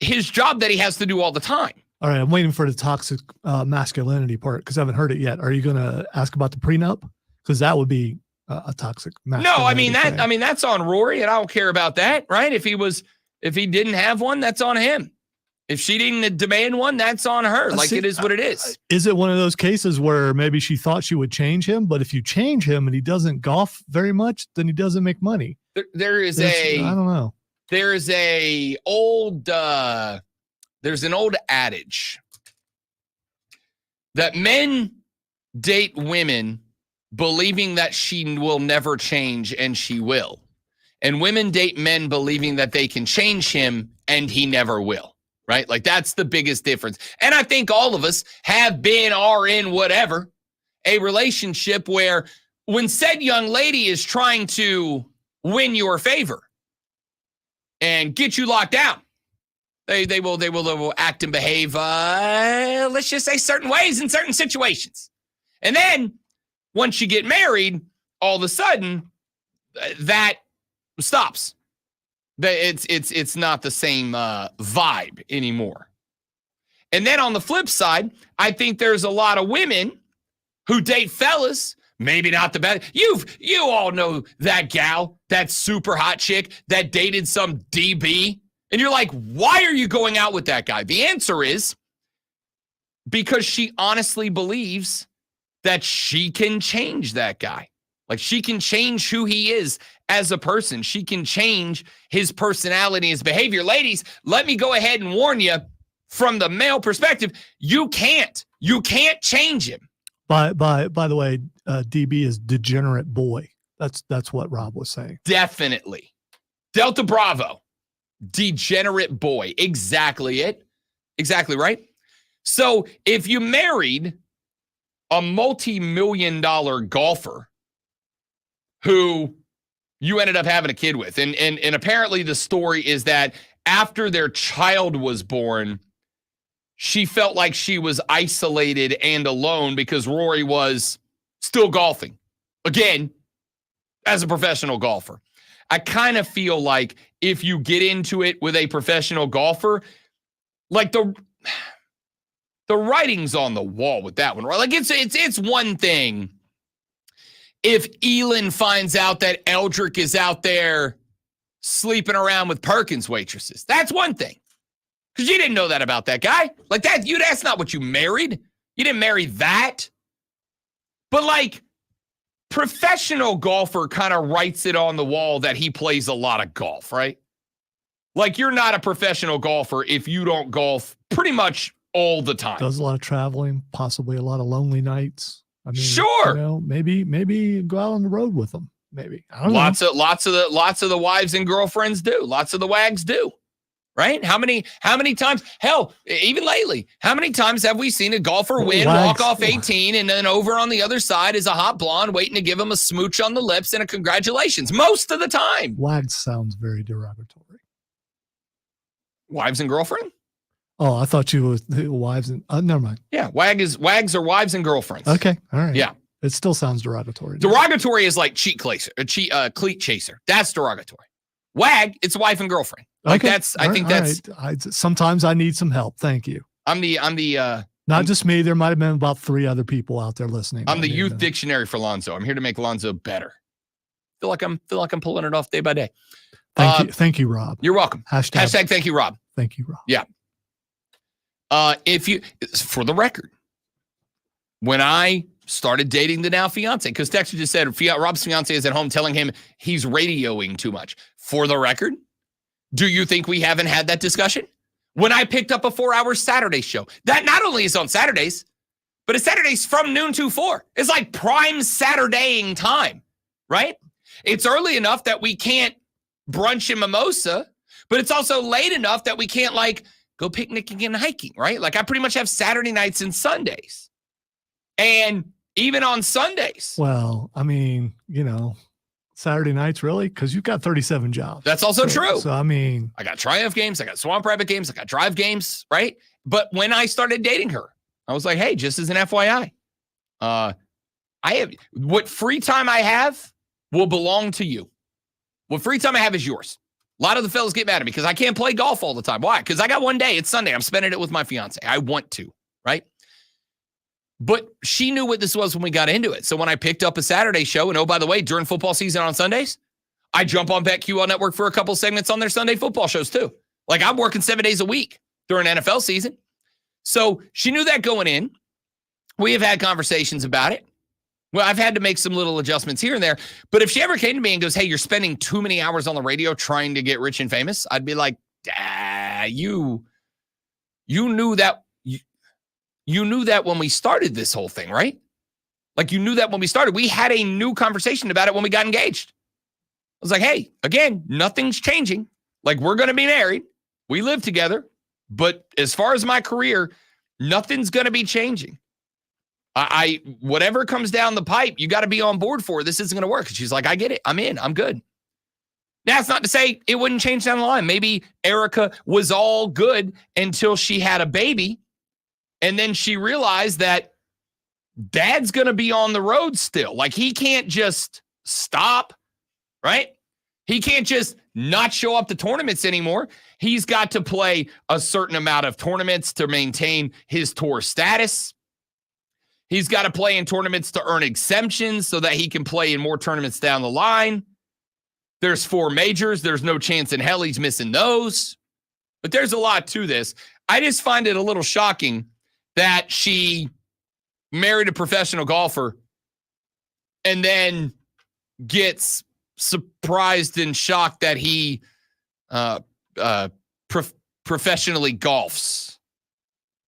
his job that he has to do all the time. All right, I'm waiting for the toxic masculinity part because I haven't heard it yet. Are you going to ask about the prenup? Because that would be a toxic masculinity. No, I mean that's on Rory, and I don't care about that, right? If he didn't have one, that's on him. If she didn't demand one, that's on her. Like, it is what it is. Is it one of those cases where maybe she thought she would change him, but if you change him and he doesn't golf very much, then he doesn't make money? There's I don't know. There's an old adage that men date women believing that she will never change, and she will. And women date men believing that they can change him and he never will, right? Like, that's the biggest difference. And I think all of us have been, are in, whatever, a relationship where when said young lady is trying to win your favor and get you locked down, they will act and behave, let's just say, certain ways in certain situations. And then once you get married, all of a sudden that stops. It's not the same vibe anymore. And then on the flip side, I think there's a lot of women who date fellas, maybe not the best. You all know that gal, that super hot chick that dated some DB. And you're like, why are you going out with that guy? The answer is because she honestly believes that she can change that guy. Like, she can change who he is as a person. She can change his personality, his behavior. Ladies, let me go ahead and warn you from the male perspective, you can't change him. By the way, DB is degenerate boy. That's what Rob was saying. Definitely. Delta Bravo. Degenerate boy. Exactly it. Exactly right. So if you married a multi-million-dollar golfer who you ended up having a kid with, and apparently the story is that after their child was born, she felt like she was isolated and alone because Rory was still golfing. Again, as a professional golfer. I kind of feel like if you get into it with a professional golfer, like the writing's on the wall with that one, right? Like, it's one thing if Elin finds out that Eldrick is out there sleeping around with Perkins waitresses. That's one thing. Because you didn't know that about that guy. Like, that's not what you married. You didn't marry that. But, like, professional golfer kind of writes it on the wall that he plays a lot of golf, right? Like, you're not a professional golfer if you don't golf pretty much all the time. Does a lot of traveling, possibly a lot of lonely nights. I mean, sure. Maybe go out on the road with them. Maybe. I don't know. Lots of the wives and girlfriends do. Lots of the wags do. Right? How many times? Hell, even lately, how many times have we seen a golfer win, walk off 18, and then over on the other side is a hot blonde waiting to give him a smooch on the lips and a congratulations? Most of the time. Wags sounds very derogatory. Wives and girlfriend? Oh, I thought you were wives and never mind. Yeah, wags are wives and girlfriends. Okay, all right. Yeah, it still sounds derogatory. Derogatory is like cleat chaser. That's derogatory. Wag, it's wife and girlfriend. Like, okay. I think that's. Sometimes I need some help. Thank you. I'm the. Not just me. There might have been about 3 other people out there listening. I'm the youth dictionary for Lonzo. I'm here to make Lonzo better. Feel like I'm pulling it off day by day. Thank you, Rob. You're welcome. Hashtag thank you, Rob. Thank you, Rob. Yeah. For the record, when I started dating the now fiance, because Dexter just said Rob's fiance is at home telling him he's radioing too much. For the record, do you think we haven't had that discussion? When I picked up a 4-hour Saturday show, that not only is on Saturdays, but it's Saturdays from noon to 4. It's like prime Saturdaying time, right? It's early enough that we can't brunch and mimosa, but it's also late enough that we can't, like, go picnicking and hiking, right? Like, I pretty much have Saturday nights and Sundays. And even on Sundays. Well, I mean, Saturday nights, really? Because you've got 37 jobs. That's also true. So, I mean. I got Triumph games. I got Swamp Rabbit games. I got Drive games, right? But when I started dating her, I was like, hey, just as an FYI, I have what free time I have will belong to you. What free time I have is yours. A lot of the fellas get mad at me because I can't play golf all the time. Why? Because I got one day. It's Sunday. I'm spending it with my fiance. I want to, right? But she knew what this was when we got into it. So when I picked up a Saturday show, and oh, by the way, during football season on Sundays, I jump on BetQL Network for a couple segments on their Sunday football shows too. Like, I'm working 7 days a week. during NFL season. So she knew that going in. We have had conversations about it. Well, I've had to make some little adjustments here and there. But if she ever came to me and goes, hey, you're spending too many hours on the radio trying to get rich and famous, I'd be like, you knew that. You knew that when we started this whole thing, right? Like you knew that when we started. We had a new conversation about it when we got engaged. I was like, hey, again, nothing's changing. Like we're going to be married. We live together. But as far as my career, nothing's going to be changing. I whatever comes down the pipe, you got to be on board for. This isn't going to work. She's like, I get it. I'm in. I'm good. Now, it's not to say it wouldn't change down the line. Maybe Erica was all good until she had a baby. And then she realized that dad's going to be on the road still. Like he can't just stop, right? He can't just not show up to tournaments anymore. He's got to play a certain amount of tournaments to maintain his tour status. He's got to play in tournaments to earn exemptions so that he can play in more tournaments down the line. There's 4 majors. There's no chance in hell he's missing those. But there's a lot to this. I just find it a little shocking that she married a professional golfer and then gets surprised and shocked that he professionally golfs.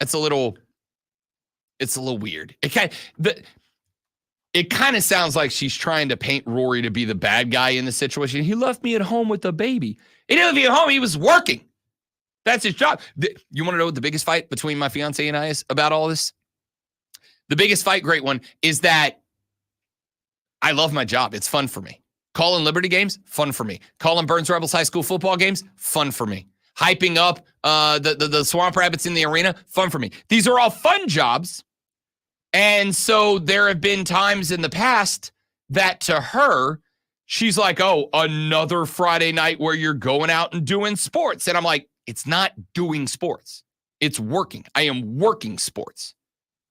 It's a little weird. It kind of sounds like she's trying to paint Rory to be the bad guy in the situation. He left me at home with a baby. He didn't leave me at home. He was working. That's his job. You want to know what the biggest fight between my fiance and I is about all this? The biggest fight, great one, is that I love my job. It's fun for me. Calling Liberty games, fun for me. Calling Burns Rebels High School football games, fun for me. Hyping up the Swamp Rabbits in the arena, fun for me. These are all fun jobs. And so there have been times in the past that to her, she's like, oh, another Friday night where you're going out and doing sports. And I'm like, it's not doing sports. It's working. I am working sports.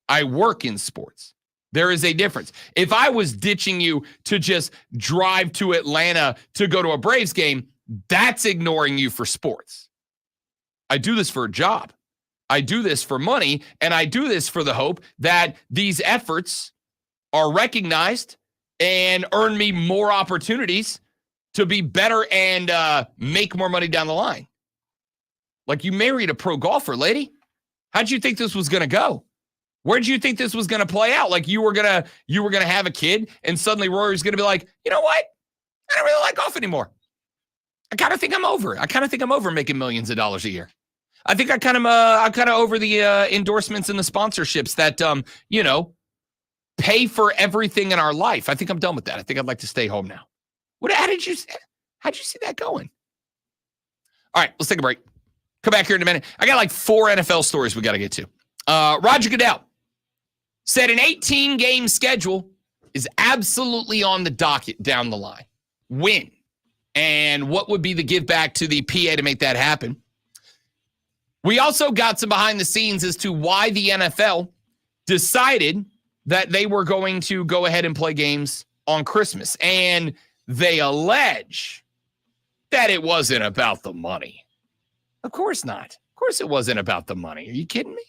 I work in sports. There is a difference. If I was ditching you to just drive to Atlanta to go to a Braves game, that's ignoring you for sports. I do this for a job. I do this for money, and I do this for the hope that these efforts are recognized and earn me more opportunities to be better and make more money down the line. Like you married a pro golfer, lady. How'd you think this was going to go? Where'd you think this was going to play out? Like you were going to have a kid and suddenly Rory's going to be like, you know what? I don't really like golf anymore. I kind of think I'm over it. I kind of think I'm over making millions of dollars a year. I think I'm kind of over the endorsements and the sponsorships that, pay for everything in our life. I think I'm done with that. I think I'd like to stay home now. How'd you see that going? All right, let's take a break. Come back here in a minute. I got like 4 NFL stories we got to get to. Roger Goodell said an 18-game schedule is absolutely on the docket down the line. When? And what would be the give back to the PA to make that happen? We also got some behind the scenes as to why the NFL decided that they were going to go ahead and play games on Christmas. And they allege that it wasn't about the money. Of course not. Of course it wasn't about the money. Are you kidding me?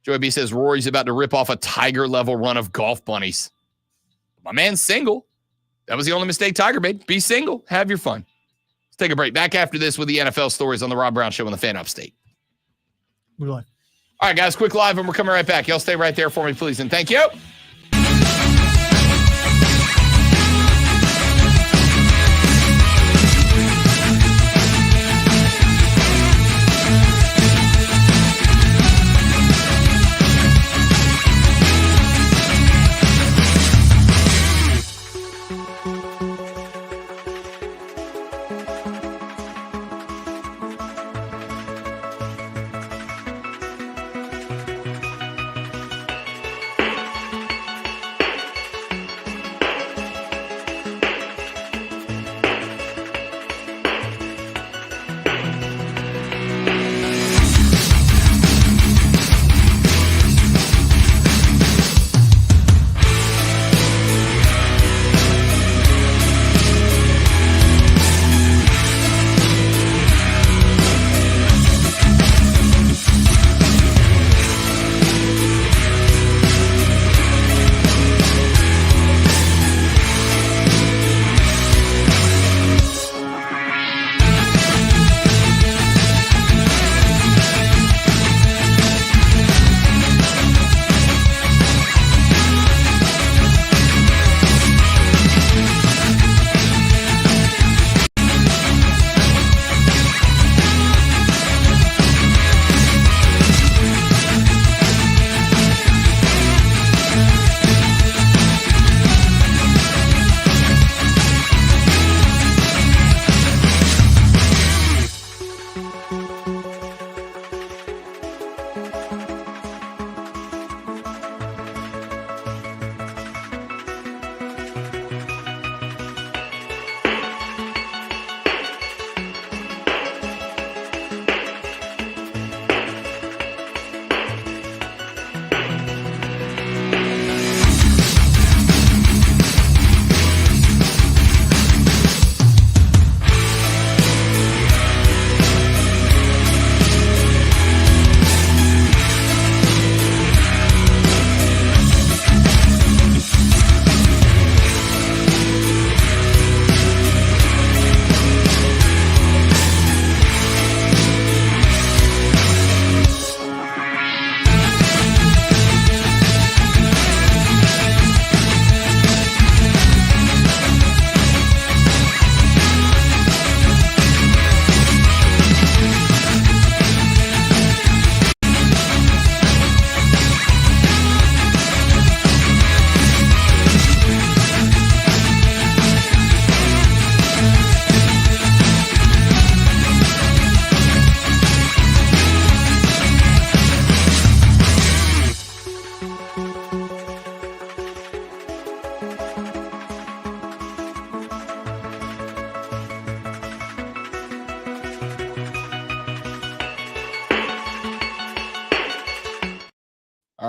Joey B says Rory's about to rip off a Tiger-level run of golf bunnies. My man's single. That was the only mistake Tiger made. Be single. Have your fun. Let's take a break. Back after this with the NFL stories on the Rob Brown Show on the Fan Upstate. We're live. All right, guys, quick live, and we're coming right back. Y'all stay right there for me, please, and thank you.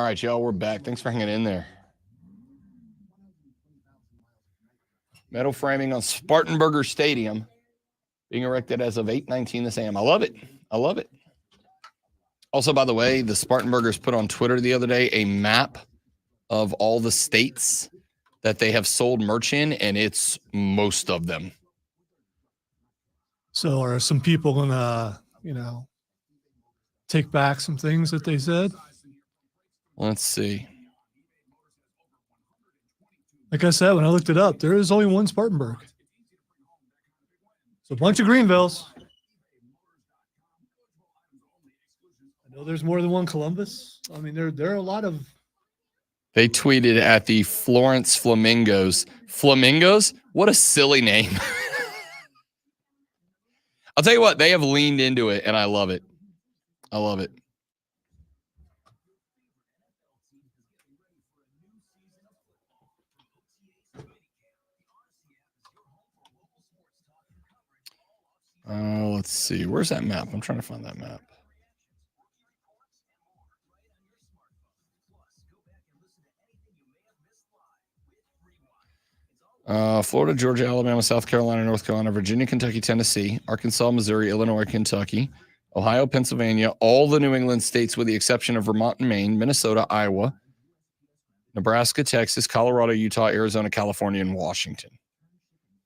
All right, y'all, we're back. Thanks for hanging in there. Metal framing on Spartanburger Stadium being erected as of 8:19 this a.m. I love it. I love it. Also, by the way, the Spartanburgers put on Twitter the other day a map of all the states that they have sold merch in, and it's most of them. So are some people going to, take back some things that they said? Let's see. Like I said, when I looked it up, there is only one Spartanburg. It's a bunch of Greenvilles. I know there's more than one Columbus. I mean, there are a lot of. They tweeted at the Florence Flamingos. Flamingos? What a silly name. I'll tell you what, they have leaned into it, and I love it. I love it. Let's see. Where's that map? I'm trying to find that map. Florida, Georgia, Alabama, South Carolina, North Carolina, Virginia, Kentucky, Tennessee, Arkansas, Missouri, Illinois, Kentucky, Ohio, Pennsylvania, all the New England states with the exception of Vermont and Maine, Minnesota, Iowa, Nebraska, Texas, Colorado, Utah, Arizona, California, and Washington.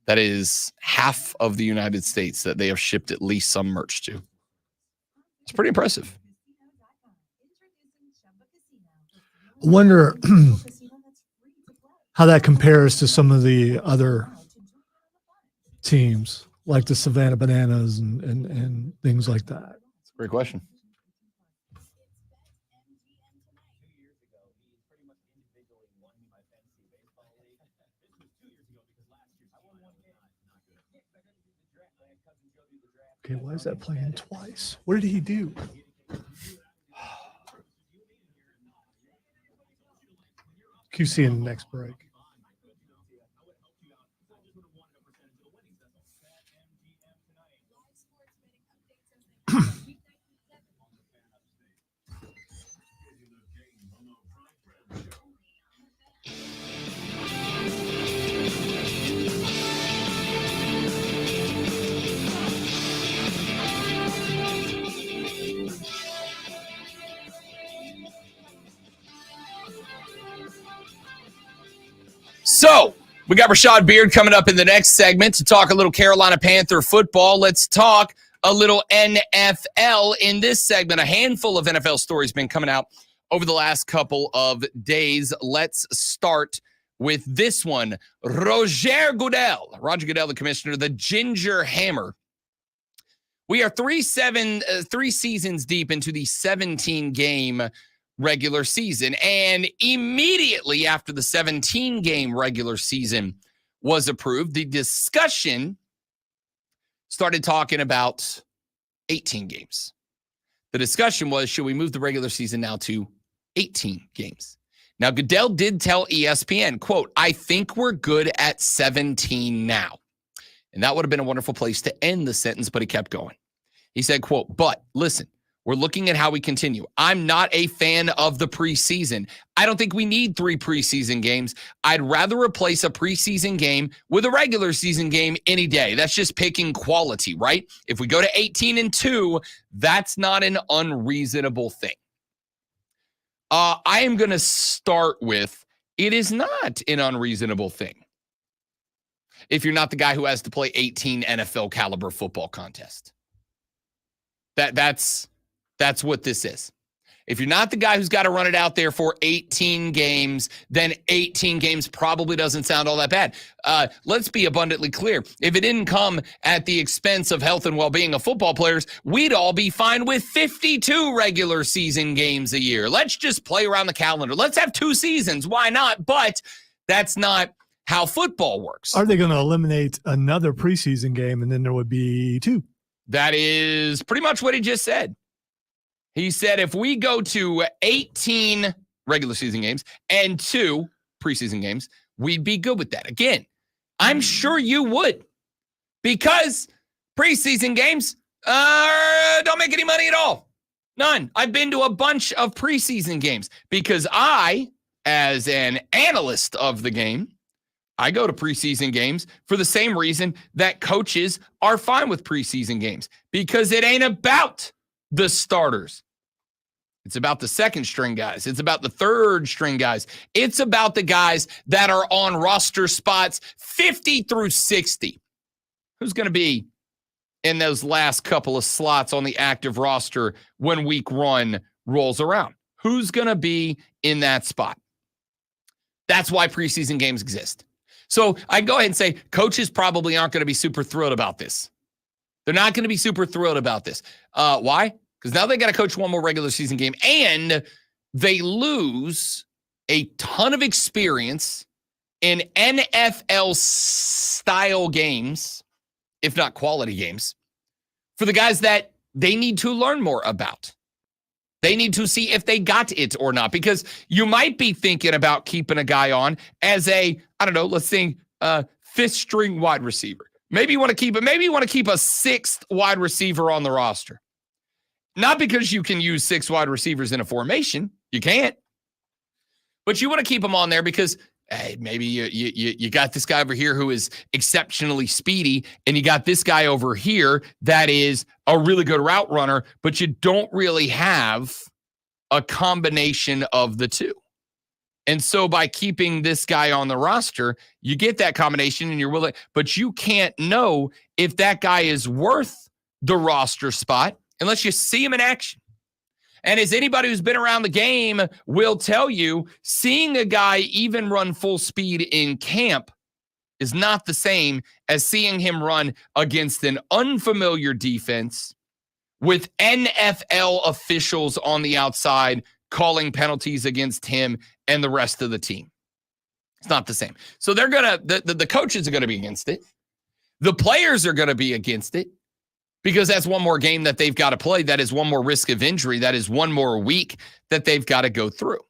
That is half of the United States that they have shipped at least some merch to. It's pretty impressive. I wonder how that compares to some of the other teams, like the Savannah Bananas and things like that. That's a great question. Okay, why is that playing twice? What did he do? QC in the next break. So, we got Rashad Beard coming up in the next segment to talk a little Carolina Panther football. Let's talk a little NFL in this segment. A handful of NFL stories been coming out over the last couple of days. Let's start with this one. Roger Goodell, the commissioner, the Ginger Hammer. We are three seasons deep into the 17-game regular season. And immediately after the 17-game regular season was approved, the discussion started talking about 18 games. The discussion was, should we move the regular season now to 18 games? Now, Goodell did tell ESPN, quote, I think we're good at 17 now. And that would have been a wonderful place to end the sentence, but he kept going. He said, quote, but listen, we're looking at how we continue. I'm not a fan of the preseason. I don't think we need 3 preseason games. I'd rather replace a preseason game with a regular season game any day. That's just picking quality, right? If we go to 18-2, that's not an unreasonable thing. I am going to start with, it is not an unreasonable thing if you're not the guy who has to play 18 NFL caliber football contests. That's what this is. If you're not the guy who's got to run it out there for 18 games, then 18 games probably doesn't sound all that bad. Let's be abundantly clear. If it didn't come at the expense of health and well-being of football players, we'd all be fine with 52 regular season games a year. Let's just play around the calendar. Let's have 2 seasons. Why not? But that's not how football works. Are they going to eliminate another preseason game and then there would be 2? That is pretty much what he just said. He said if we go to 18 regular season games and 2 preseason games, we'd be good with that. Again, I'm sure you would, because preseason games don't make any money at all. None. I've been to a bunch of preseason games because I, as an analyst of the game, I go to preseason games for the same reason that coaches are fine with preseason games, because it ain't about the starters. It's about the second string guys. It's about the third string guys. It's about the guys that are on roster spots 50 through 60. Who's going to be in those last couple of slots on the active roster when week 1 rolls around? Who's going to be in that spot? That's why preseason games exist. So I go ahead and say coaches probably aren't going to be super thrilled about this. They're not going to be super thrilled about this. Why? Because now they got to coach one more regular season game, and they lose a ton of experience in NFL-style games, if not quality games, for the guys that they need to learn more about. They need to see if they got it or not, because you might be thinking about keeping a guy on as a, I don't know, let's think fifth string wide receiver. Maybe you want to keep it. Maybe you want to keep a sixth wide receiver on the roster. Not because you can use 6 wide receivers in a formation. You can't. But you want to keep them on there because, hey, maybe you got this guy over here who is exceptionally speedy, and you got this guy over here that is a really good route runner, but you don't really have a combination of the two. And so by keeping this guy on the roster, you get that combination and you're willing, but you can't know if that guy is worth the roster spot unless you see him in action. And as anybody who's been around the game will tell you, seeing a guy even run full speed in camp is not the same as seeing him run against an unfamiliar defense with NFL officials on the outside calling penalties against him and the rest of the team. It's not the same. So they're going to, the coaches are going to be against it. The players are going to be against it, because that's one more game that they've got to play. That is one more risk of injury. That is one more week that they've got to go through.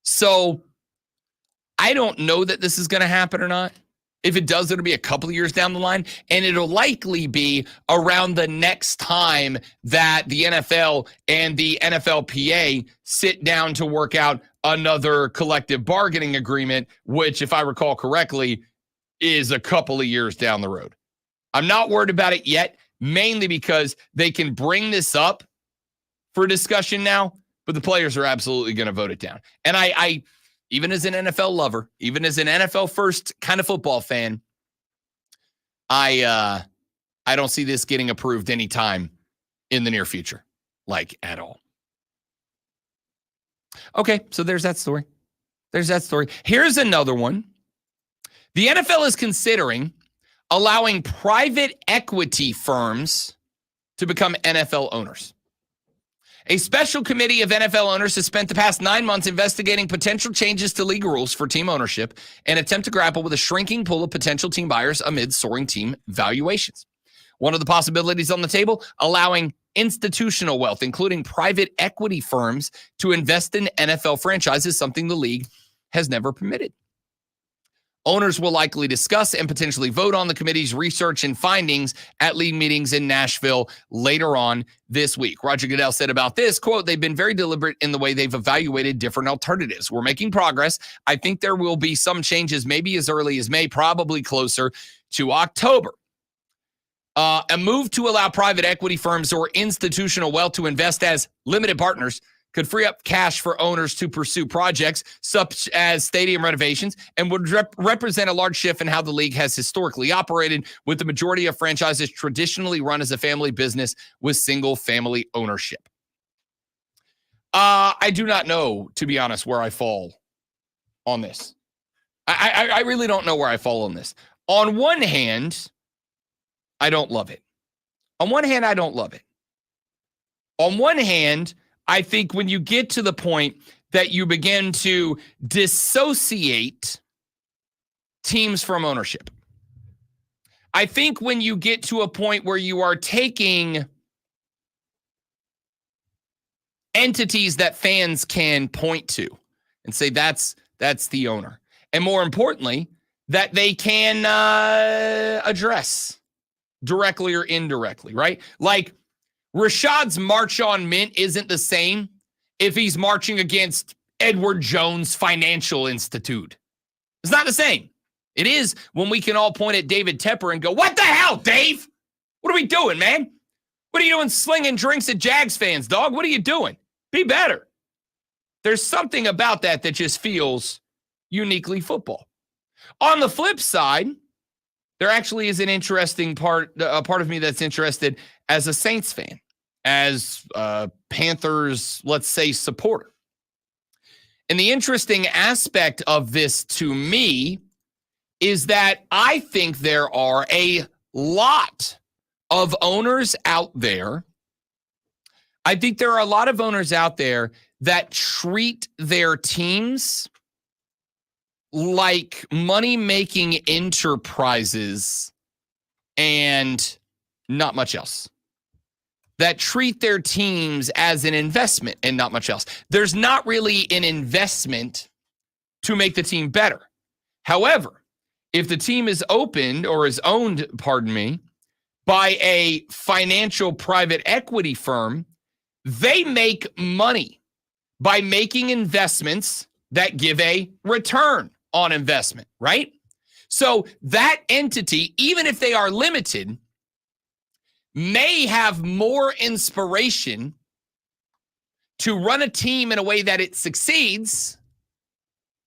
So I don't know that this is going to happen or not. If it does, it'll be a couple of years down the line, and it'll likely be around the next time that the NFL and the NFLPA sit down to work out another collective bargaining agreement, which, if I recall correctly, is a couple of years down the road. I'm not worried about it yet, mainly because they can bring this up for discussion now, but the players are absolutely going to vote it down. And I, even as an NFL lover, even as an NFL first kind of football fan, I don't see this getting approved anytime in the near future, like at all. Okay, so there's that story. Here's another one. The NFL is considering allowing private equity firms to become NFL owners. A special committee of NFL owners has spent the past 9 months investigating potential changes to league rules for team ownership and attempt to grapple with a shrinking pool of potential team buyers amid soaring team valuations. One of the possibilities on the table, allowing institutional wealth, including private equity firms, to invest in NFL franchises, something the league has never permitted. Owners will likely discuss and potentially vote on the committee's research and findings at league meetings in Nashville later on this week. Roger Goodell said about this, quote, "They've been very deliberate in the way they've evaluated different alternatives. We're making progress. I think there will be some changes, maybe as early as May, probably closer to October." A move to allow private equity firms or institutional wealth to invest as limited partners could free up cash for owners to pursue projects such as stadium renovations and would represent a large shift in how the league has historically operated, with the majority of franchises traditionally run as a family business with single-family ownership. I do not know, to be honest, where I fall on this. I really don't know where I fall on this. On one hand, I don't love it. On one hand, I think when you get to the point that you begin to dissociate teams from ownership, I think when you get to a point where you are taking entities that fans can point to and say that's the owner, and more importantly, that they can address directly or indirectly, right? Like Rashad's march on mint isn't the same if he's marching against Edward Jones Financial Institute. It's not the same. It is when we can all point at David Tepper and go, what the hell, Dave? What are we doing, man? What are you doing slinging drinks at Jags fans, dog? What are you doing? Be better. There's something about that just feels uniquely football. On the flip side, there actually is an interesting part, a part of me that's interested as a Saints fan, as a Panthers, let's say, supporter. And the interesting aspect of this to me is that I think there are a lot of owners out there. I think there are a lot of owners out there that treat their teams like money-making enterprises and not much else. That treat their teams as an investment and not much else. There's not really an investment to make the team better. However, if the team is owned, by a financial private equity firm, they make money by making investments that give a return on investment, right? So that entity, even if they are limited, may have more inspiration to run a team in a way that it succeeds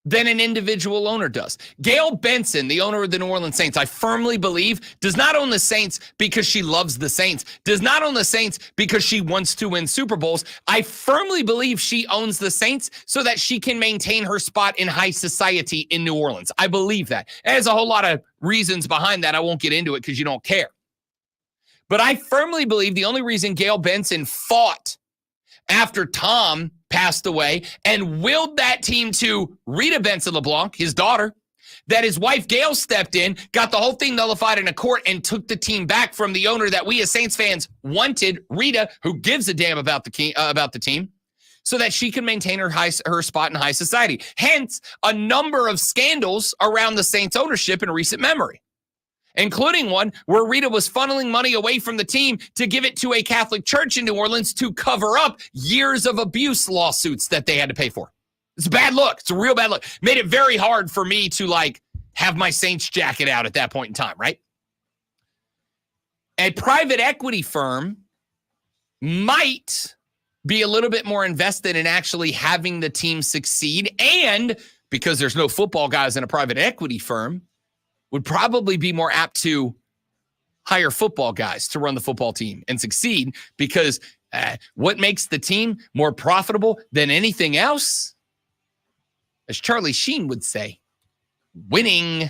than an individual owner does. Gail Benson, the owner of the New Orleans Saints, I firmly believe, does not own the Saints because she loves the Saints, does not own the Saints because she wants to win Super Bowls. I firmly believe she owns the Saints so that she can maintain her spot in high society in New Orleans. I believe that. There's a whole lot of reasons behind that. I won't get into it because you don't care. But I firmly believe the only reason Gail Benson fought after Tom passed away and willed that team to Rita Benson LeBlanc, his daughter, that his wife Gail stepped in, got the whole thing nullified in a court, and took the team back from the owner that we as Saints fans wanted, Rita, who gives a damn about the team, so that she can maintain her spot in high society. Hence, a number of scandals around the Saints ownership in recent memory, including one where Rita was funneling money away from the team to give it to a Catholic church in New Orleans to cover up years of abuse lawsuits that they had to pay for. It's a bad look. It's a real bad look. Made it very hard for me to have my Saints jacket out at that point in time, right? A private equity firm might be a little bit more invested in actually having the team succeed, and because there's no football guys in a private equity firm, would probably be more apt to hire football guys to run the football team and succeed, because what makes the team more profitable than anything else, as Charlie Sheen would say, winning.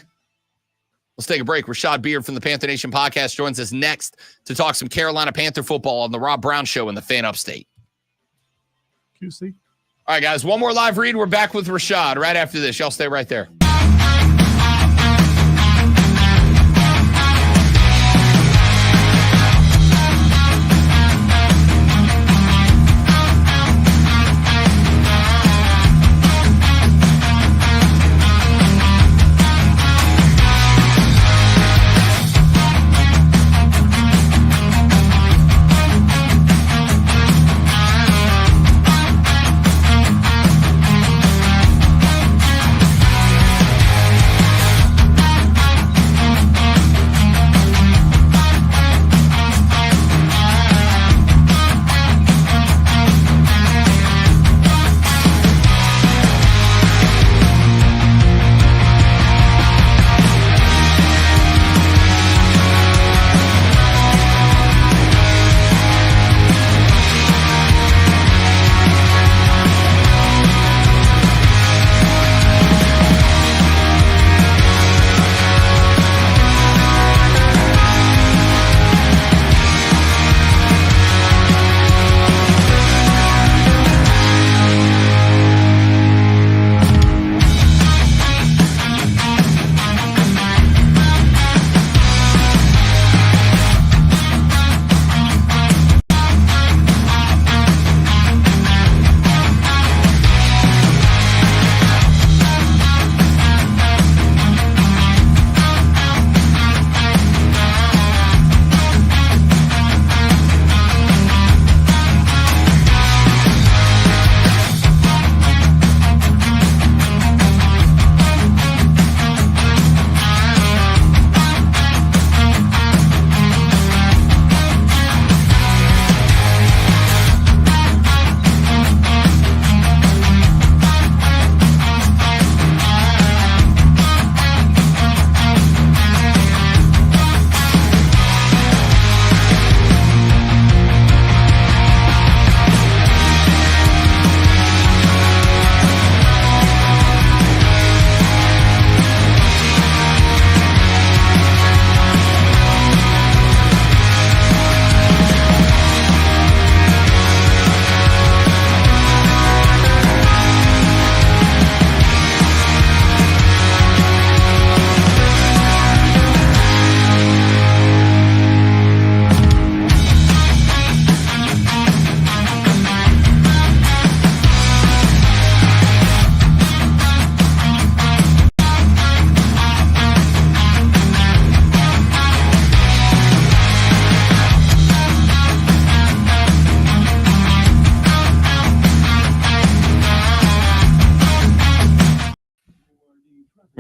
Let's take a break. Rashad Beard from the Panther Nation podcast joins us next to talk some Carolina Panther football on the Rob Brown Show in the Fan Upstate. QC. All right, guys, one more live read. We're back with Rashad right after this. Y'all stay right there.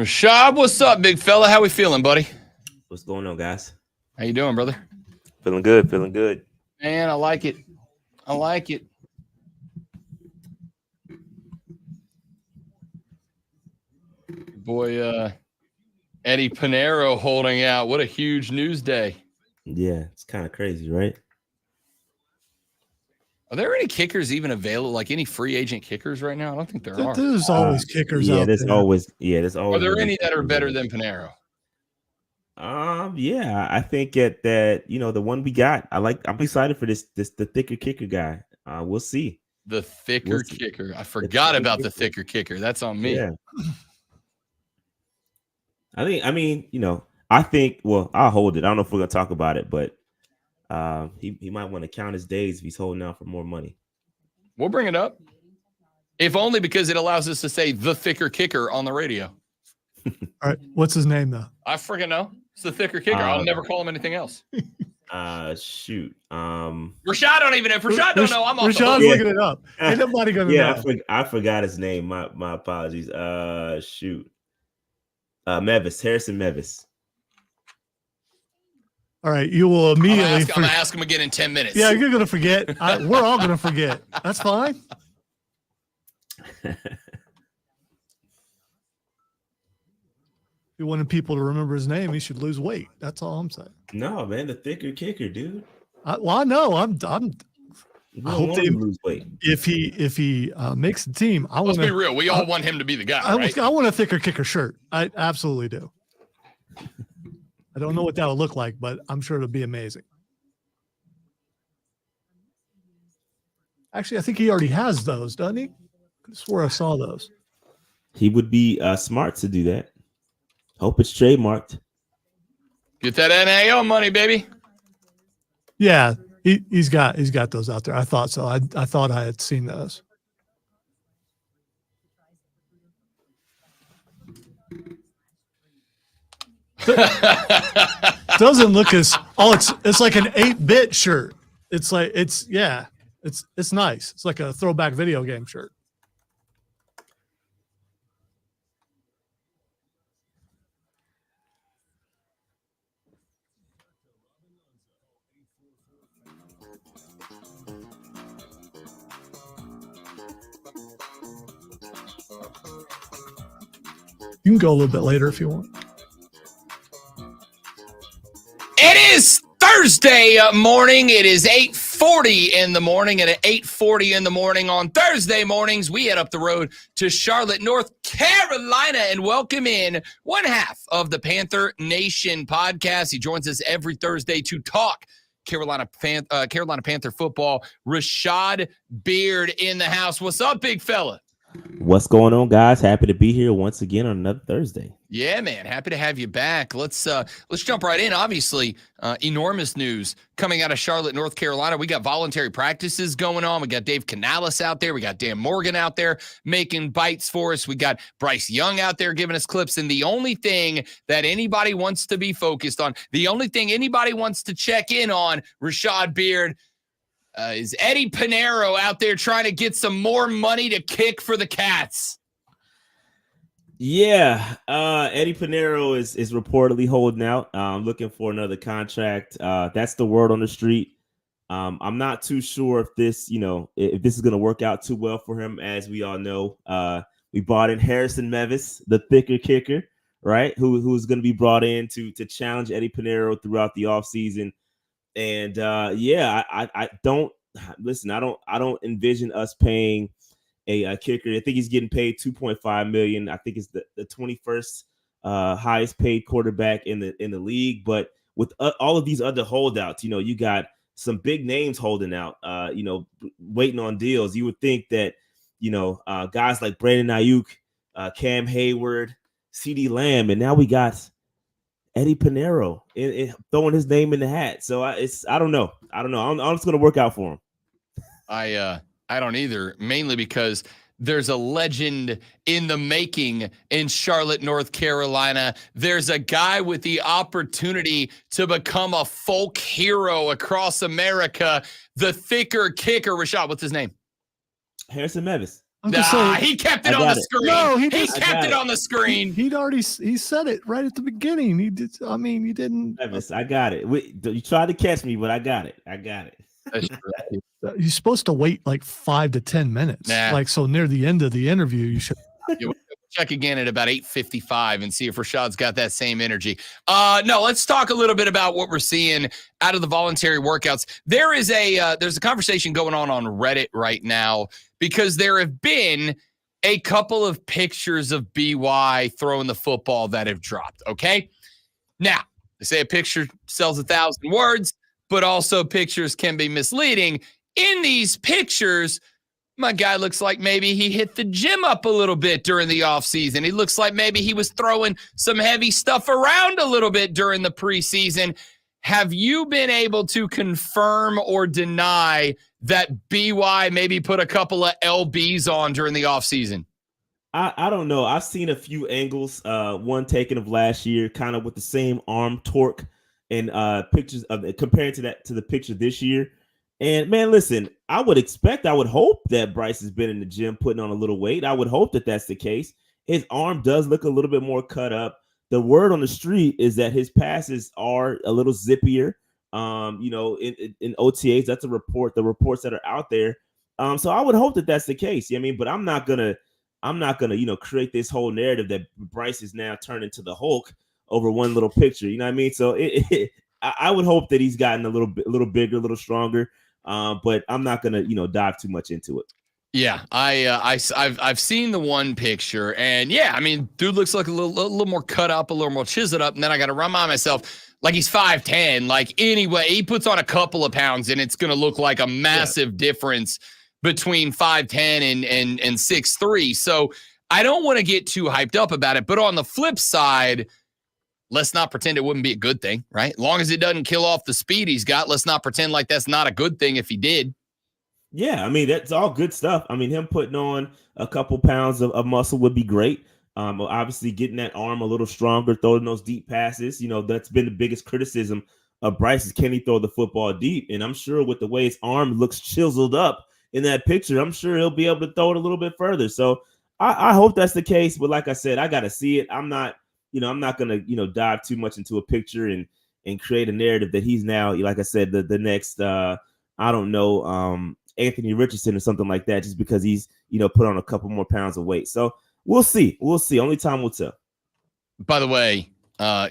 Rashad, what's up, big fella? How we feeling, buddy? What's going on, guys? How you doing, brother? Feeling good, feeling good. Man, I like it. I like it. Boy, Eddie Pinheiro holding out. What a huge news day. Yeah, it's kind of crazy, right? Are there any kickers even available? Like any free agent kickers right now? I don't think there are. There's always kickers out there's there. always. There's always. Are there any that are better than Pinheiro? Yeah, I think that the one we got. I'm excited for the thicker kicker guy. We'll see. The thicker kicker. I forgot about the thicker kicker. That's on me. Yeah. I think. Well, I'll hold it. I don't know if we're gonna talk about it, but he might want to count his days if he's holding out for more money. We'll bring it up, if only because it allows us to say the thicker kicker on the radio. All right, what's his name though? I freaking know. It's the thicker kicker. I'll never call him anything else. Shoot. Rashad don't even know. If Rashad don't know, I'm off. Rashad's looking it up. Ain't nobody gonna know. I forgot his name. My apologies. Shoot. Harrison Mevis. All right, you will immediately. I'm gonna ask him again in 10 minutes. Yeah, you're gonna forget. We're all gonna forget. That's fine. If you wanted people to remember his name, he should lose weight. That's all I'm saying. No, man, the thicker kicker, dude. I know. I hope they lose weight. If he makes the team, Let's be real. We all want him to be the guy. Right? I want a thicker kicker shirt. I absolutely do. I don't know what that would look like, but I'm sure it'll be amazing. Actually, I think he already has those, doesn't he? I swore I saw those. He would be smart to do that. Hope it's trademarked. Get that NIL money, baby. Yeah, he's got those out there. I thought so. I thought I had seen those. Doesn't look as it's like an 8-bit shirt. It's nice. It's like a throwback video game shirt. You can go a little bit later if you want. It is Thursday morning. It is 8:40 in the morning, and at 8:40 in the morning on Thursday mornings, we head up the road to Charlotte, North Carolina, and welcome in one half of the Panther Nation podcast. He joins us every Thursday to talk Carolina Panther football. Rashad Beard in the house. What's up, big fella? What's going on, guys? Happy to be here once again on another Thursday. Yeah, man. Happy to have you back. Let's jump right in. Obviously, enormous news coming out of Charlotte, North Carolina. We got voluntary practices going on. We got Dave Canales out there. We got Dan Morgan out there making bites for us. We got Bryce Young out there giving us clips. And the only thing that anybody wants to be focused on, the only thing anybody wants to check in on, Rashad Beard, is Eddie Pinheiro out there trying to get some more money to kick for the Cats. Yeah, Eddie Pinheiro is reportedly holding out, looking for another contract. That's the word on the street. I'm not too sure if this is going to work out too well for him. As we all know, we brought in Harrison Mevis, the thicker kicker, right? Who's going to be brought in to challenge Eddie Pinheiro throughout the offseason. And I don't envision us paying a kicker. I think he's getting paid $2.5 million. I think it's the 21st highest paid quarterback in the league. But with all of these other holdouts, you got some big names holding out, waiting on deals. You would think that guys like Brandon Ayuk, Cam Hayward, CeeDee Lamb, and now we got Eddie Pinheiro throwing his name in the hat. So I don't know. I'm just going to work out for him. I don't either, mainly because there's a legend in the making in Charlotte, North Carolina. There's a guy with the opportunity to become a folk hero across America. The thicker kicker, Rashad, what's his name? Harrison Mevis. I'm just saying, he kept it on the screen. No, he kept it on the screen. He said it right at the beginning. He did. I mean, you didn't. Travis, I got it. You tried to catch me, but I got it. That's true. You're supposed to wait like 5 to 10 minutes. Nah. Like, so near the end of the interview, you should. Check again at about 8:55 and see if Rashad's got that same energy. No, let's talk a little bit about what we're seeing out of the voluntary workouts. There's a conversation going on Reddit right now because there have been a couple of pictures of BY throwing the football that have dropped. Okay, now they say a picture sells 1,000 words, but also pictures can be misleading. In these pictures, my guy looks like maybe he hit the gym up a little bit during the offseason. He looks like maybe he was throwing some heavy stuff around a little bit during the preseason. Have you been able to confirm or deny that BY maybe put a couple of LBs on during the offseason? I don't know. I've seen a few angles, one taken of last year, kind of with the same arm torque and pictures of comparing to the picture this year. And man, listen, I would hope that Bryce has been in the gym putting on a little weight. I would hope that that's the case. His arm does look a little bit more cut up. The word on the street is that his passes are a little zippier. In OTAs, that's a report. The reports that are out there. So I would hope that that's the case. I mean, but I'm not gonna, create this whole narrative that Bryce is now turned into the Hulk over one little picture. You know what I mean? So I would hope that he's gotten a little bigger, a little stronger. But I'm not gonna, dive too much into it. Yeah, I've seen the one picture, and yeah, I mean, dude looks like a little more cut up, a little more chiseled up, and then I got to remind myself, like he's 5'10". Like anyway, he puts on a couple of pounds, and it's gonna look like a massive difference between 5'10" and 6'3". So I don't want to get too hyped up about it, but on the flip side, let's not pretend it wouldn't be a good thing, right? As long as it doesn't kill off the speed he's got, let's not pretend like that's not a good thing if he did. Yeah, I mean, that's all good stuff. I mean, him putting on a couple pounds of muscle would be great. Obviously, getting that arm a little stronger, throwing those deep passes, that's been the biggest criticism of Bryce is, can he throw the football deep? And I'm sure with the way his arm looks chiseled up in that picture, I'm sure he'll be able to throw it a little bit further. So I hope that's the case. But like I said, I got to see it. I'm not going to, dive too much into a picture and create a narrative that he's now, like I said, the next, Anthony Richardson or something like that, just because he's, put on a couple more pounds of weight. So we'll see. Only time will tell. By the way,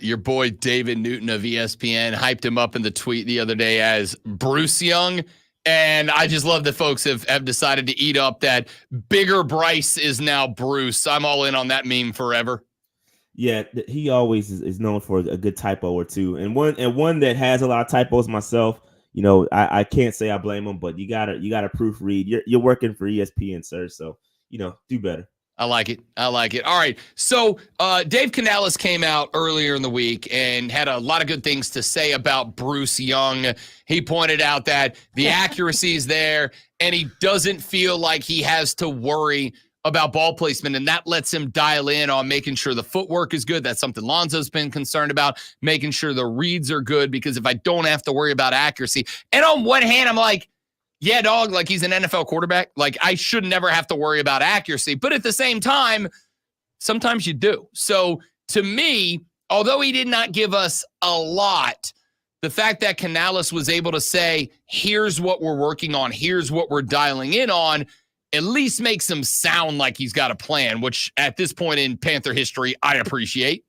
your boy David Newton of ESPN hyped him up in the tweet the other day as Bruce Young. And I just love that folks have decided to eat up that bigger Bryce is now Bruce. I'm all in on that meme forever. Yeah, he always is known for a good typo or two. And one that has a lot of typos myself. I can't say I blame him, but you gotta proofread. You're working for ESPN, sir. So, do better. I like it. All right. So Dave Canales came out earlier in the week and had a lot of good things to say about Bruce Young. He pointed out that the accuracy is there and he doesn't feel like he has to worry about ball placement, and that lets him dial in on making sure the footwork is good. That's something Lonzo's been concerned about, making sure the reads are good, because if I don't have to worry about accuracy. And on one hand, I'm like, yeah, dog, like he's an NFL quarterback. Like I should never have to worry about accuracy. But at the same time, sometimes you do. So to me, although he did not give us a lot, the fact that Canales was able to say, here's what we're working on, here's what we're dialing in on, at least makes him sound like he's got a plan, which at this point in Panther history, I appreciate.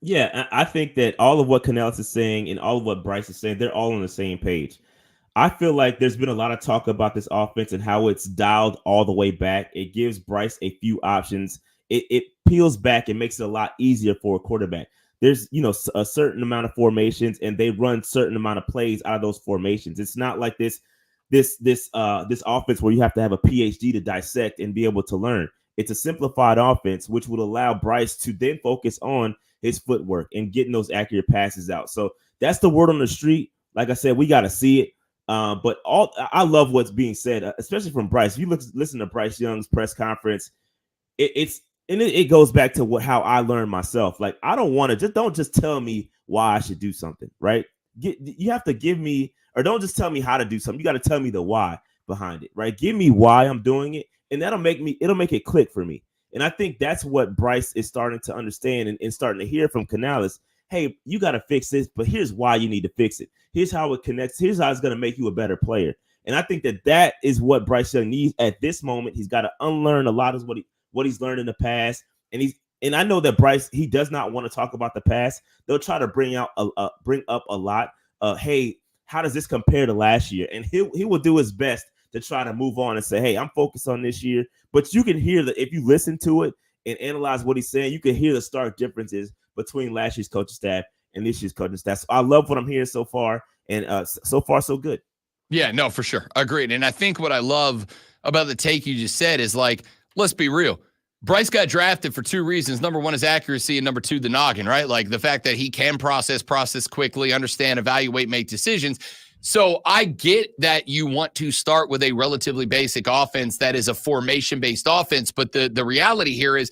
Yeah, I think that all of what Canales is saying and all of what Bryce is saying, they're all on the same page. I feel like there's been a lot of talk about this offense and how it's dialed all the way back. It gives Bryce a few options. It peels back and makes it a lot easier for a quarterback. There's, a certain amount of formations, and they run certain amount of plays out of those formations. It's not like this offense where you have to have a PhD to dissect and be able to learn. It's a simplified offense, which would allow Bryce to then focus on his footwork and getting those accurate passes out. So that's the word on the street. Like I said, we got to see it. But I love what's being said, especially from Bryce. If you listen to Bryce Young's press conference, it goes back to how I learned myself. Like, I don't want to don't just tell me why I should do something, right? You have to give me, or don't just tell me how to do something. You got to tell me the why behind it, right? Give me why I'm doing it, and it'll make it click for me. And I think that's what Bryce is starting to understand and starting to hear from Canales. Hey, you got to fix this, but here's why you need to fix it. Here's how it connects. Here's how it's going to make you a better player. And I think that is what Bryce Young needs at this moment. He's got to unlearn a lot of what he's learned in the past. And I know that Bryce, he does not want to talk about the past. They'll try to bring up a lot. Hey, how does this compare to last year? And he will do his best to try to move on and say, hey, I'm focused on this year. But you can hear that if you listen to it and analyze what he's saying, you can hear the stark differences between last year's coaching staff and this year's coaching staff. So I love what I'm hearing so far, and so far so good. Yeah, no, for sure. Agreed. And I think what I love about the take you just said is, like, let's be real. Bryce got drafted for two reasons. Number one is accuracy, and number two, the noggin, right? Like the fact that he can process quickly, understand, evaluate, make decisions. So I get that you want to start with a relatively basic offense that is a formation-based offense, but the reality here is,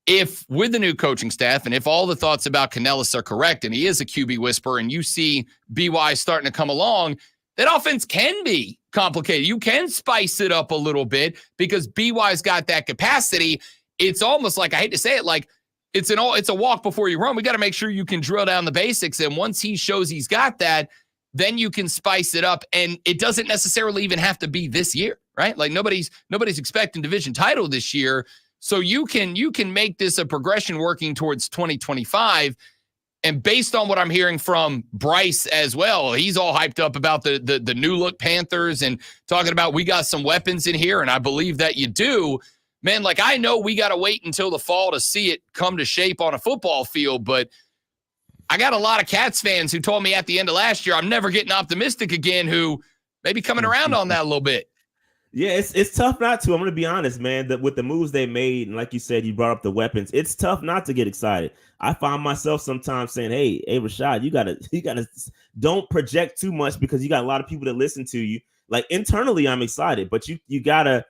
if with the new coaching staff and if all the thoughts about Canales are correct and he is a QB whisperer and you see BY starting to come along, that offense can be complicated. You can spice it up a little bit because BY's got that capacity. It's almost like, I hate to say it, like it's a walk before you run. We got to make sure you can drill down the basics. And once he shows he's got that, then you can spice it up. And it doesn't necessarily even have to be this year, right? Like nobody's expecting division title this year. So you can make this a progression working towards 2025. And based on what I'm hearing from Bryce as well, he's all hyped up about the new look Panthers and talking about we got some weapons in here. And I believe that you do. Man, like I know we got to wait until the fall to see it come to shape on a football field, but I got a lot of Cats fans who told me at the end of last year I'm never getting optimistic again, who may be coming around on that a little bit. Yeah, it's tough not to. I'm going to be honest, man, that with the moves they made, and like you said, you brought up the weapons, it's tough not to get excited. I find myself sometimes saying, hey, Rashad, you gotta don't project too much because you got a lot of people that listen to you. Like internally, I'm excited, but you gotta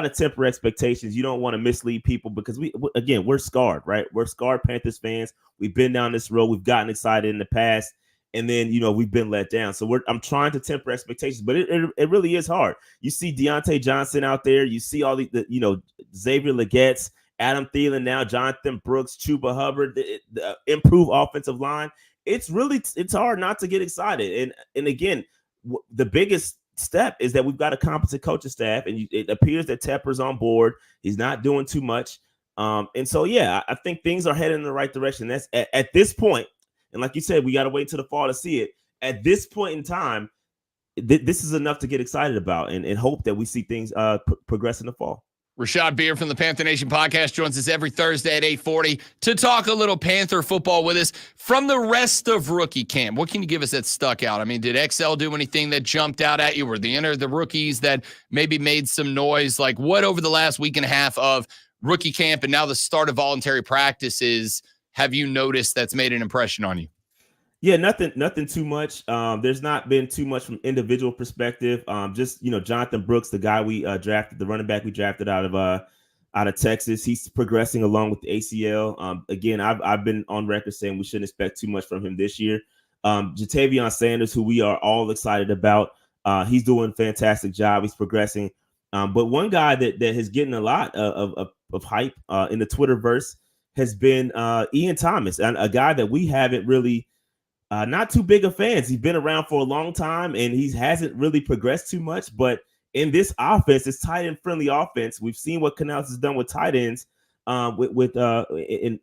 temper expectations. You don't want to mislead people because we're scarred, right? We're scarred Panthers fans. We've been down this road. We've gotten excited in the past. And then, we've been let down. So I'm trying to temper expectations, but it really is hard. You see Deontay Johnson out there. You see all the Xavier Legette's, Adam Thielen now, Jonathan Brooks, Chuba Hubbard, the improved offensive line. It's hard not to get excited. And again, the biggest step is that we've got a competent coaching staff, and it appears that Tepper's on board. He's not doing too much. And so, yeah, I think things are heading in the right direction. That's at this point. And like you said, we got to wait till the fall to see it. At this point in time, this is enough to get excited about and hope that we see things progress in the fall. Rashad Beer from the Panther Nation podcast joins us every Thursday at 8:40 to talk a little Panther football with us from the rest of rookie camp. What can you give us that stuck out? I mean, did XL do anything that jumped out at you? Were the rookies that maybe made some noise? Like what over the last week and a half of rookie camp and now the start of voluntary practices have you noticed that's made an impression on you? Yeah, nothing too much. There's not been too much from individual perspective. Just Jonathan Brooks, the guy we drafted, the running back we drafted out of Texas, he's progressing along with the ACL. Again, I've been on record saying we shouldn't expect too much from him this year. Jatavion Sanders, who we are all excited about, he's doing a fantastic job. He's progressing. But one guy that has getting a lot of hype in the Twitterverse has been Ian Thomas, and a guy that we haven't really not too big of fans. He's been around for a long time and he hasn't really progressed too much. But in this offense, this tight end friendly offense, we've seen what Canales has done with tight ends in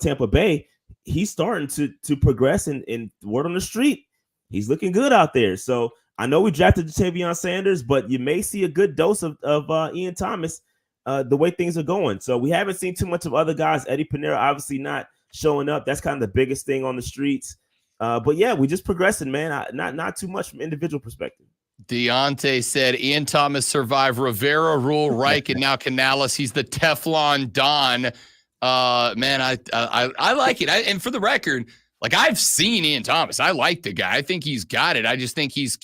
Tampa Bay. He's starting to progress and word on the street, he's looking good out there. So I know we drafted Jatavion Sanders, but you may see a good dose of Ian Thomas the way things are going. So we haven't seen too much of other guys. Eddie Pinero obviously not showing up. That's kind of the biggest thing on the streets. But yeah, we just progressing, man. Not too much from individual perspective. Deontay said Ian Thomas survived Rivera, Rule, Reich, and now Canales. He's the Teflon Don. Man, I like it. And for the record, like I've seen Ian Thomas. I like the guy. I think he's got it. I just think he's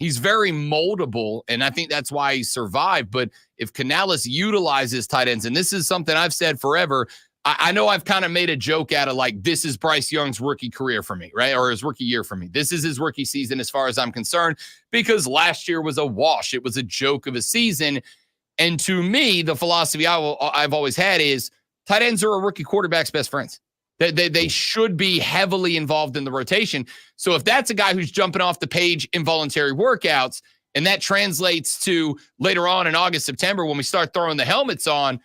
very moldable, and I think that's why he survived. But if Canales utilizes tight ends, and this is something I've said forever, I know I've kind of made a joke out of like, this is Bryce Young's rookie career for me, right? Or his rookie year for me. This is his rookie season as far as I'm concerned, because last year was a wash. It was a joke of a season. And to me, the philosophy I've always had is tight ends are a rookie quarterback's best friends. They should be heavily involved in the rotation. So if that's a guy who's jumping off the page in voluntary workouts, and that translates to later on in August, September, when we start throwing the helmets on,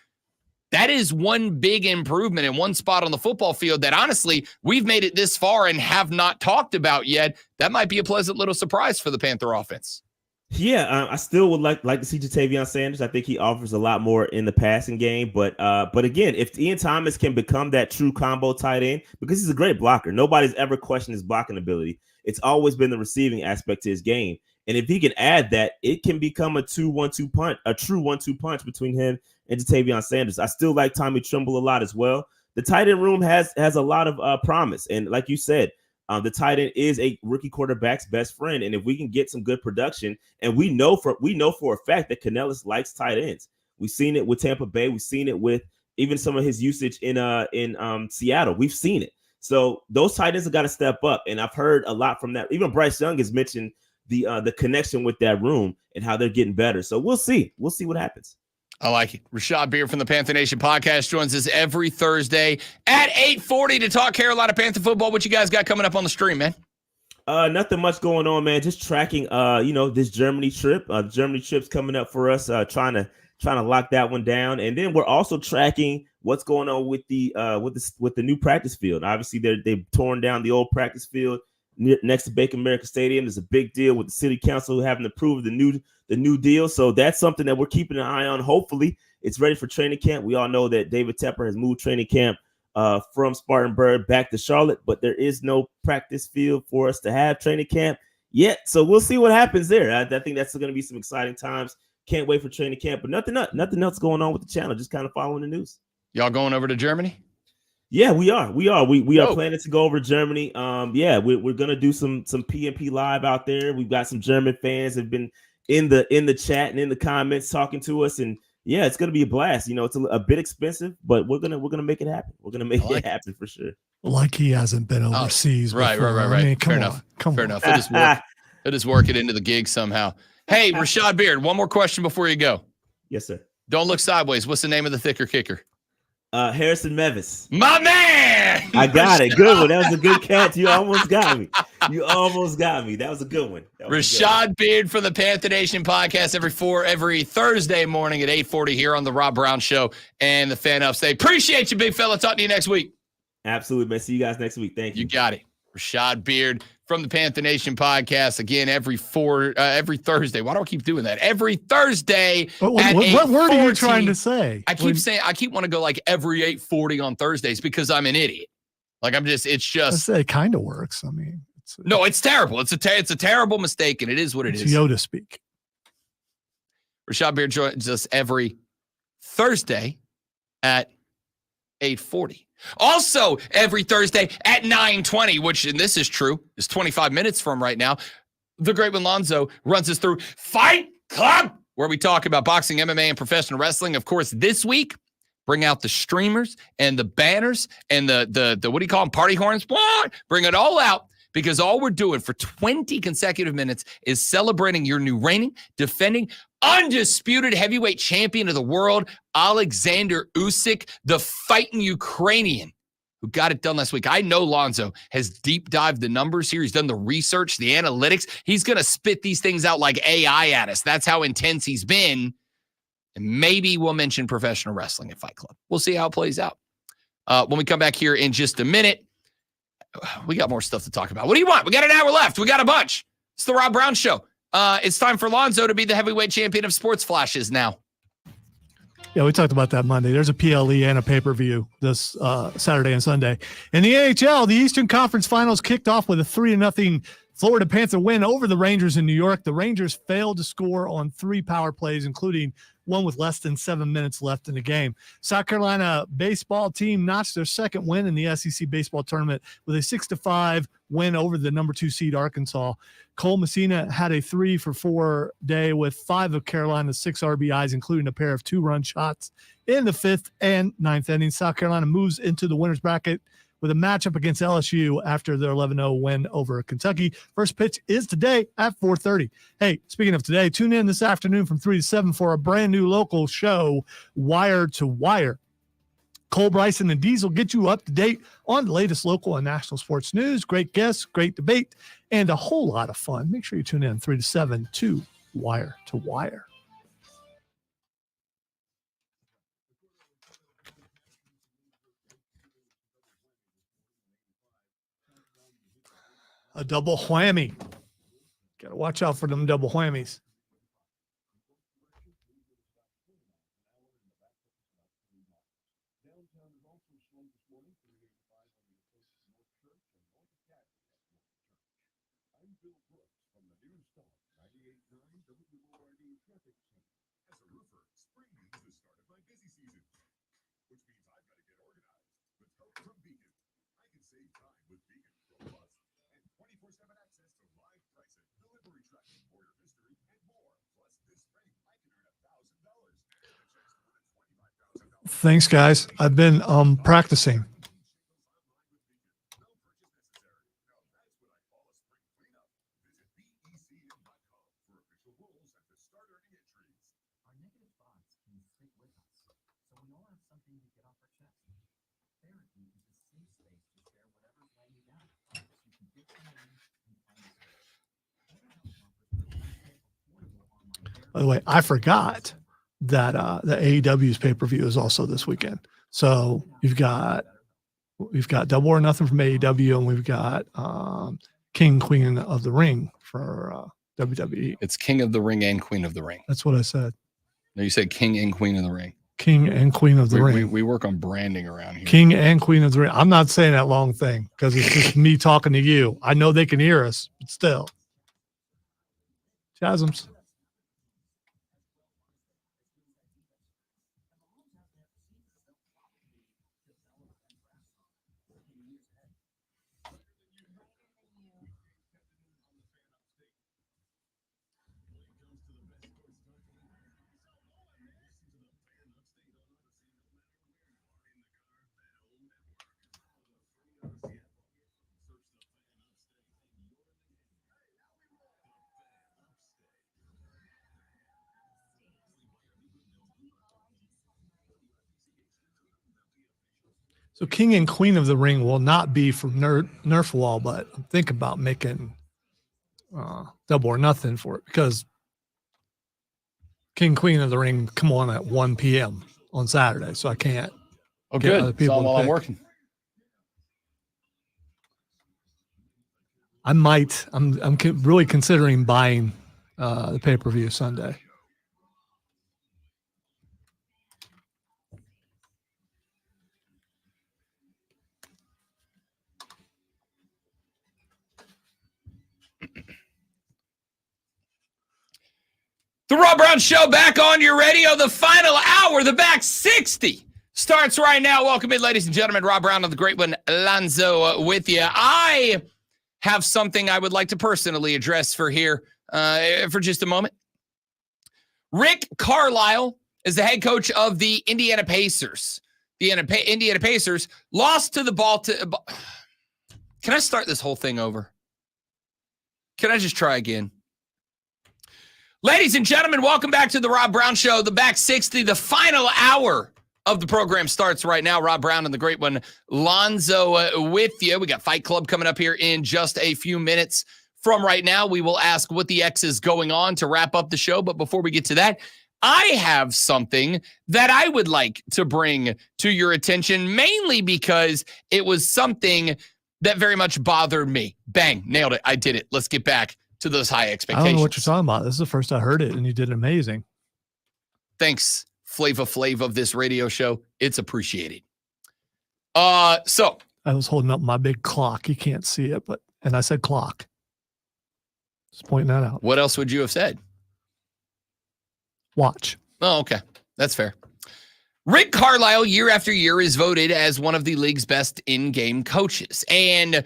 that is one big improvement in one spot on the football field that honestly, we've made it this far and have not talked about yet. That might be a pleasant little surprise for the Panther offense. Yeah, I still would like to see Jatavion Sanders. I think he offers a lot more in the passing game. But again, if Ian Thomas can become that true combo tight end, because he's a great blocker, nobody's ever questioned his blocking ability. It's always been the receiving aspect to his game. And if he can add that, it can become a true 1-2 punch between him and Jatavion Sanders. I still like Tommy Tremble a lot as well. The tight end room has a lot of promise. And like you said, the tight end is a rookie quarterback's best friend. And if we can get some good production, and we know for a fact that Canellis likes tight ends. We've seen it with Tampa Bay. We've seen it with even some of his usage in Seattle. We've seen it. So those tight ends have got to step up. And I've heard a lot from that. Even Bryce Young has mentioned the connection with that room and how they're getting better. So we'll see. We'll see what happens. I like it. Rashad Beard from the Panther Nation podcast joins us every Thursday at 8:40 to talk Carolina Panther football. What you guys got coming up on the stream, man? Nothing much going on, man. Just tracking, this Germany trip. Germany trip's coming up for us. Trying to lock that one down, and then we're also tracking what's going on with the new practice field. Obviously, they've torn down the old practice field next to Bank of America Stadium. There's a big deal with the city council having approved the new deal. So that's something that we're keeping an eye on. Hopefully it's ready for training camp. We all know that David Tepper has moved training camp from Spartanburg back to Charlotte, but there is no practice field for us to have training camp yet. So we'll see what happens there. I think that's going to be some exciting times. Can't wait for training camp, but nothing else going on with the channel. Just kind of following the news. Y'all going over to Germany? Yeah, we are. We are planning to go over to Germany. We're gonna do some PNP live out there. We've got some German fans have been in the chat and in the comments talking to us, and yeah, it's gonna be a blast. It's a bit expensive, but we're gonna make it happen. We're gonna make it happen for sure. Like he hasn't been overseas. Right. I mean, Fair enough. He'll just work it into the gig somehow. Hey, Rashad Beard, one more question before you go. Yes, sir. Don't look sideways. What's the name of the thicker kicker? Harrison Mevis. My man! I got it. Good one. That was a good catch. You almost got me. That was a good one. Rashad Beard from the Panther Nation podcast every Thursday morning at 8:40 here on the Rob Brown Show and the Fan Upstate. Appreciate you, big fella. Talk to you next week. Absolutely, man. See you guys next week. Thank you. You got it. Rashad Beard from the Panther Nation podcast again every Thursday. Why do I keep doing that? Every Thursday. What word are you trying to say? I keep wanting to go like every 8:40 on Thursdays because I'm an idiot. Like it kind of works. I mean, it's terrible. It's a terrible mistake, and it is what it is. Yoda speak. Rashad Beard joins us every Thursday at 8:40. Also, every Thursday at 9:20, which, and this is true, is 25 minutes from right now, the great one Lonzo runs us through Fight Club, where we talk about boxing, MMA, and professional wrestling. Of course, this week, bring out the streamers and the banners and the what do you call them, party horns? Bring it all out, because all we're doing for 20 consecutive minutes is celebrating your new reigning, defending, undisputed heavyweight champion of the world, Alexander Usyk, the fighting Ukrainian who got it done last week. I know Lonzo has deep dived the numbers here. He's done the research, the analytics. He's going to spit these things out like AI at us. That's how intense he's been. And maybe we'll mention professional wrestling at Fight Club. We'll see how it plays out. When we come back here in just a minute, we got more stuff to talk about. What do you want? We got an hour left. We got a bunch. It's the Rob Brown Show. It's time for Lonzo to be the heavyweight champion of sports flashes now. Yeah, we talked about that Monday. There's a PLE and a pay-per-view this Saturday and Sunday. In the NHL, the Eastern Conference Finals kicked off with a 3-0 Florida Panther win over the Rangers in New York. The Rangers failed to score on 3 power plays, including one with less than 7 minutes left in the game. South Carolina baseball team notched their second win in the SEC baseball tournament with a 6-5 win over the number 2 seed Arkansas. Cole Messina had a 3-for-4 day with 5 of Carolina's 6 RBIs, including a pair of 2-run shots in the 5th and 9th innings. South Carolina moves into the winner's bracket with a matchup against LSU after their 11-0 win over Kentucky. First pitch is today at 4:30. Hey, speaking of today, tune in this afternoon from 3 to 7 for a brand new local show, Wire to Wire. Cole Bryson and Diesel get you up to date on the latest local and national sports news. Great guests, great debate, and a whole lot of fun. Make sure you tune in 3 to 7 to Wire to Wire. A double whammy. Got to watch out for them double whammies. Thanks, guys. I've been practicing. By the way, I forgot that the AEW's pay-per-view is also this weekend. So we've got Double or Nothing from AEW, and we've got King, Queen of the Ring for WWE. It's King of the Ring and Queen of the Ring. That's what I said. No, you said King and Queen of the Ring. King and Queen of the Ring. We work on branding around here. King and Queen of the Ring. I'm not saying that long thing because it's just me talking to you. I know they can hear us, but still. Chasms. So King and Queen of the Ring will not be from Nerf Wall, but I'm thinking about making Double or Nothing for it because King, Queen of the Ring come on at 1 p.m. on Saturday, so I can't. Oh, good. It's all while I'm working. I'm really considering buying the pay-per-view Sunday. The Rob Brown Show back on your radio. The final hour, the back 60, starts right now. Welcome in, ladies and gentlemen. Rob Brown of the great one, Lonzo, with you. I have something I would like to personally address for here for just a moment. Rick Carlisle is the head coach of the Indiana Pacers. The Indiana Pacers lost to the Baltimore. Can I start this whole thing over? Can I just try again? Ladies and gentlemen, welcome back to the Rob Brown Show, the back 60. The final hour of the program starts right now. Rob Brown and the great one, Lonzo, with you. We got Fight Club coming up here in just a few minutes from right now. We will ask what the X is going on to wrap up the show. But before we get to that, I have something that I would like to bring to your attention, mainly because it was something that very much bothered me. Bang, nailed it. I did it. Let's get back to those high expectations. I don't know what you're talking about. This is the first I heard it, and you did amazing. Thanks, Flava Flav of this radio show. It's appreciated. So I was holding up my big clock. You can't see it, and I said clock. Just pointing that out. What else would you have said? Watch. Oh, okay. That's fair. Rick Carlisle, year after year, is voted as one of the league's best in-game coaches. And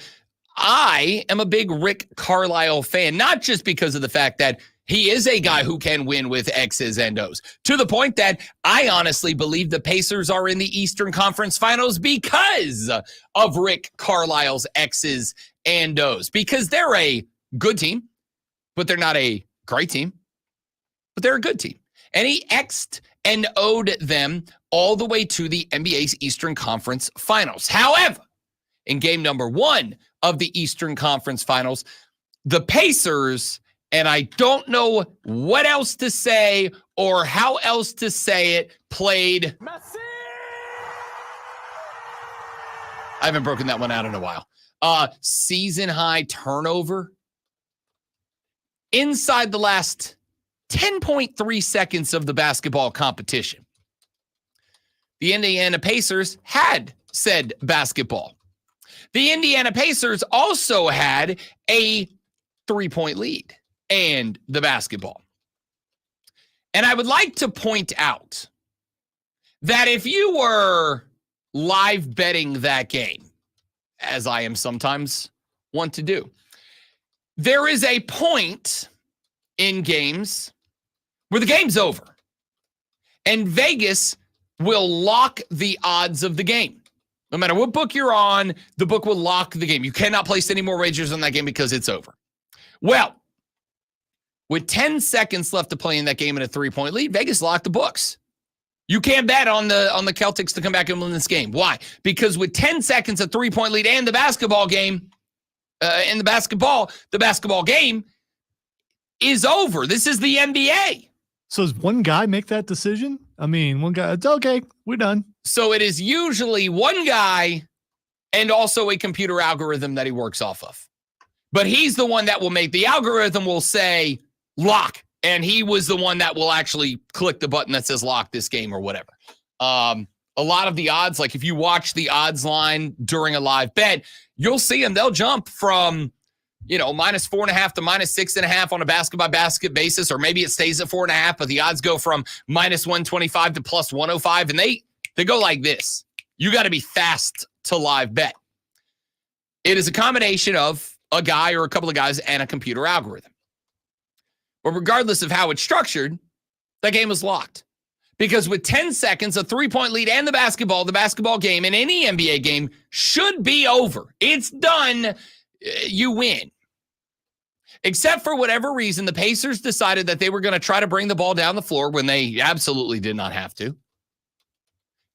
I am a big Rick Carlisle fan, not just because of the fact that He is a guy who can win with X's and O's, to the point that I honestly believe the Pacers are in the Eastern Conference Finals because of Rick Carlisle's X's and O's, because they're a good team, but they're not a great team, but they're a good team. And he X'd and O'd them all the way to the NBA's Eastern Conference Finals. However, in game number 1 of the Eastern Conference Finals, the Pacers, and I don't know what else to say or how else to say it, played. I haven't broken that one out in a while. Season high turnover inside the last 10.3 seconds of the basketball competition. The Indiana Pacers had said basketball. The Indiana Pacers also had a 3-point lead and the basketball. And I would like to point out that if you were live betting that game, as I am sometimes want to do, there is a point in games where the game's over and Vegas will lock the odds of the game. No matter what book you're on, the book will lock the game. You cannot place any more wagers on that game because it's over. Well, with 10 seconds left to play in that game and a 3-point lead, Vegas locked the books. You can't bet on the Celtics to come back and win this game. Why? Because with 10 seconds, a 3-point lead, and the basketball game, the basketball game is over. This is the NBA. So does one guy make that decision? I mean, one guy, it's okay, we're done. So it is usually one guy and also a computer algorithm that he works off of. But he's the one that will make the algorithm will say lock. And he was the one that will actually click the button that says lock this game or whatever. A lot of the odds, like if you watch the odds line during a live bet, you'll see them. They'll jump from, -4.5 to -6.5 on a basket-by-basket basis, or maybe it stays at 4.5, but the odds go from -125 to +105, and they go like this. You got to be fast to live bet. It is a combination of a guy or a couple of guys and a computer algorithm. But regardless of how it's structured, that game was locked. Because with 10 seconds, a 3-point lead and the basketball game in any NBA game should be over. It's done. You win. Except for whatever reason, the Pacers decided that they were going to try to bring the ball down the floor when they absolutely did not have to.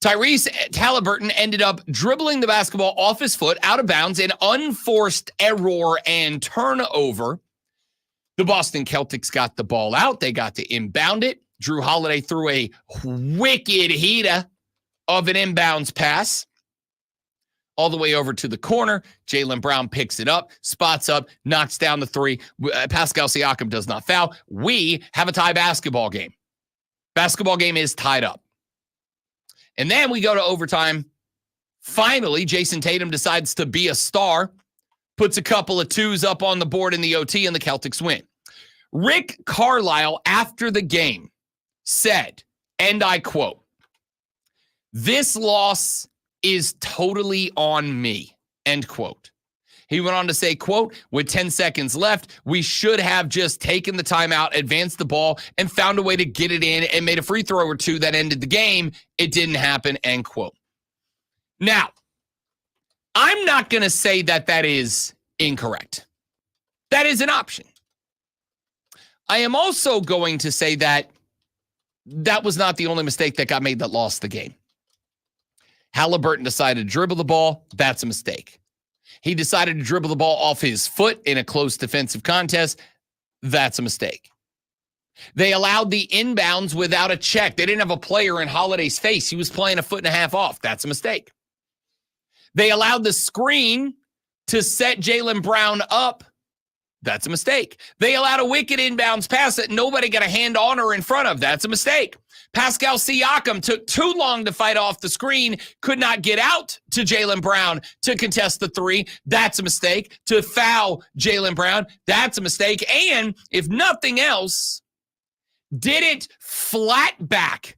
Tyrese Halliburton ended up dribbling the basketball off his foot, out of bounds, an unforced error and turnover. The Boston Celtics got the ball out. They got to inbound it. Drew Holiday threw a wicked heater of an inbounds pass all the way over to the corner. Jaylen Brown picks it up, spots up, knocks down the 3. Pascal Siakam does not foul. We have a tie basketball game. Basketball game is tied up. And then we go to overtime. Finally, Jason Tatum decides to be a star, puts a couple of 2s up on the board in the OT, and the Celtics win. Rick Carlisle, after the game, said, and I quote, "This loss is totally on me," end quote. He went on to say, quote, "With 10 seconds left, we should have just taken the timeout, advanced the ball, and found a way to get it in and made a free throw or 2 that ended the game. It didn't happen," end quote. Now, I'm not going to say that that is incorrect. That is an option. I am also going to say that that was not the only mistake that got made that lost the game. Halliburton decided to dribble the ball. That's a mistake. He decided to dribble the ball off his foot in a close defensive contest. That's a mistake. They allowed the inbounds without a check. They didn't have a player in Holiday's face. He was playing 1.5 feet off. That's a mistake. They allowed the screen to set Jaylen Brown up. That's a mistake. They allowed a wicked inbounds pass that nobody got a hand on or in front of. That's a mistake. Pascal Siakam took too long to fight off the screen, could not get out to Jaylen Brown to contest the 3. That's a mistake. To foul Jaylen Brown, that's a mistake. And if nothing else, didn't flat back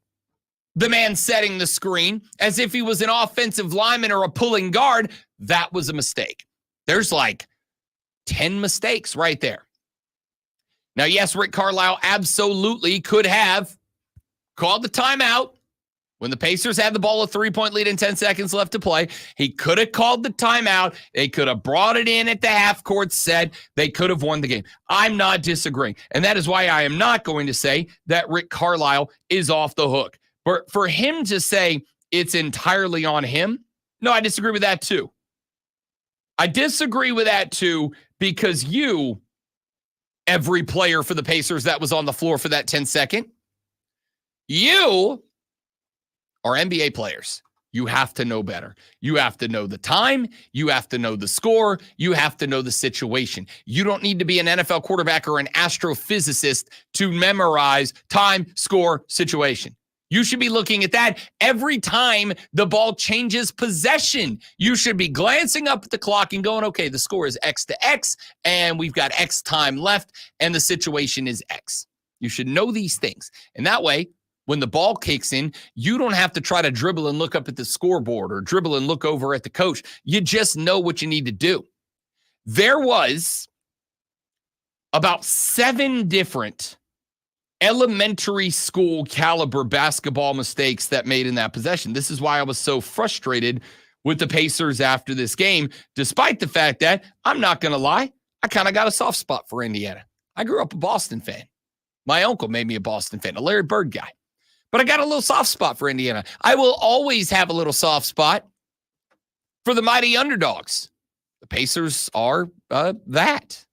the man setting the screen as if he was an offensive lineman or a pulling guard. That was a mistake. There's like 10 mistakes right there. Now, yes, Rick Carlisle absolutely could have called the timeout when the Pacers had the ball, a 3-point lead and 10 seconds left to play. He could have called the timeout. They could have brought it in at the half-court set. They could have won the game. I'm not disagreeing. And that is why I am not going to say that Rick Carlisle is off the hook. But for him to say it's entirely on him, no, I disagree with that too. I disagree with that too because every player for the Pacers that was on the floor for that 10-second, you are NBA players. You have to know better. You have to know the time. You have to know the score. You have to know the situation. You don't need to be an NFL quarterback or an astrophysicist to memorize time, score, situation. You should be looking at that every time the ball changes possession. You should be glancing up at the clock and going, okay, the score is X to X, and we've got X time left, and the situation is X. You should know these things. And that way, when the ball kicks in, you don't have to try to dribble and look up at the scoreboard or dribble and look over at the coach. You just know what you need to do. There was about 7 different elementary school caliber basketball mistakes that made in that possession. This is why I was so frustrated with the Pacers after this game, despite the fact that, I'm not going to lie, I kind of got a soft spot for Indiana. I grew up a Boston fan. My uncle made me a Boston fan, a Larry Bird guy. But I got a little soft spot for Indiana. I will always have a little soft spot for the mighty underdogs. The Pacers are that.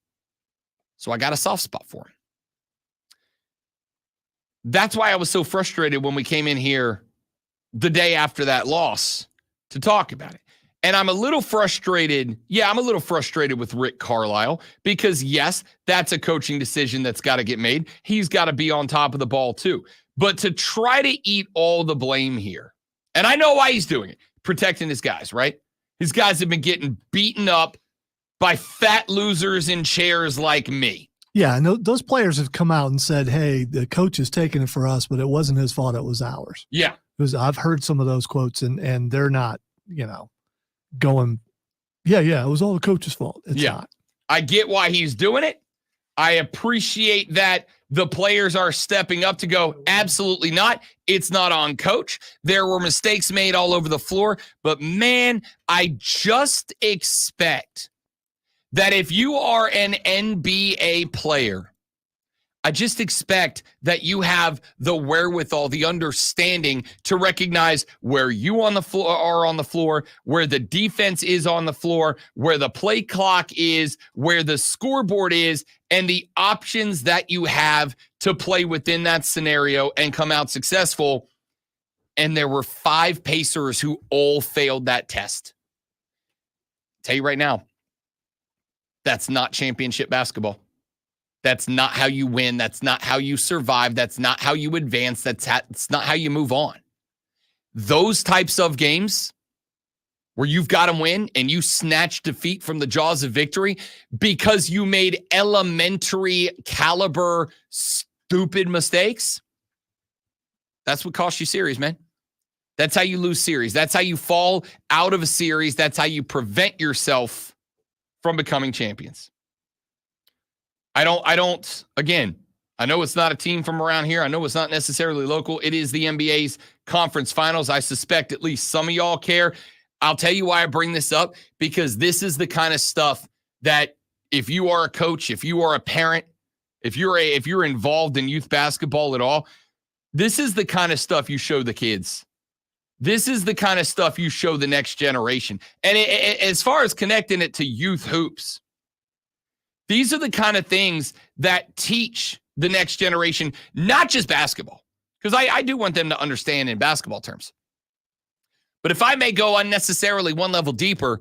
So I got a soft spot for them. That's why I was so frustrated when we came in here the day after that loss to talk about it. And I'm a little frustrated. Yeah, I'm a little frustrated with Rick Carlisle because, yes, that's a coaching decision that's got to get made. He's got to be on top of the ball too. But to try to eat all the blame here, and I know why he's doing it, protecting his guys, right? His guys have been getting beaten up by fat losers in chairs like me. Yeah, and those players have come out and said, hey, the coach is taking it for us, but it wasn't his fault, it was ours. Yeah. I've heard some of those quotes, and they're not, going, yeah, it was all the coach's fault. It's not. I get why he's doing it. I appreciate that the players are stepping up to go, absolutely not. It's not on coach. There were mistakes made all over the floor. But, man, I just expect that if you are an NBA player, I just expect that you have the wherewithal, the understanding to recognize where you on the floor are on the floor, where the defense is on the floor, where the play clock is, where the scoreboard is, and the options that you have to play within that scenario and come out successful. And there were 5 Pacers who all failed that test. Tell you right now, that's not championship basketball. That's not how you win. That's not how you survive. That's not how you advance. That's not how you move on. Those types of games where you've got to win and you snatch defeat from the jaws of victory because you made elementary caliber stupid mistakes, that's what costs you series, man. That's how you lose series. That's how you fall out of a series. That's how you prevent yourself from becoming champions. Again, I know it's not a team from around here. I know it's not necessarily local. It is the NBA's conference finals. I suspect at least some of y'all care. I'll tell you why I bring this up, because this is the kind of stuff that if you are a coach, if you are a parent, if you're involved in youth basketball at all, this is the kind of stuff you show the kids. This is the kind of stuff you show the next generation. And as far as connecting it to youth hoops, these are the kind of things that teach the next generation, not just basketball, because I do want them to understand in basketball terms. But if I may go unnecessarily one level deeper,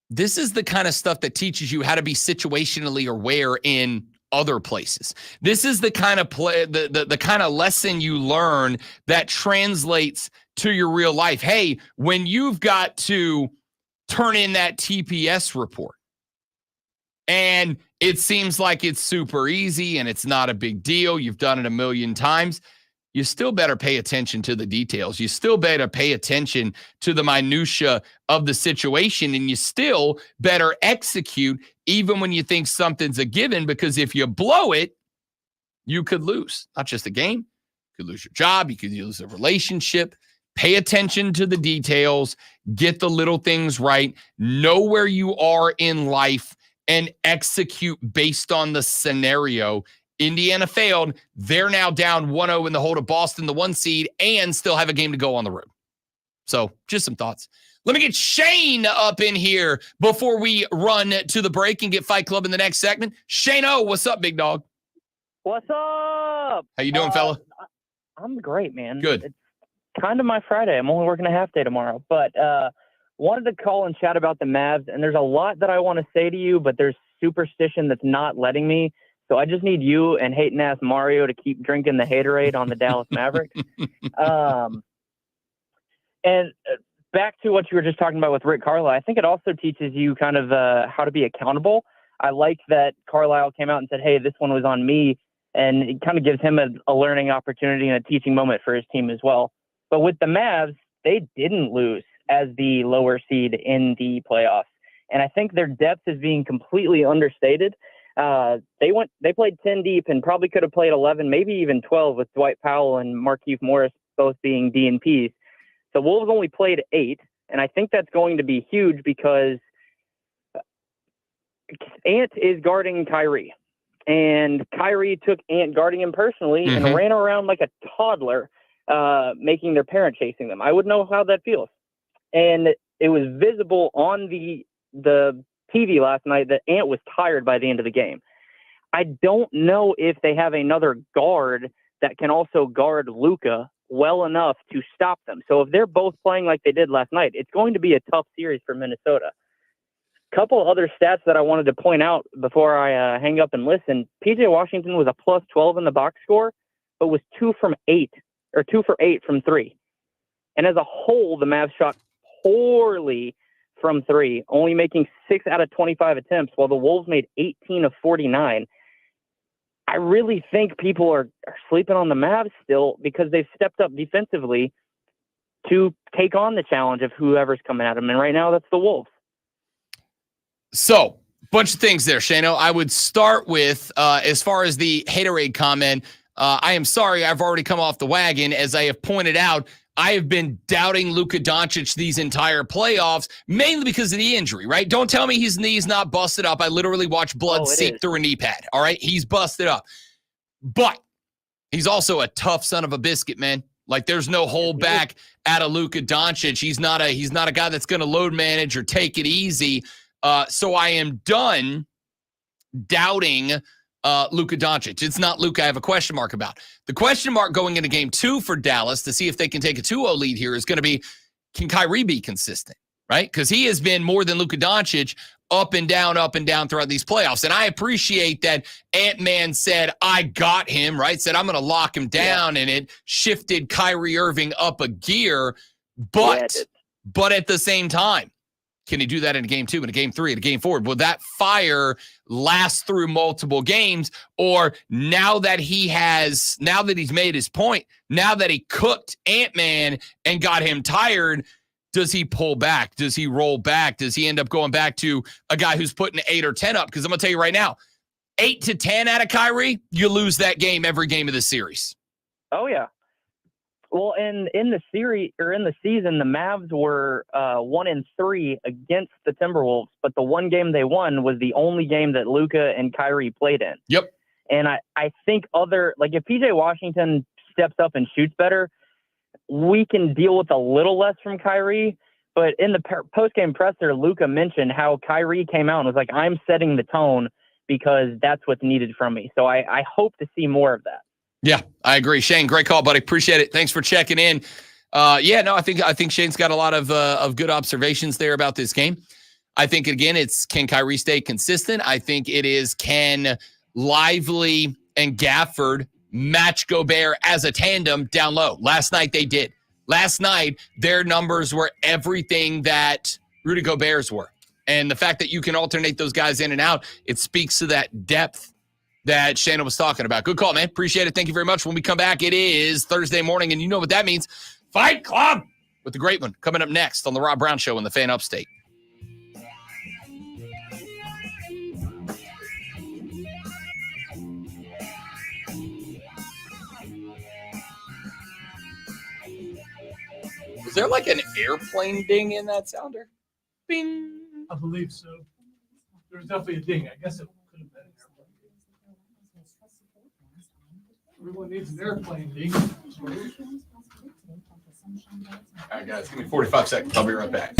this is the kind of stuff that teaches you how to be situationally aware in other places. This is the kind of the kind of lesson you learn that translates to your real life. Hey, when you've got to turn in that TPS report, and it seems like it's super easy and it's not a big deal, you've done it a million times, you still better pay attention to the details. You still better pay attention to the minutia of the situation, and you still better execute even when you think something's a given, because if you blow it, you could lose. Not just a game, you could lose your job, you could lose a relationship. Pay attention to the details, get the little things right, know where you are in life, and execute based on the scenario. Indiana failed. They're now down 1-0 in the hold of Boston, the 1 seed, and still have a game to go on the road. So just some thoughts. Let me get Shane up in here before we run to the break and get Fight Club in the next segment. Shane-O, what's up, big dog? What's up? How you doing, fella? I'm great, man. Good. It's kind of my Friday. I'm only working a half day tomorrow, but wanted to call and chat about the Mavs, and there's a lot that I want to say to you, but there's superstition that's not letting me. So I just need you and hating-ass Mario to keep drinking the haterade on the Dallas Mavericks. And back to what you were just talking about with Rick Carlisle, I think it also teaches you kind of how to be accountable. I like that Carlisle came out and said, hey, this one was on me, and it kind of gives him a learning opportunity and a teaching moment for his team as well. But with the Mavs, they didn't lose as the lower seed in the playoffs. And I think their depth is being completely understated. They played 10 deep and probably could have played 11, maybe even 12 with Dwight Powell and Markieff Morris both being DNPs. The Wolves only played 8, and I think that's going to be huge because Ant is guarding Kyrie. And Kyrie took Ant guarding him personally and ran around like a toddler, making their parent chasing them. I would know how that feels. And it was visible on the TV last night that Ant was tired by the end of the game. I don't know if they have another guard that can also guard Luka well enough to stop them. So if they're both playing like they did last night, it's going to be a tough series for Minnesota. Couple other stats that I wanted to point out before I hang up and listen. PJ Washington was a plus 12 in the box score, but was 2 for 8 from 3. And as a whole, the Mavs shot poorly from 3, only making 6 out of 25 attempts, while the Wolves made 18 of 49. I really think people are sleeping on the Mavs still because they've stepped up defensively to take on the challenge of whoever's coming at them. And right now, that's the Wolves. So, bunch of things there, Shano. I would start with, as far as the haterade comment, I am sorry I've already come off the wagon. As I have pointed out, I have been doubting Luka Doncic these entire playoffs, mainly because of the injury, right? Don't tell me his knee's not busted up. I literally watched blood seep through a knee pad, all right? He's busted up. But he's also a tough son of a biscuit, man. Like, there's no hold back out of Luka Doncic. He's not a guy that's going to load manage or take it easy. So I am done doubting Luka Doncic. It's not Luka I have a question mark about. The question mark going into game 2 for Dallas to see if they can take a 2-0 lead here is going to be, can Kyrie be consistent, right? Because he has been more than Luka Doncic up and down throughout these playoffs. And I appreciate that Ant-Man said, I got him, right? Said, I'm going to lock him down, and it shifted Kyrie Irving up a gear. But at the same time, can he do that in a game 2, in a game 3, in a game 4? Will that fire last through multiple games? Or now that he's made his point, now that he cooked Ant-Man and got him tired, does he pull back? Does he roll back? Does he end up going back to a guy who's putting 8 or 10 up? Because I'm going to tell you right now, 8 to 10 out of Kyrie, you lose that game every game of the series. Oh, yeah. Well, in the series or in the season, the Mavs were 1-3 against the Timberwolves, but the one game they won was the only game that Luka and Kyrie played in. Yep. And I think if PJ Washington steps up and shoots better, we can deal with a little less from Kyrie. But in the post-game presser, Luka mentioned how Kyrie came out and was like, I'm setting the tone because that's what's needed from me. So I hope to see more of that. Yeah, I agree. Shane, great call, buddy. Appreciate it. Thanks for checking in. I think Shane's got a lot of good observations there about this game. I think, again, it's can Kyrie stay consistent? I think it is can Lively and Gafford match Gobert as a tandem down low. Last night they did. Last night their numbers were everything that Rudy Gobert's were. And the fact that you can alternate those guys in and out, it speaks to that depth that Shannon was talking about. Good call, man. Appreciate it. Thank you very much. When we come back, it is Thursday morning, and you know what that means. Fight Club with the great one coming up next on the Rob Brown Show in the Fan Upstate. there like an airplane ding in that sounder? Bing. I believe so. There was definitely a ding. I guess it could have been an airplane. Everyone needs an airplane ding. All right, guys, give me 45 seconds. I'll be right back.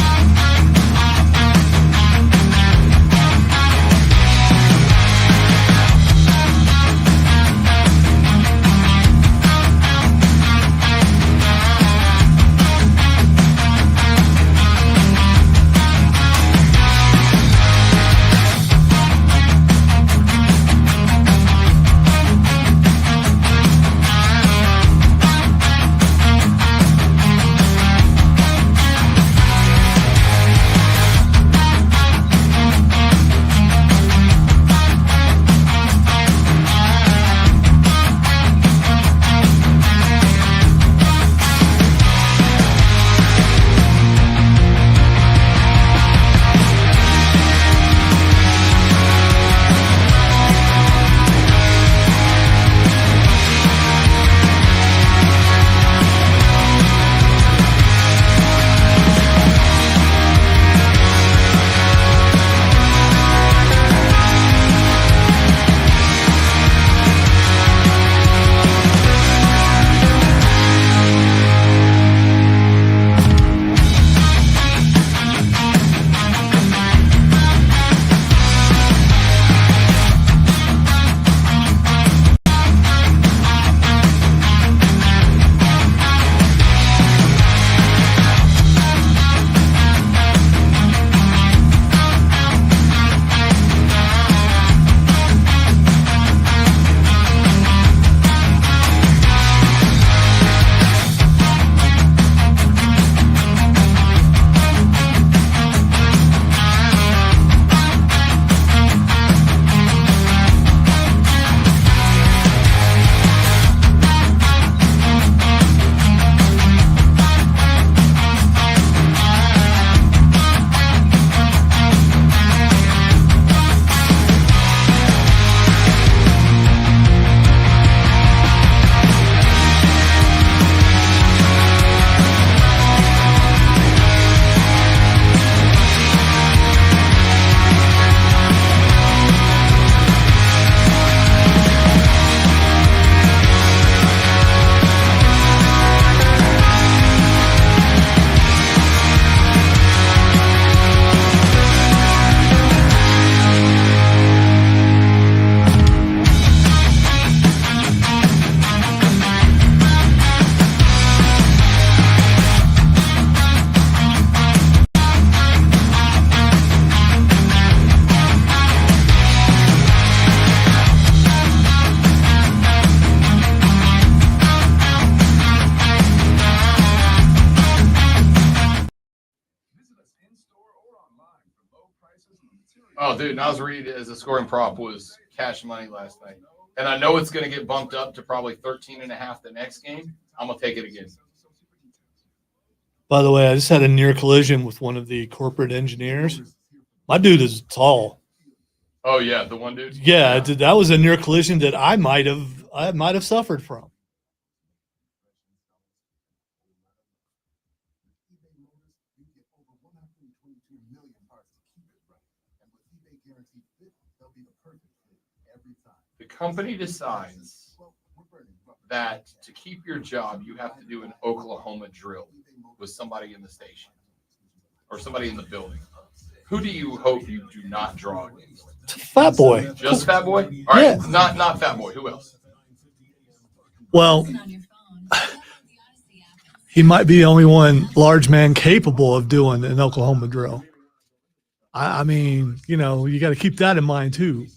Oh, dude, Nas Reed as a scoring prop was cash money last night. And I know it's going to get bumped up to probably 13.5 the next game. I'm going to take it again. By the way, I just had a near collision with one of the corporate engineers. My dude is tall. Oh, yeah, the one dude? Yeah, that was a near collision that I might have suffered from. The company decides that to keep your job, you have to do an Oklahoma drill with somebody in the station or somebody in the building. Who do you hope you do not draw against? Fat Boy. Just Fat Boy? All right, yeah. Not Fat Boy. Who else? Well, he might be the only one large man capable of doing an Oklahoma drill. I mean, you know, you got to keep that in mind too.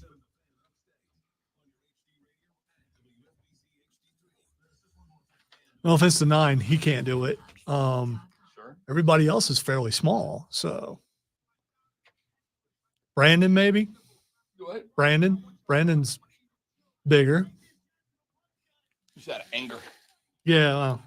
No offense to 9, he can't do it. Sure. Everybody else is fairly small, so Brandon maybe. What? Brandon's bigger. Just out of anger. Yeah. Well.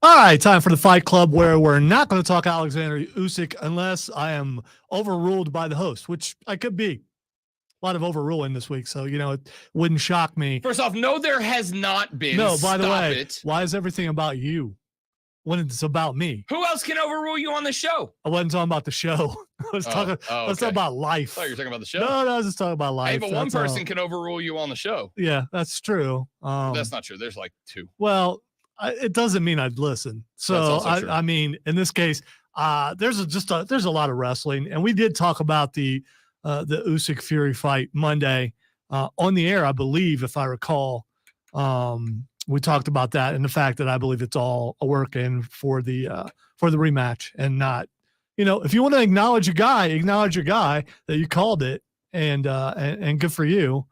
All right, time for the Fight Club, where we're not going to talk Alexander Usyk unless I am overruled by the host, which I could be. overruling this week. So, it wouldn't shock me. First off, no, there has not been. No, by the way, it. Why is everything about you when it's about me? Who else can overrule you on the show? I wasn't talking about the show. I was talking about life. I thought you were talking about the show. No, I was just talking about life. Hey, but one person can overrule you on the show. Yeah, that's true. That's not true. There's like two. Well, it doesn't mean I'd listen. So I mean, in this case, there's a lot of wrestling, and we did talk about the Usyk Fury fight Monday on the air, I believe, if I recall. We talked about that and the fact that I believe it's all a work-in for the rematch, and not, if you want to acknowledge your guy that you called it, and good for you.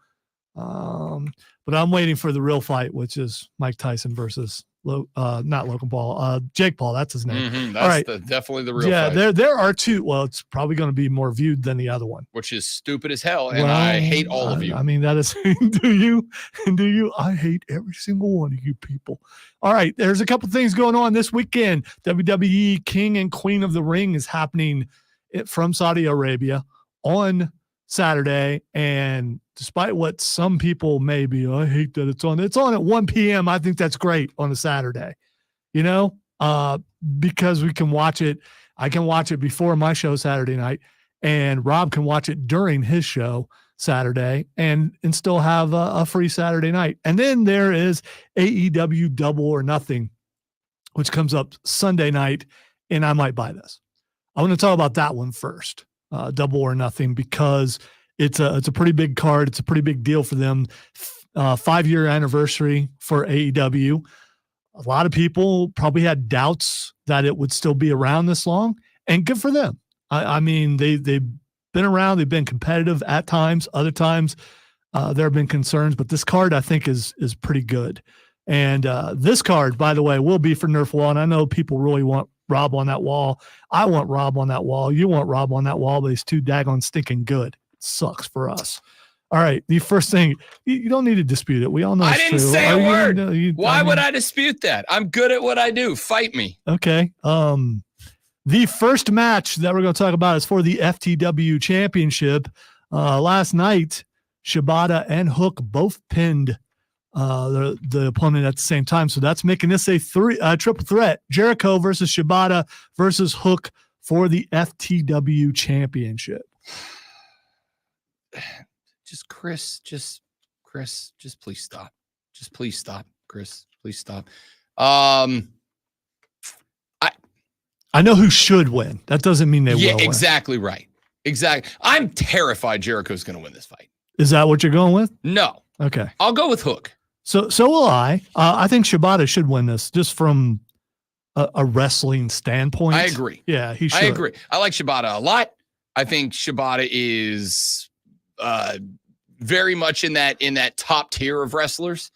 But I'm waiting for the real fight, which is Mike Tyson versus not Logan Paul, Jake Paul. That's his name. Mm-hmm. That's all right, definitely the real fight. Yeah, there are two. Well, it's probably going to be more viewed than the other one, which is stupid as hell, and I hate all of you. I mean, that is. Do you? I hate every single one of you people. All right, there's a couple things going on this weekend. WWE King and Queen of the Ring is happening from Saudi Arabia on Saturday, and despite what some people may be, I hate that it's on at 1 p.m. I think that's great on a Saturday, because we can watch it. I can watch it before my show Saturday night, and Rob can watch it during his show Saturday and still have a free Saturday night. And then there is AEW Double or Nothing, which comes up Sunday night, and I might buy this. I want to talk about that one first. Double or Nothing, because it's a pretty big card. It's a pretty big deal for them. 5-year anniversary for AEW. A lot of people probably had doubts that it would still be around this long, and good for them. I mean, they've been around. They've been competitive at times. Other times, there have been concerns, but this card I think is pretty good. And this card, by the way, will be for Nerf Wall. And I know people really want Rob on that wall. I want Rob on that wall. You want Rob on that wall, but he's too daggone stinking good. It sucks for us. All right. The first thing, you don't need to dispute it. We all know I it's didn't true. say a word. Why would I dispute that? I'm good at what I do. Fight me. Okay. The first match that we're going to talk about is for the FTW Championship. Last night, Shibata and Hook both pinned the opponent at the same time. So that's making this a triple threat. Jericho versus Shibata versus Hook for the FTW Championship. Chris, please stop. Just please stop, Chris. Please stop. I know who should win. That doesn't mean they will win. Exactly right. Exactly. I'm terrified Jericho's going to win this fight. Is that what you're going with? No. Okay. I'll go with Hook. So will I. I think Shibata should win this, just from a wrestling standpoint. I agree. Yeah, he should. I agree. I like Shibata a lot. I think Shibata is very much in that top tier of wrestlers.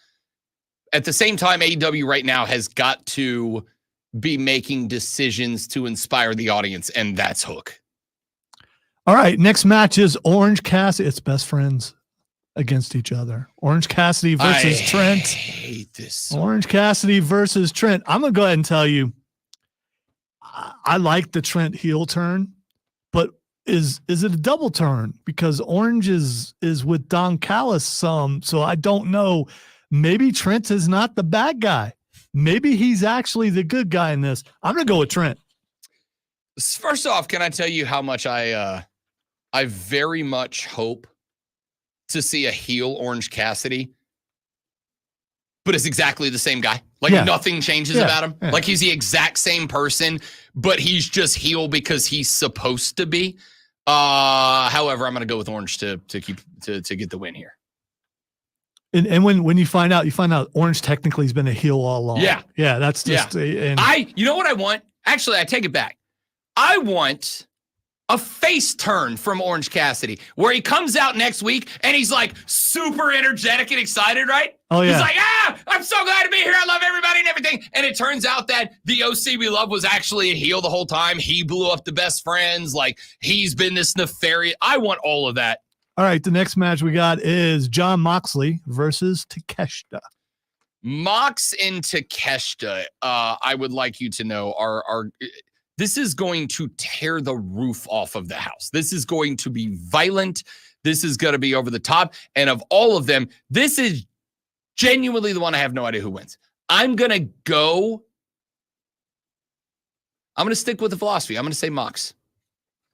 At the same time, AEW right now has got to be making decisions to inspire the audience, and that's Hook. All right, next match is Orange Cassidy. It's best friends against each other. Orange Cassidy versus Trent. I hate this. Orange Cassidy versus Trent. I'm going to go ahead and tell you, I like the Trent heel turn, but is it a double turn? Because Orange is with Don Callis some, so I don't know. Maybe Trent is not the bad guy. Maybe he's actually the good guy in this. I'm going to go with Trent. First off, can I tell you how much I very much hope to see a heel Orange Cassidy, but it's exactly the same guy. Like nothing changes about him. Yeah. Like he's the exact same person, but he's just heel because he's supposed to be. However, I'm going to go with Orange to get the win here. And when you find out Orange technically has been a heel all along. Yeah. Yeah, that's just you know what I want? Actually, I take it back. I want a face turn from Orange Cassidy where he comes out next week and he's like super energetic and excited, right? Oh, yeah. He's like, I'm so glad to be here. I love everybody and everything. And it turns out that the OC we love was actually a heel the whole time. He blew up the best friends. Like he's been this nefarious. I want all of that. All right, the next match we got is Jon Moxley versus Takeshita. Mox and Takeshita, I would like you to know, are This is going to tear the roof off of the house. This is going to be violent. This is going to be over the top. And of all of them, this is genuinely the one I have no idea who wins. I'm going to stick with the philosophy. I'm going to say Mox.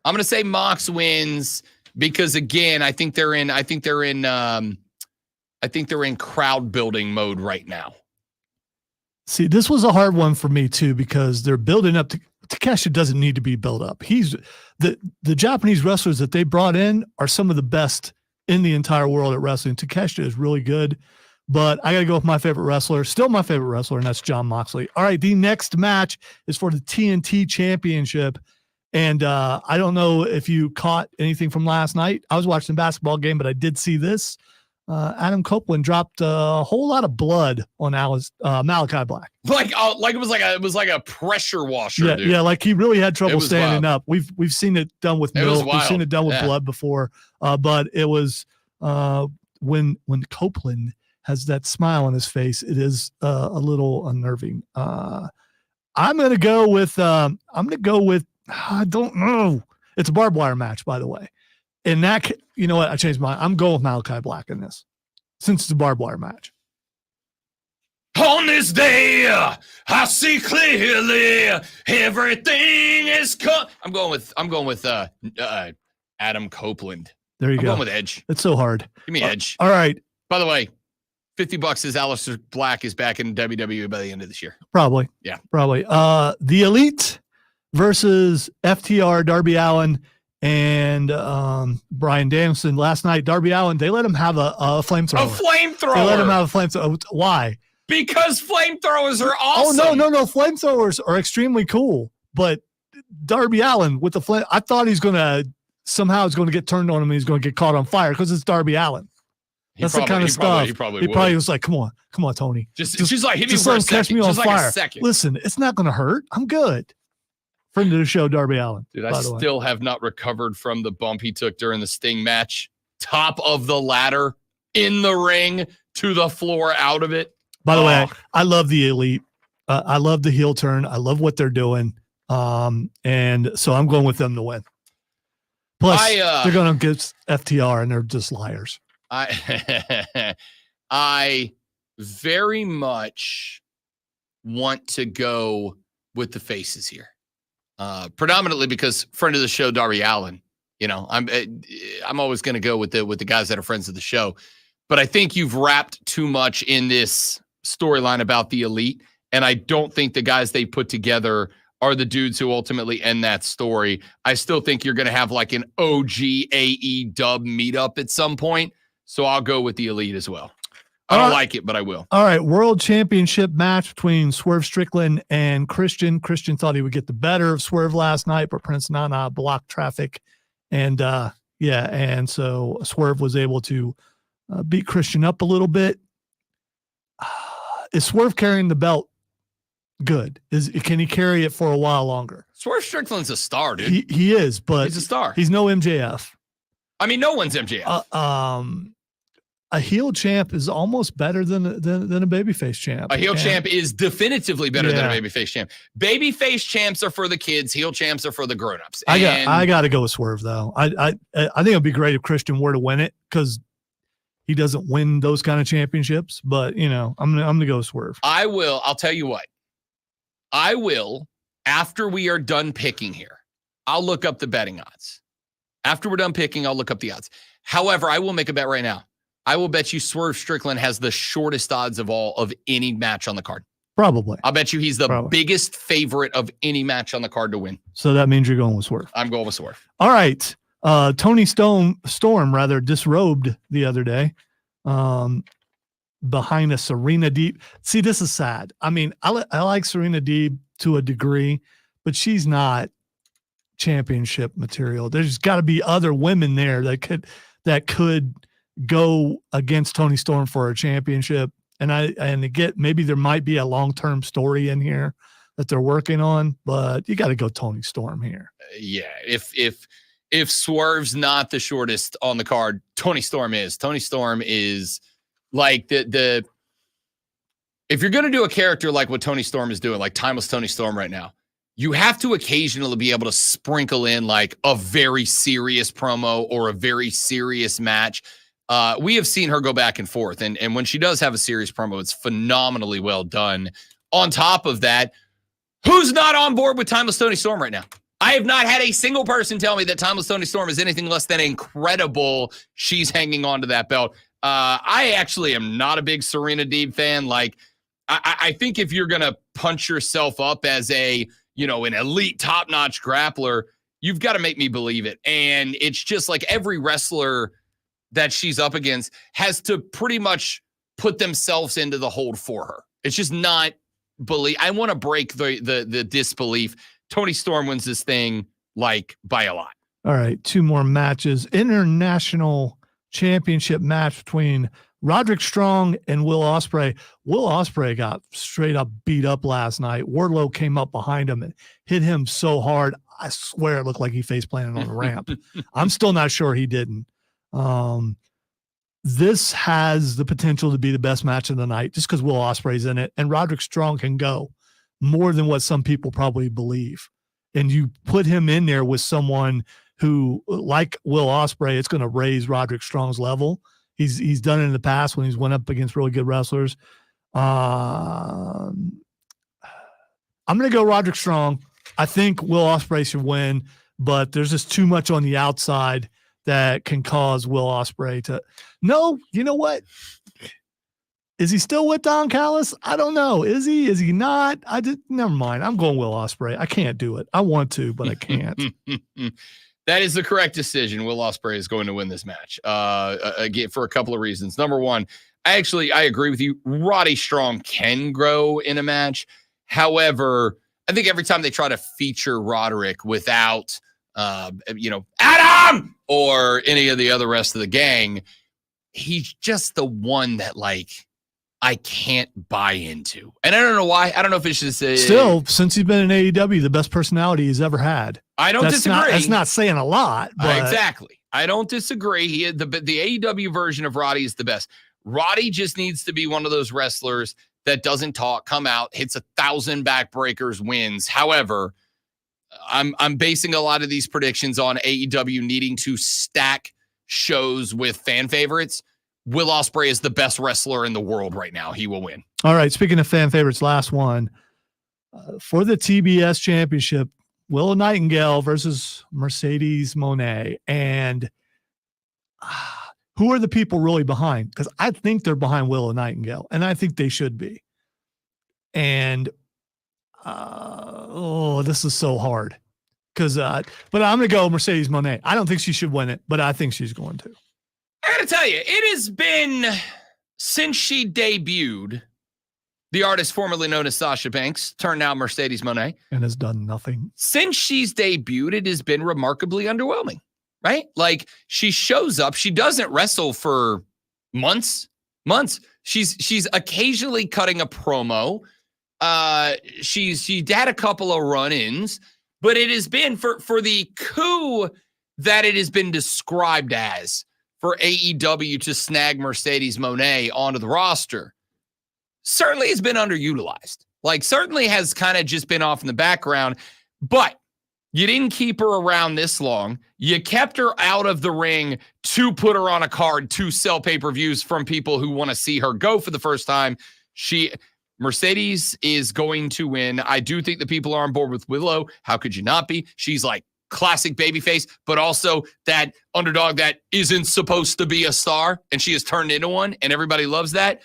I'm going to say Mox wins because, again, I think they're in crowd building mode right now. See, this was a hard one for me too because they're building up. Takeshita doesn't need to be built up. He's the Japanese wrestlers that they brought in are some of the best in the entire world at wrestling. Takeshita is really good, but I got to go with my favorite wrestler, still my favorite wrestler, and that's Jon Moxley. All right, the next match is for the TNT Championship. And I don't know if you caught anything from last night. I was watching the basketball game, but I did see this. Adam Copeland dropped a whole lot of blood on Malachi Black. Like it was like a pressure washer. Yeah, dude. yeah, like he really had trouble standing wild. up. We've seen it done with milk. We've seen it done with blood before. But it was when Copeland has that smile on his face, it is a little unnerving. I'm gonna go with I don't know. It's a barbed wire match, by the way. And that, you know what? I changed my mind. I'm going with Malachi Black in this, since it's a barbed wire match. On this day, I see clearly everything is I'm going with Adam Copeland. There you I'm go. going with Edge. It's so hard. Give me Edge. All right. By the way, $50 is Aleister Black is back in WWE by the end of this year. Probably. Yeah. Probably. The Elite versus FTR, Darby Allin, and Bryan Danielson. Last night, Darby Allin, they let him have a flamethrower. A flamethrower. They let him have a flamethrower. Why? Because flamethrowers are awesome. Oh, no. Flamethrowers are extremely cool. But Darby Allin with the flame, I thought he's going to somehow it's going to get turned on him and he's going to get caught on fire because it's Darby Allin. That's the kind of stuff. He probably was like, come on, Tony. She's like, hit me just for let a him catch second. me on Just like fire. a second. Listen, it's not going to hurt. I'm good. Friend of the show, Darby Allin. Dude, I still have not recovered from the bump he took during the Sting match. Top of the ladder, in the ring, to the floor, out of it. By the way, I love the Elite. I love the heel turn. I love what they're doing. And so I'm going with them to win. Plus, they're going to get FTR, and they're just liars. I very much want to go with the faces here. Predominantly because friend of the show, Darby Allin. You know, I'm always going to go with the guys that are friends of the show. But I think you've wrapped too much in this storyline about the Elite, and I don't think the guys they put together are the dudes who ultimately end that story. I still think you're going to have like an OG AE dub meetup at some point. So I'll go with the Elite as well. I don't like it, but I will. All right. World Championship match between Swerve Strickland and Christian. Christian thought he would get the better of Swerve last night, but Prince Nana blocked traffic. And and so Swerve was able to beat Christian up a little bit. Is Swerve carrying the belt good? Can he carry it for a while longer? Swerve Strickland's a star, dude. He is, but he's a star. He's no MJF. I mean, no one's MJF. A heel champ is almost better than a babyface champ. A heel champ is definitively better than a babyface champ. Babyface champs are for the kids. Heel champs are for the grown-ups. I got to go with Swerve though. I think it'd be great if Christian were to win it because he doesn't win those kind of championships. But you know, I'm gonna go with Swerve. I'll tell you what. I will, after we are done picking here, I'll look up the betting odds. After we're done picking, I'll look up the odds. However, I will make a bet right now. I will bet you Swerve Strickland has the shortest odds of any match on the card. Probably. I'll bet you he's the biggest favorite of any match on the card to win. So that means you're going with Swerve. I'm going with Swerve. All right. Tony Storm disrobed the other day behind a Serena Deeb. See, this is sad. I mean, I like Serena Deeb to a degree, but she's not championship material. There's got to be other women there that could go against Tony Storm for a championship. And again, maybe there might be a long-term story in here that they're working on, but you got to go Tony Storm here. Yeah. If Swerve's not the shortest on the card, Tony Storm is. Tony Storm is like if you're going to do a character like what Tony Storm is doing, like Timeless Tony Storm right now, you have to occasionally be able to sprinkle in like a very serious promo or a very serious match. We have seen her go back and forth. And when she does have a serious promo, it's phenomenally well done. On top of that, who's not on board with Timeless Toni Storm right now? I have not had a single person tell me that Timeless Toni Storm is anything less than incredible. She's hanging on to that belt. I actually am not a big Serena Deeb fan. Like, I think if you're going to punch yourself up as an elite top-notch grappler, you've got to make me believe it. And it's just like every wrestler that she's up against has to pretty much put themselves into the hold for her. It's just not believe. I want to break the disbelief. Toni Storm wins this thing like by a lot. All right, 2 more matches. International championship match between Roderick Strong and Will Ospreay. Will Ospreay got straight up beat up last night. Wardlow came up behind him and hit him so hard. I swear it looked like he face planted on the ramp. I'm still not sure he didn't. This has the potential to be the best match of the night just because Will Ospreay's in it, and Roderick Strong can go more than what some people probably believe. And you put him in there with someone who, like Will Ospreay, it's going to raise Roderick Strong's level. He's done it in the past when he's went up against really good wrestlers. I'm going to go Roderick Strong. I think Will Ospreay should win, but there's just too much on the outside that can cause Will Ospreay to. No, you know what? Is he still with Don Callis? I don't know. Is he? Is he not? Never mind. I'm going Will Ospreay. I can't do it. I want to, but I can't. That is the correct decision. Will Ospreay is going to win this match. Again, for a couple of reasons. Number one, I agree with you. Roddy Strong can grow in a match. However, I think every time they try to feature Roderick without, Adam or any of the other rest of the gang, he's just the one that I can't buy into. And I don't know why. I don't know if it's just still, since he's been in AEW, the best personality he's ever had. I don't disagree. That's not saying a lot. But exactly. I don't disagree. The AEW version of Roddy is the best. Roddy just needs to be one of those wrestlers that doesn't talk, come out, hits 1,000 backbreakers, wins. However, I'm basing a lot of these predictions on AEW needing to stack shows with fan favorites. Will Ospreay is the best wrestler in the world right now. He will win. All right. Speaking of fan favorites, last one. For the TBS championship, Willow Nightingale versus Mercedes Moné. And who are the people really behind? Because I think they're behind Willow Nightingale, and I think they should be. And, this is so hard. But I'm going to go Mercedes Moné. I don't think she should win it, but I think she's going to. I got to tell you, it has been since she debuted, the artist formerly known as Sasha Banks, turned out Mercedes Moné. And has done nothing. Since she's debuted, it has been remarkably underwhelming, right? Like, she shows up. She doesn't wrestle for months. She's occasionally cutting a promo. She had a couple of run-ins, but it has been for the coup that it has been described as for AEW to snag Mercedes Moné onto the roster, certainly has been underutilized. Certainly has kind of just been off in the background, but you didn't keep her around this long. You kept her out of the ring to put her on a card to sell pay-per-views from people who want to see her go for the first time. Mercedes is going to win. I do think the people are on board with Willow. How could you not be? She's classic babyface, but also that underdog that isn't supposed to be a star, and she has turned into one, and everybody loves that.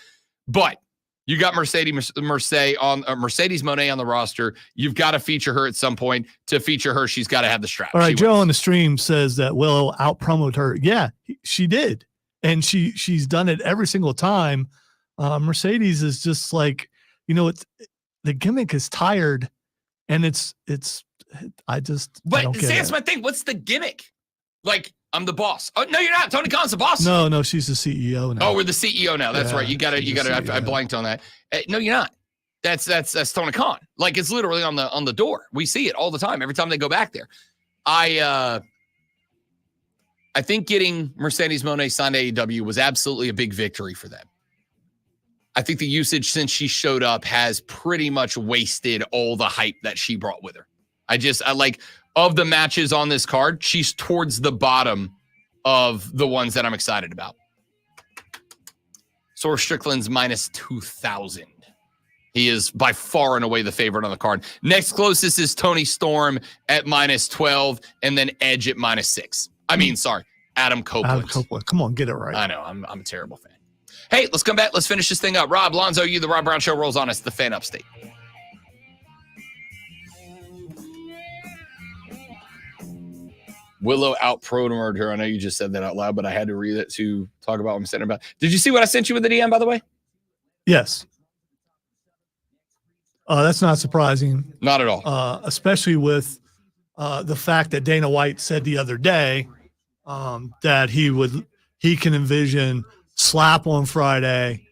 But you got Mercedes Moné on the roster. You've got to feature her at some point. To feature her, she's got to have the strap. All right, Joe on the stream says that Willow out-promoted her. Yeah, she did, and she's done it every single time. Mercedes is just it's the gimmick is tired, and I don't get that's my thing. What's the gimmick? I'm the boss. Oh, no, you're not. Tony Khan's the boss. No, she's the CEO now. Oh, we're the CEO now. That's right. You got to. I blanked on that. No, you're not. That's Tony Khan. It's literally on the door. We see it all the time. Every time they go back there. I think getting Mercedes Moné signed to AEW was absolutely a big victory for them. I think the usage since she showed up has pretty much wasted all the hype that she brought with her. I like, of the matches on this card, she's towards the bottom of the ones that I'm excited about. Sora Strickland's minus 2,000. He is by far and away the favorite on the card. Next closest is Tony Storm at minus 12, and then Edge at minus 6. Adam Copeland. Adam Copeland. Come on, get it right. I know. I'm a terrible fan. Hey, let's come back. Let's finish this thing up. Rob, Lonzo, the Rob Brown Show rolls on us, the Fan Upstate. Willow out-pro'd her. I know you just said that out loud, but I had to read it to talk about what I'm saying about. Did you see what I sent you with the DM, by the way? Yes. That's not surprising. Not at all. Especially with the fact that Dana White said the other day that he can envision Slap on Friday,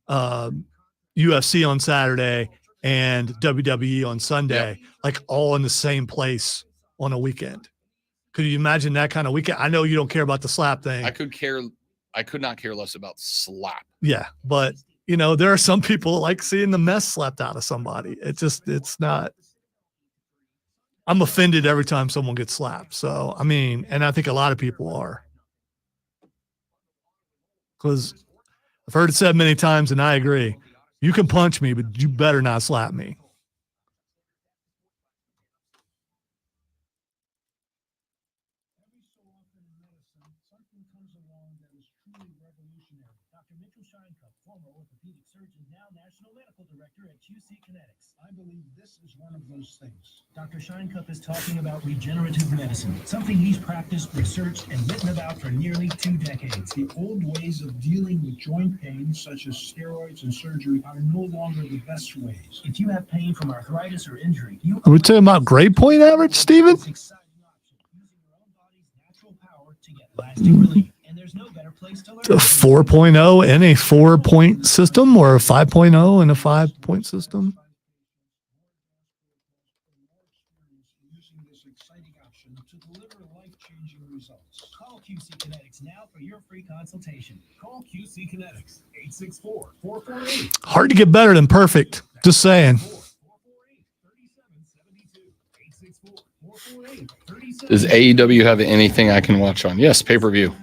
UFC on Saturday, and WWE on Sunday, like all in the same place on a weekend. Could you imagine that kind of weekend? I know you don't care about the Slap thing. I could not care less about Slap. Yeah, but there are some people like seeing the mess slapped out of somebody. It's not. I'm offended every time someone gets slapped. So, and I think a lot of people are. Because I've heard it said many times, and I agree. You can punch me, but you better not slap me. I believe this is one of those things. Dr. Shinecup is talking about regenerative medicine, something he's practiced, researched, and written about for nearly 2 decades. The old ways of dealing with joint pain, such as steroids and surgery, are no longer the best ways. If you have pain from arthritis or injury, Are we talking about grade point average, Steven? A 4.0 in a 4-point system, or a 5.0 in a 5-point system? Call QC Kinetics now for your free consultation. Call QC Kinetics 864-448. Hard to get better than perfect. Just saying. Does AEW have anything I can watch on? Yes, pay-per-view.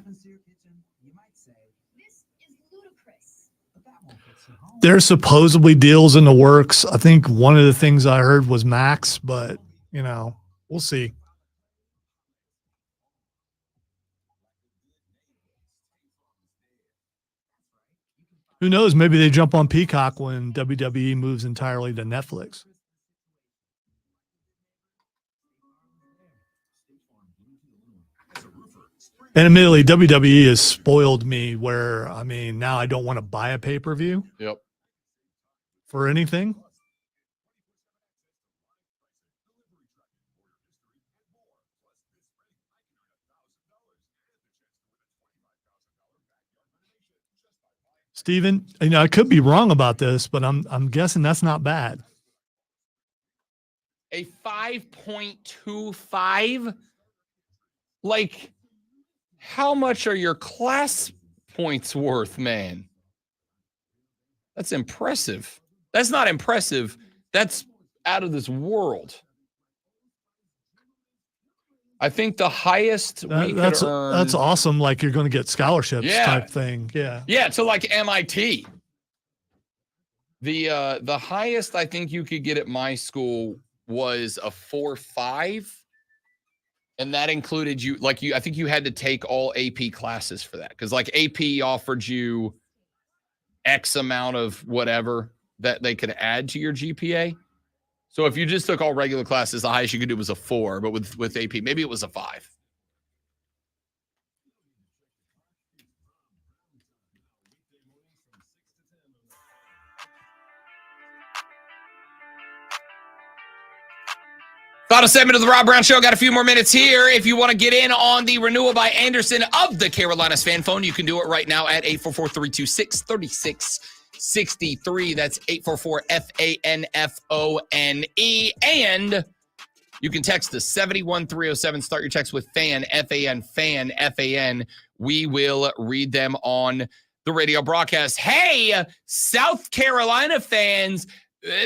There's supposedly deals in the works. I think one of the things I heard was Max, but we'll see. Who knows? Maybe they jump on Peacock when WWE moves entirely to Netflix. And admittedly, WWE has spoiled me where, now I don't want to buy a pay-per-view. Yep. For anything. Steven, I could be wrong about this, but I'm guessing that's not bad. A 5.25? Like, how much are your class points worth, man? That's impressive. That's not impressive. That's out of this world. I think the highest that's awesome. Like you're going to get scholarships type thing. Yeah. Yeah. To like MIT. The highest I think you could get at my school was a 4.5. And that included I think you had to take all AP classes for that. Cause like AP offered you X amount of whatever that they could add to your GPA. So if you just took all regular classes, the highest you could do was a 4, but with AP, maybe it was a 5. Final segment of the Rob Brown Show. Got a few more minutes here. If you want to get in on the renewal by Anderson of the Carolinas fan phone, you can do it right now at 844-326-3663. That's 844-FANFONE. And you can text us 71307. Start your text with FAN, F-A-N, FAN, F-A-N. We will read them on the radio broadcast. Hey, South Carolina fans,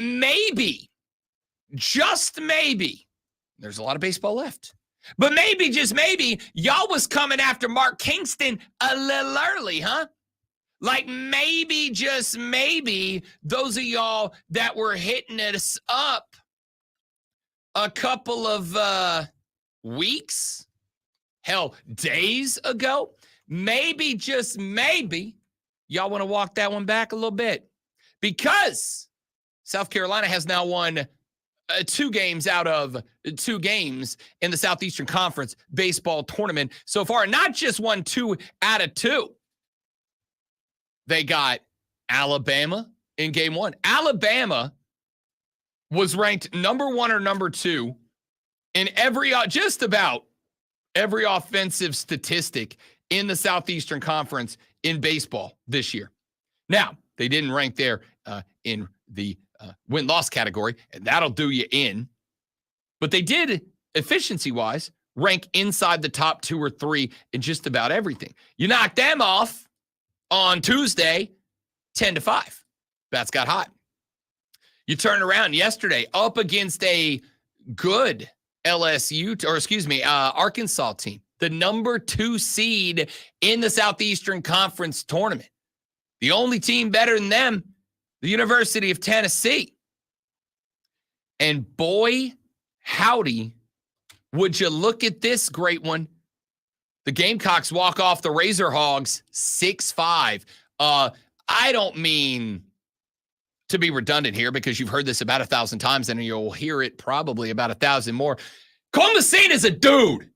maybe, just maybe, There's a lot of baseball left. But maybe, just maybe, y'all was coming after Mark Kingston a little early, huh? Like maybe, just maybe, those of y'all that were hitting us up a couple of weeks, hell, days ago, maybe, just maybe, y'all want to walk that one back a little bit. Because South Carolina has now won 2 games out of 2 games in the Southeastern Conference baseball tournament so far. Not just won 2 out of 2. They got Alabama in game 1. Alabama was ranked number 1 or number 2 in just about every offensive statistic in the Southeastern Conference in baseball this year. Now, they didn't rank there in the win-loss category, and that'll do you in. But they did, efficiency-wise, rank inside the top 2 or 3 in just about everything. You knock them off on Tuesday, 10-5. Bats got hot. You turn around yesterday up against a good Arkansas team, the number 2 seed in the Southeastern Conference tournament. The only team better than them, the University of Tennessee. And boy, howdy, would you look at this great one. The Gamecocks walk off the Razor Hogs 6-5. I don't mean to be redundant here because you've heard this about 1,000 times and you'll hear it probably about 1,000 more. Cole Messina is a dude.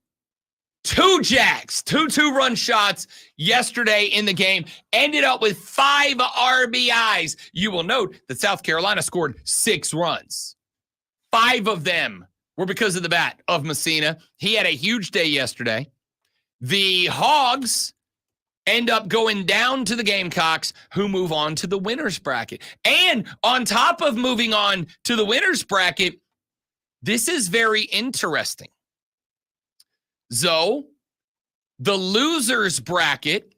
2 jacks, 2 2-run shots yesterday in the game, ended up with 5 RBIs. You will note that South Carolina scored 6 runs. 5 of them were because of the bat of Messina. He had a huge day yesterday. The Hogs end up going down to the Gamecocks, who move on to the winner's bracket. And on top of moving on to the winner's bracket, this is very interesting. So, the losers bracket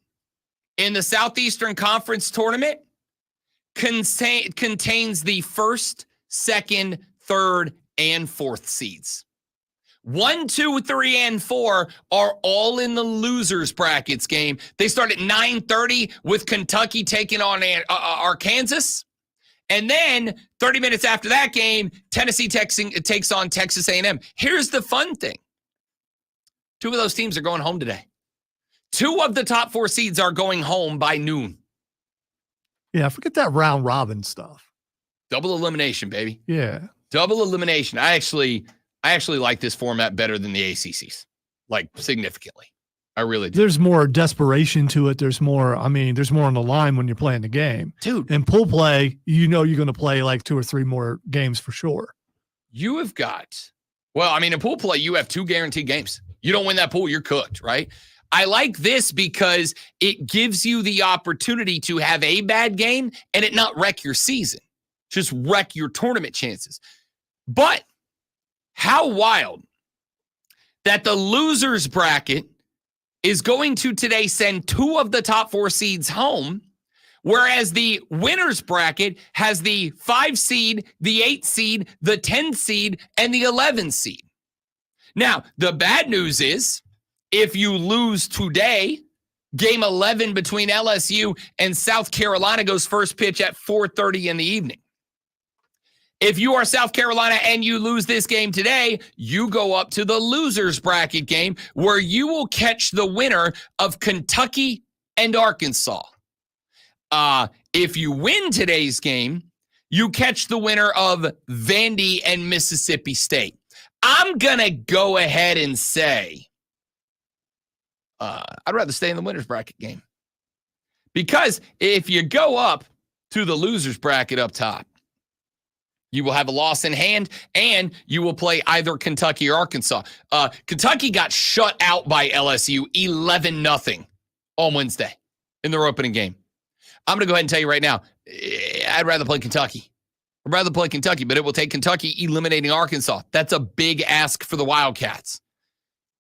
in the Southeastern Conference tournament contains the 1st, 2nd, 3rd, and 4th seeds. 1, 2, 3, and 4 are all in the losers brackets game. They start at 9:30 with Kentucky taking on Arkansas. And then 30 minutes after that game, Tennessee takes on Texas A&M. Here's the fun thing. 2 of those teams are going home today. 2 of the top 4 seeds are going home by noon. Yeah, forget that round robin stuff. Double elimination, baby. Yeah. Double elimination. I actually like this format better than the ACCs, like significantly. I really do. There's more desperation to it. There's more on the line when you're playing the game. Dude. In pool play, you know you're going to play like 2 or 3 more games for sure. You have got, in pool play, you have 2 guaranteed games. You don't win that pool, you're cooked, right? I like this because it gives you the opportunity to have a bad game and it not wreck your season. Just wreck your tournament chances. But how wild that the losers bracket is going to today send 2 of the top 4 seeds home, whereas the winners bracket has the 5 seed, the 8 seed, the 10 seed, and the 11 seed. Now, the bad news is if you lose today, game 11 between LSU and South Carolina goes first pitch at 4:30 in the evening. If you are South Carolina and you lose this game today, you go up to the losers bracket game where you will catch the winner of Kentucky and Arkansas. If you win today's game, you catch the winner of Vandy and Mississippi State. I'm going to go ahead and say I'd rather stay in the winner's bracket game. Because if you go up to the loser's bracket up top, you will have a loss in hand, and you will play either Kentucky or Arkansas. Kentucky got shut out by LSU 11-0 on Wednesday in their opening game. I'm going to go ahead and tell you right now, I'd rather play Kentucky. I'd rather play Kentucky, but it will take Kentucky eliminating Arkansas. That's a big ask for the Wildcats.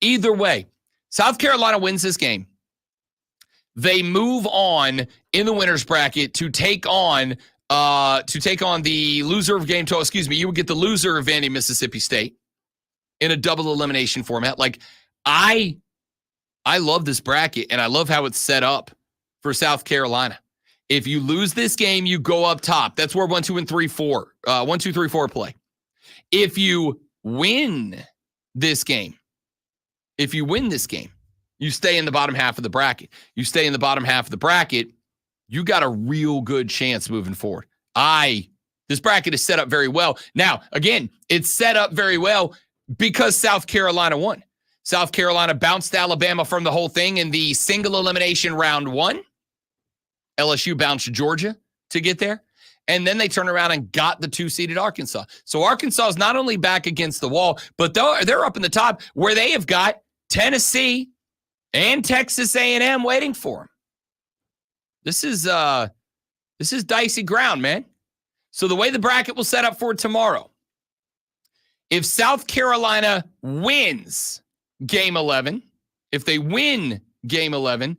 Either way, South Carolina wins this game. They move on in the winner's bracket to take on the loser of game 12. Excuse me, you would get the loser of Vandy, Mississippi State. in a double elimination format. Like, I love this bracket, and I love how it's set up for South Carolina. If you lose this game, you go up top. That's where 1, 2, and 3, 4. 1, 2, 3, 4 play. If you win this game, you stay in the bottom half of the bracket. You stay in the bottom half of the bracket, you got a real good chance moving forward. This bracket is set up very well. Now, again, it's set up very well because South Carolina won. South Carolina bounced Alabama from the whole thing in the single elimination round 1. LSU bounced Georgia to get there. And then they turned around and got the 2-seeded Arkansas. So Arkansas is not only back against the wall, but they're up in the top where they have got Tennessee and Texas A&M waiting for them. This is dicey ground, man. So the way the bracket will set up for tomorrow, if South Carolina wins Game 11, if they win Game 11,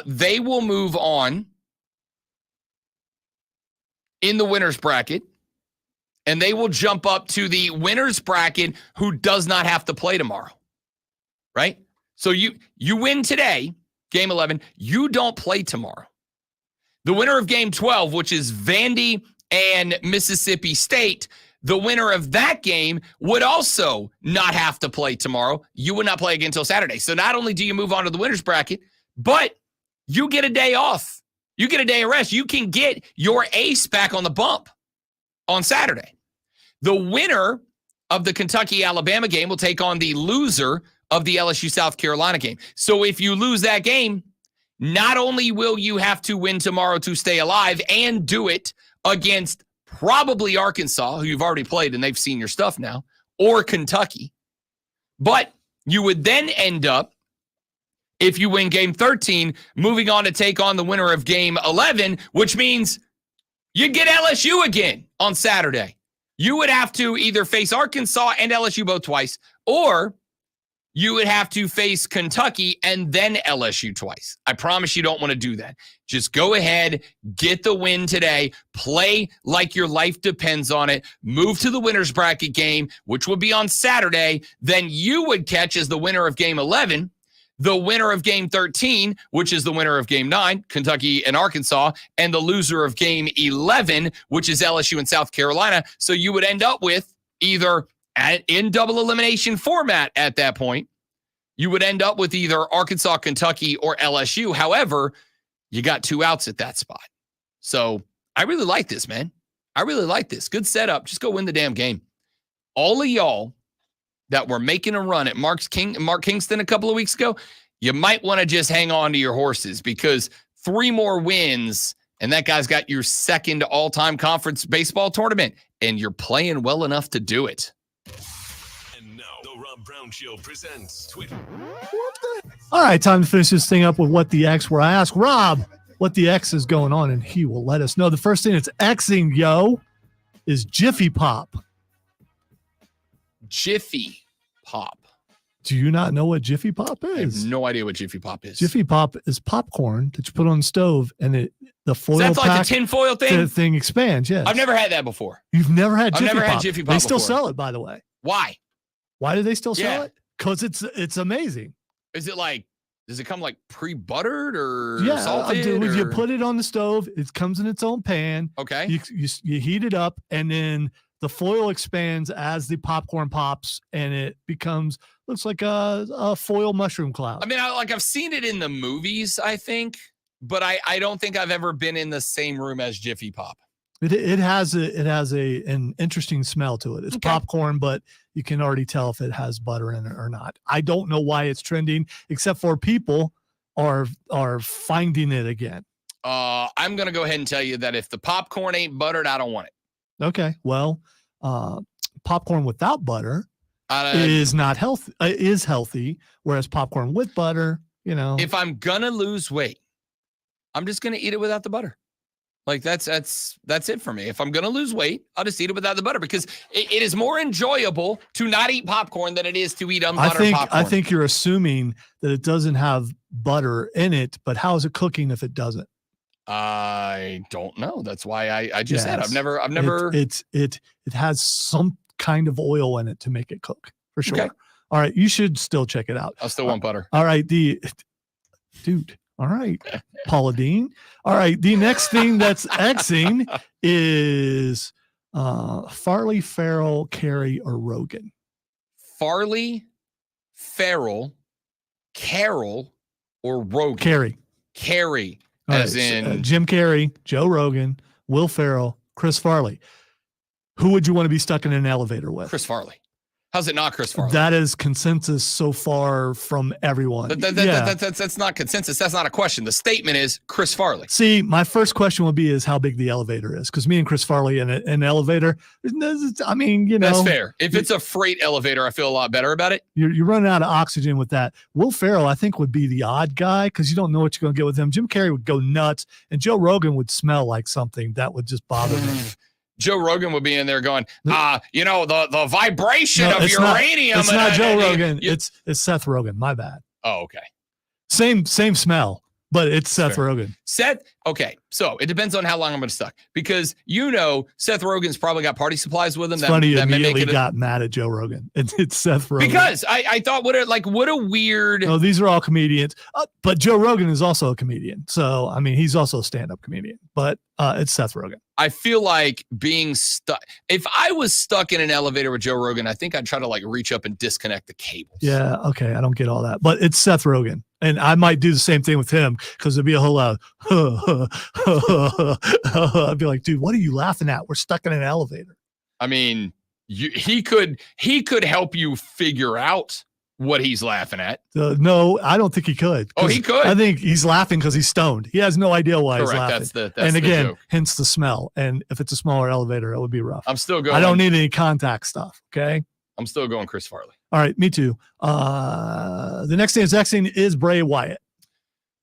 they will move on in the winner's bracket, and they will jump up to the winner's bracket who does not have to play tomorrow, right? So you win today, Game 11, you don't play tomorrow. The winner of Game 12, which is Vandy and Mississippi State, the winner of that game would also not have to play tomorrow. You would not play again until Saturday. So not only do you move on to the winner's bracket, but you get a day off. You get a day of rest. You can get your ace back on the bump on Saturday. The winner of the Kentucky-Alabama game will take on the loser of the LSU-South Carolina game. So if you lose that game, not only will you have to win tomorrow to stay alive and do it against probably Arkansas, who you've already played and they've seen your stuff now, or Kentucky, but you would then end up, if you win Game 13, moving on to take on the winner of Game 11, which means you get LSU again on Saturday. You would have to either face Arkansas and LSU both twice, or you would have to face Kentucky and then LSU twice. I promise you don't want to do that. Just go ahead, get the win today, play like your life depends on it, move to the winner's bracket game, which would be on Saturday. Then you would catch as the winner of Game 11, the winner of Game 13, which is the winner of Game 9, Kentucky and Arkansas, and the loser of Game 11, which is LSU and South Carolina. So you would end up with either in double elimination format at that point, you would end up with either Arkansas, Kentucky, or LSU. However, you got 2 outs at that spot. So I really like this, man. I really like this. Good setup. Just go win the damn game. All of y'all that were making a run at Mark Kingston a couple of weeks ago, you might want to just hang on to your horses because 3 more wins, and that guy's got your second all-time conference baseball tournament, and you're playing well enough to do it. And now, the Rob Brown Show presents Twitter. All right, time to finish this thing up with What the X, where I ask Rob what the X is going on, and he will let us know. The first thing that's Xing, yo, is Jiffy Pop. Jiffy Pop. Do you not know what Jiffy Pop is? I have no idea what Jiffy Pop is. Jiffy Pop is popcorn that you put on the stove, and the foil That's like pack, the tinfoil thing? The thing expands, yes. I've never had that before. You've never had Jiffy Pop? I've never had Jiffy Pop They still before. sell it, by the way. Why? Why do they still sell it? Because it's amazing. Is it like, does it come like pre-buttered or Yeah, salted? you or? put it on the stove. It comes in its own pan. Okay. You heat it up, and then the foil expands as the popcorn pops, and it looks like a foil mushroom cloud. I mean, I've seen it in the movies, I think, but I don't think I've ever been in the same room as Jiffy Pop. It has an interesting smell to it. It's popcorn, but you can already tell if it has butter in it or not. I don't know why it's trending, except for people are finding it again. I'm gonna go ahead and tell you that if the popcorn ain't buttered, I don't want it. Okay, well, popcorn without butter is not healthy. Is healthy, whereas popcorn with butter, If I'm gonna lose weight, I'm just gonna eat it without the butter. Like that's it for me. If I'm gonna lose weight, I'll just eat it without the butter because it is more enjoyable to not eat popcorn than it is to eat unbuttered popcorn. I think you're assuming that it doesn't have butter in it, but how is it cooking if it doesn't? I don't know. That's why I just said I've never. It has some kind of oil in it to make it cook. for sure. Okay. All right, you should still check it out. I still want butter. All right, dude. All right, Paula Dean. All right, the next thing that's Xing is Farley, Farrell, Carey, or Rogan. Farley, Farrell, Carroll, or Rogan. Carey. As in Jim Carrey, Joe Rogan, Will Ferrell, Chris Farley. Who would you want to be stuck in an elevator with? Chris Farley. How's it not Chris Farley? That is consensus so far from everyone. That's not consensus. That's not a question. The statement is Chris Farley. See, my first question would be is how big the elevator is, because me and Chris Farley in an elevator, I mean, That's fair. If it's a freight elevator, I feel a lot better about it. You're running out of oxygen with that. Will Ferrell, I think, would be the odd guy because you don't know what you're going to get with him. Jim Carrey would go nuts, and Joe Rogan would smell like something that would just bother me. Joe Rogan would be in there going, the vibration of uranium. It's not Joe Rogan. It's Seth Rogen. My bad. Oh, okay. Same smell, but it's Seth Rogen. Okay. So it depends on how long I'm going to stuck, because Seth Rogen's probably got party supplies with him. It's funny you immediately got mad at Joe Rogan. It's Seth Rogen. Because I thought what a weird. No, these are all comedians, but Joe Rogan is also a comedian. So I mean, he's also a stand-up comedian. But it's Seth Rogen. I feel like being stuck. If I was stuck in an elevator with Joe Rogan, I think I'd try to reach up and disconnect the cables. Yeah. Okay. I don't get all that, but it's Seth Rogen. And I might do the same thing with him because there'd be a whole lot of, I'd be like, dude, what are you laughing at? We're stuck in an elevator. I mean, he could help you figure out what he's laughing at. No, I don't think he could. Oh, he could. I think he's laughing because he's stoned. He has no idea why he's laughing. That's again, the joke. hence the smell. And if it's a smaller elevator, it would be rough. I'm still going. I don't need any contact stuff. Okay. I'm still going Chris Farley. All right, me too. The next thing is Xing is Bray Wyatt.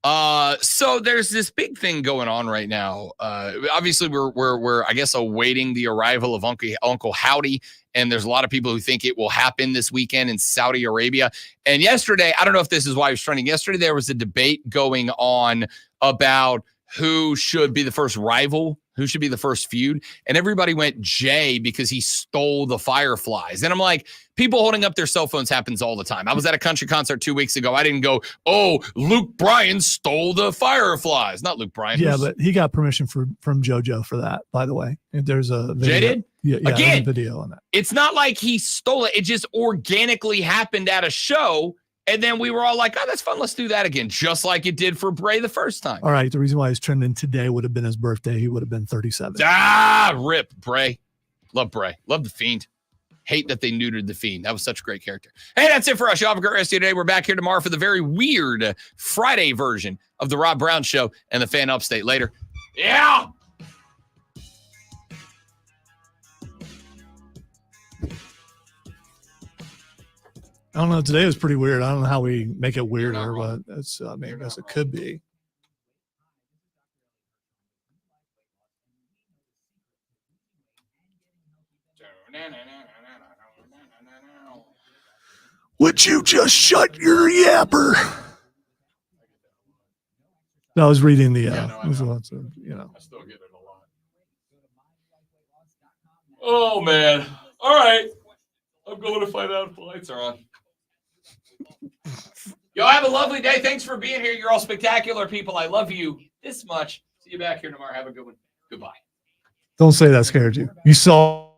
So there's this big thing going on right now. Obviously we're I guess awaiting the arrival of Uncle Howdy, and there's a lot of people who think it will happen this weekend in Saudi Arabia. And yesterday, I don't know if this is why it was trending. Yesterday there was a debate going on about who should be the first rival, who should be the first feud, and everybody went Jay because he stole the Fireflies. And I'm like, people holding up their cell phones happens all the time. I was at a country concert 2 weeks ago. I didn't go, oh, Luke Bryan stole the Fireflies. Not Luke Bryan. Yeah, but he got permission from JoJo for that, by the way. There's a video. Jay did? Yeah, again, a video on that. It's not like he stole it. It just organically happened at a show. And then we were all like, oh, that's fun. Let's do that again. Just like it did for Bray the first time. All right. The reason why he's trending today would have been his birthday. He would have been 37. Rip Bray. Love Bray. Love the Fiend. Hate that they neutered the Fiend. That was such a great character. Hey, that's it for us. Y'all have a great rest of your day. We're back here tomorrow for the very weird Friday version of the Rob Brown Show and the Fan Upstate later. Yeah. I don't know. Today was pretty weird. I don't know how we make it weirder, but it's, I mean, I guess it could be. Would you just shut your yapper? I was reading the, I still get it a lot. Oh, man. All right. I'm going to find out if the lights are on. Y'all have a lovely day. Thanks for being here. You're all spectacular people. I love you this much. See you back here tomorrow. Have a good one. Goodbye. Don't say that scared you. You saw.